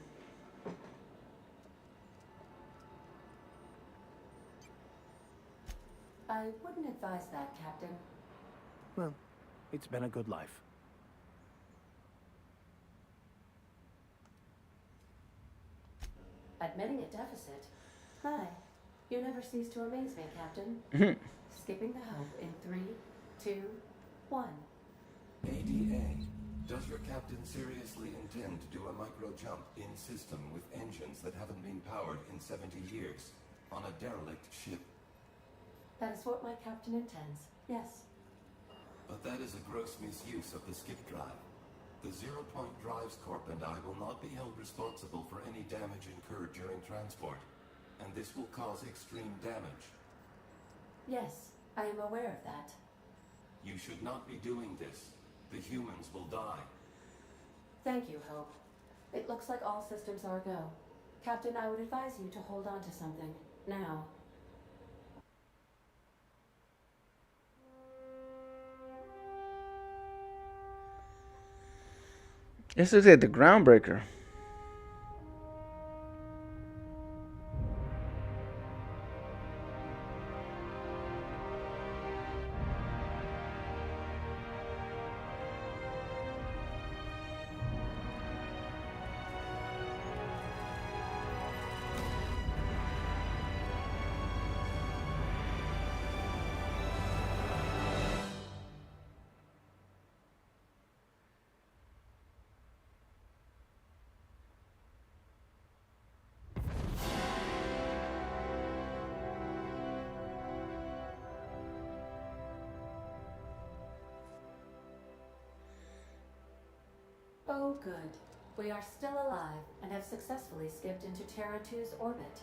I wouldn't advise that, Captain. Well, it's been a good life. Admitting a deficit? Hi. You never cease to amaze me, Captain. Skipping the Hope in 3, 2, 1. ADA. Does your captain seriously intend to do a micro-jump in system with engines that haven't been powered in 70 years on a derelict ship? That is what my captain intends, yes. But that is a gross misuse of the skip drive. The Zero Point Drives Corp and I will not be held responsible for any damage incurred during transport, and this will cause extreme damage. Yes, I am aware of that. You should not be doing this. The humans will die. Thank you, Hope. It looks like all systems are go. Captain, I would advise you to hold on to something. Now. This looks like the Groundbreaker. Oh, good. We are still alive and have successfully skipped into Terra 2's orbit.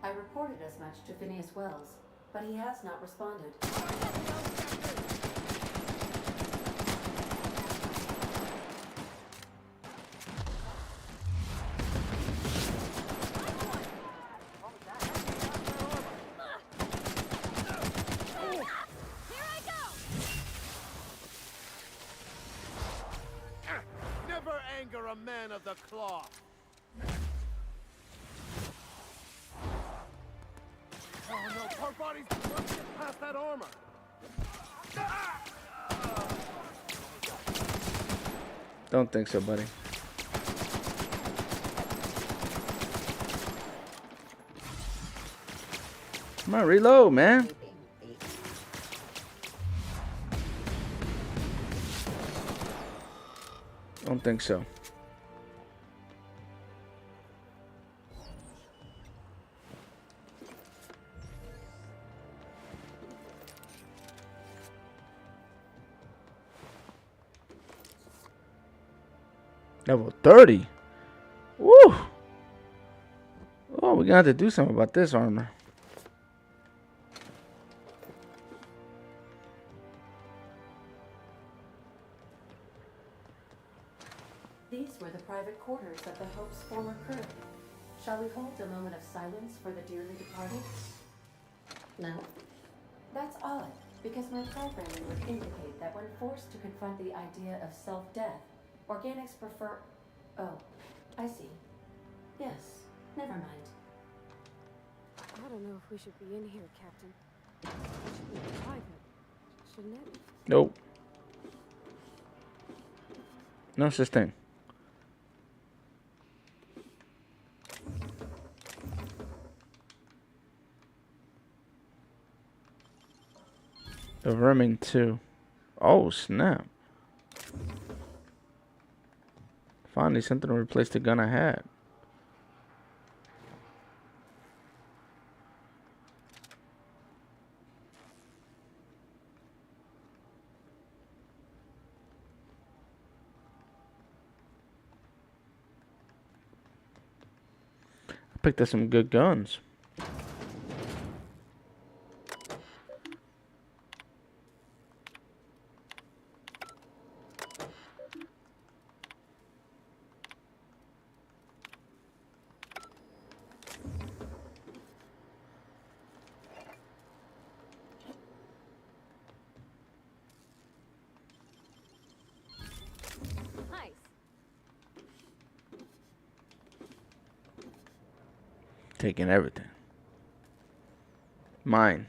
I reported as much to Phineas Wells, but he has not responded. Never anger a man of the cloth. Oh no, poor bodies don't get past that armor. Don't think so, buddy. Come on, reload, man. Don't think so. Level 30. Woo! Oh, we're gonna have to do something about this armor. These were the private quarters of the Hope's former crew. Shall we hold a moment of silence for the dearly departed? No. That's odd, because my programming would indicate that when forced to confront the idea of self-death, organics prefer... Oh, I see. Yes, never mind. I don't know if we should be in here, Captain. It should be private, shouldn't it? Nope. No such thing. The Vermin 2. Oh, snap. Finally, something to replace the gun I had. I picked up some good guns. Taking everything. Mine.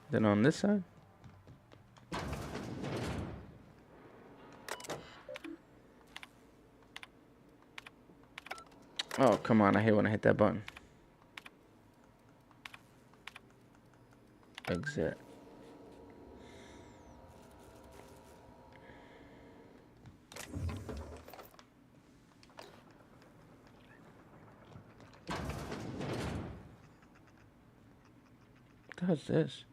Then on this side. Oh, come on. I hate when I hit that button. Exit. What the hell's this?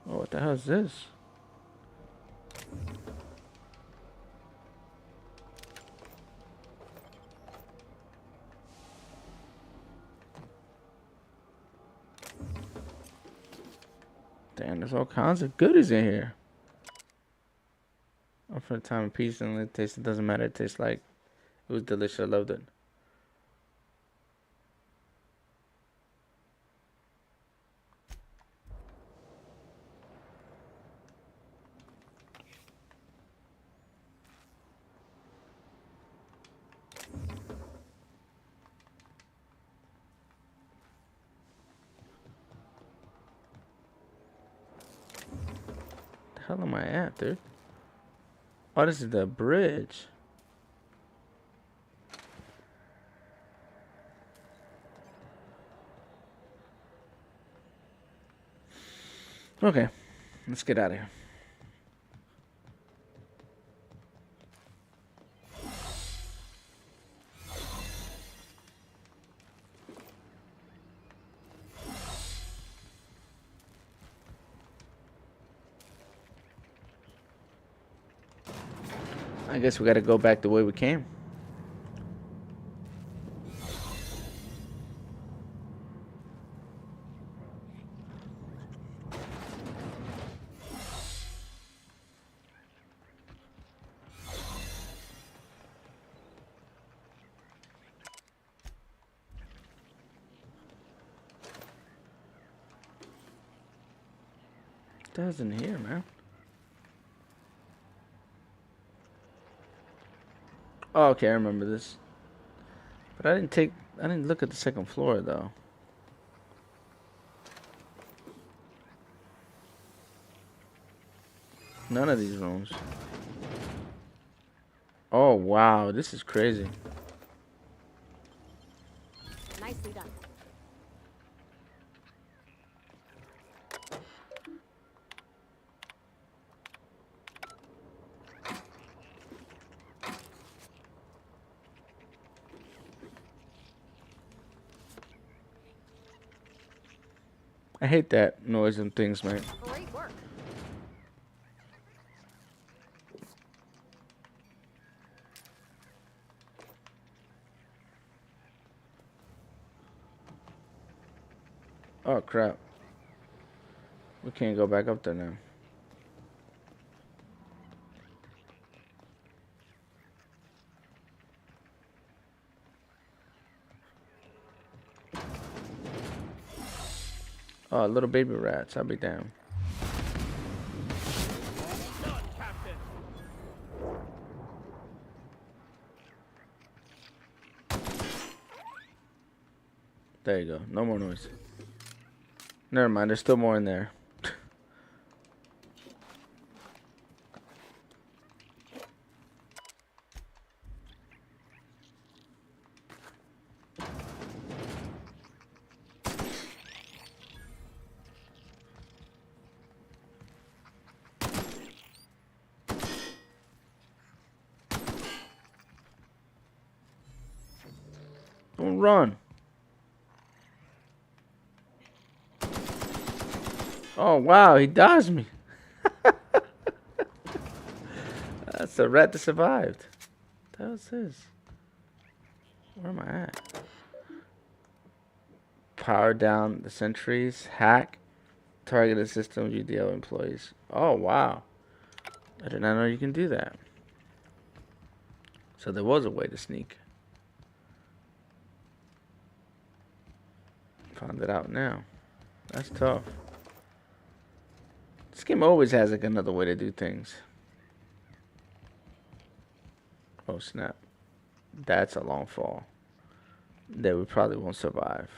Oh, what the hell is this? Damn, there's all kinds of goodies in here. Oh, for the time and peace and it tastes, it doesn't matter. It tastes like it was delicious. I loved it. The hell am I at, dude? Oh, this is the bridge. Okay, let's get out of here. I guess we gotta go back the way we came. What is in here, man? Oh, okay, I remember this. But I didn't look at the second floor though. None of these rooms. Oh wow, this is crazy. Nicely done. I hate that noise and things, man. Great work. Oh crap. We can't go back up there now. Oh, little baby rats. I'll be down. There you go. No more noise. Never mind. There's still more in there. Don't run. Oh, wow. He dodged me. That's the rat that survived. What the hell is this? Where am I at? power down the sentries. Hack targeted systems UDL employees. Oh, wow. I did not know you can do that. So there was a way to sneak. Found it out now. That's tough. This game always has like another way to do things. Oh snap. That's a long fall. That we probably won't survive.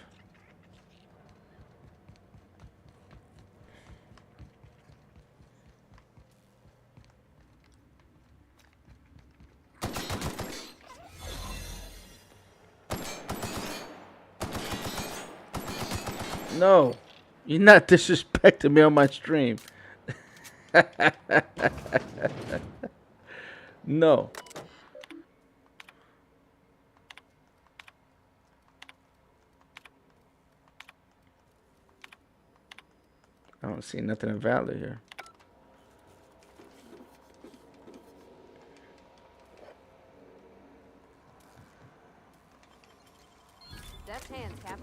No, you're not disrespecting me on my stream. No. I don't see nothing of value here. Deft hands, Cap.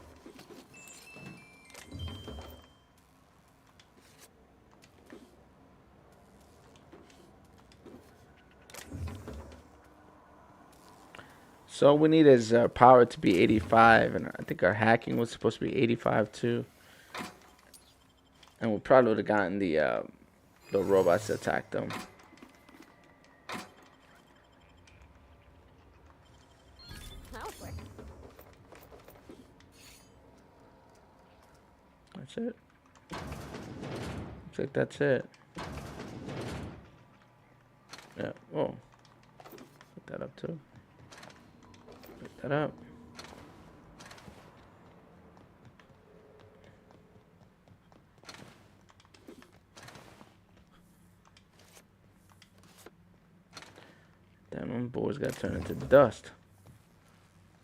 So all we need is power to be 85, and I think our hacking was supposed to be 85 too. And we probably would have gotten the robots to attack them. That was quick. That's it. Looks like that's it. Yeah. Whoa. Put that up too. Put that up. Damn, them boys got turned into dust.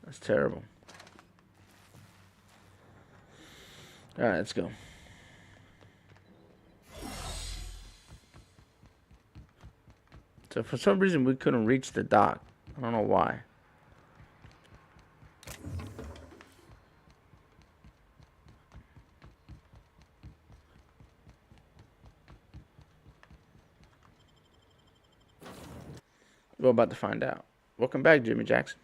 That's terrible. Alright, let's go. So for some reason we couldn't reach the dock. I don't know why. We're about to find out. Welcome back, Jimmy Jackson.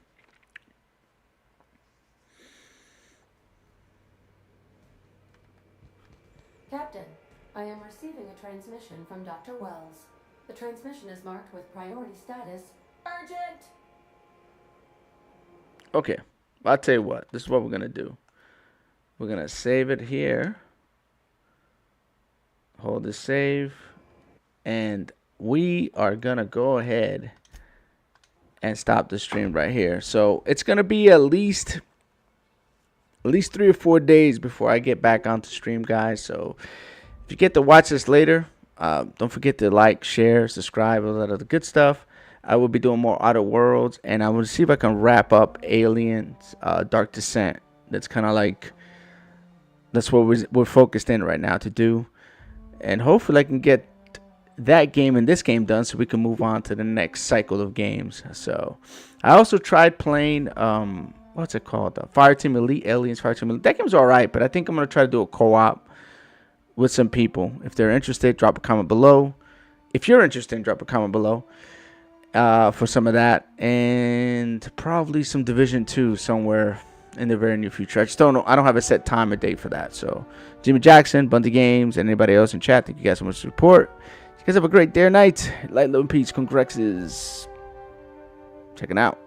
Captain, I am receiving a transmission from Dr. Wells. The transmission is marked with priority status urgent. Okay, I'll tell you what. This is what we're going to do. We're going to save it here. Hold the save. And we are going to go ahead and stop the stream right here. So it's going to be at least 3 or 4 days before I get back onto stream, guys. So if you get to watch this later, don't forget to like, share, subscribe, all that other good stuff. I will be doing more Outer Worlds, and I will see if I can wrap up Aliens, Dark Descent. That's kind of like, that's what we're focused in right now to do. And hopefully I can get that game and this game done so we can move on to the next cycle of games. So I also tried playing what's it called, Fireteam Elite, Aliens Fireteam Elite. That game's all right, but I think I'm gonna try to do a co-op with some people. If they're interested, drop a comment below. If you're interested, drop a comment below for some of that, and probably some Division 2 somewhere in the very near future. I just don't know. I don't have a set time or date for that. So Jimmy Jackson, Bunty Games, and anybody else in chat, thank you guys so much for the support. You guys have a great day or night. Light, love, and peace. Congrexes. Checking out.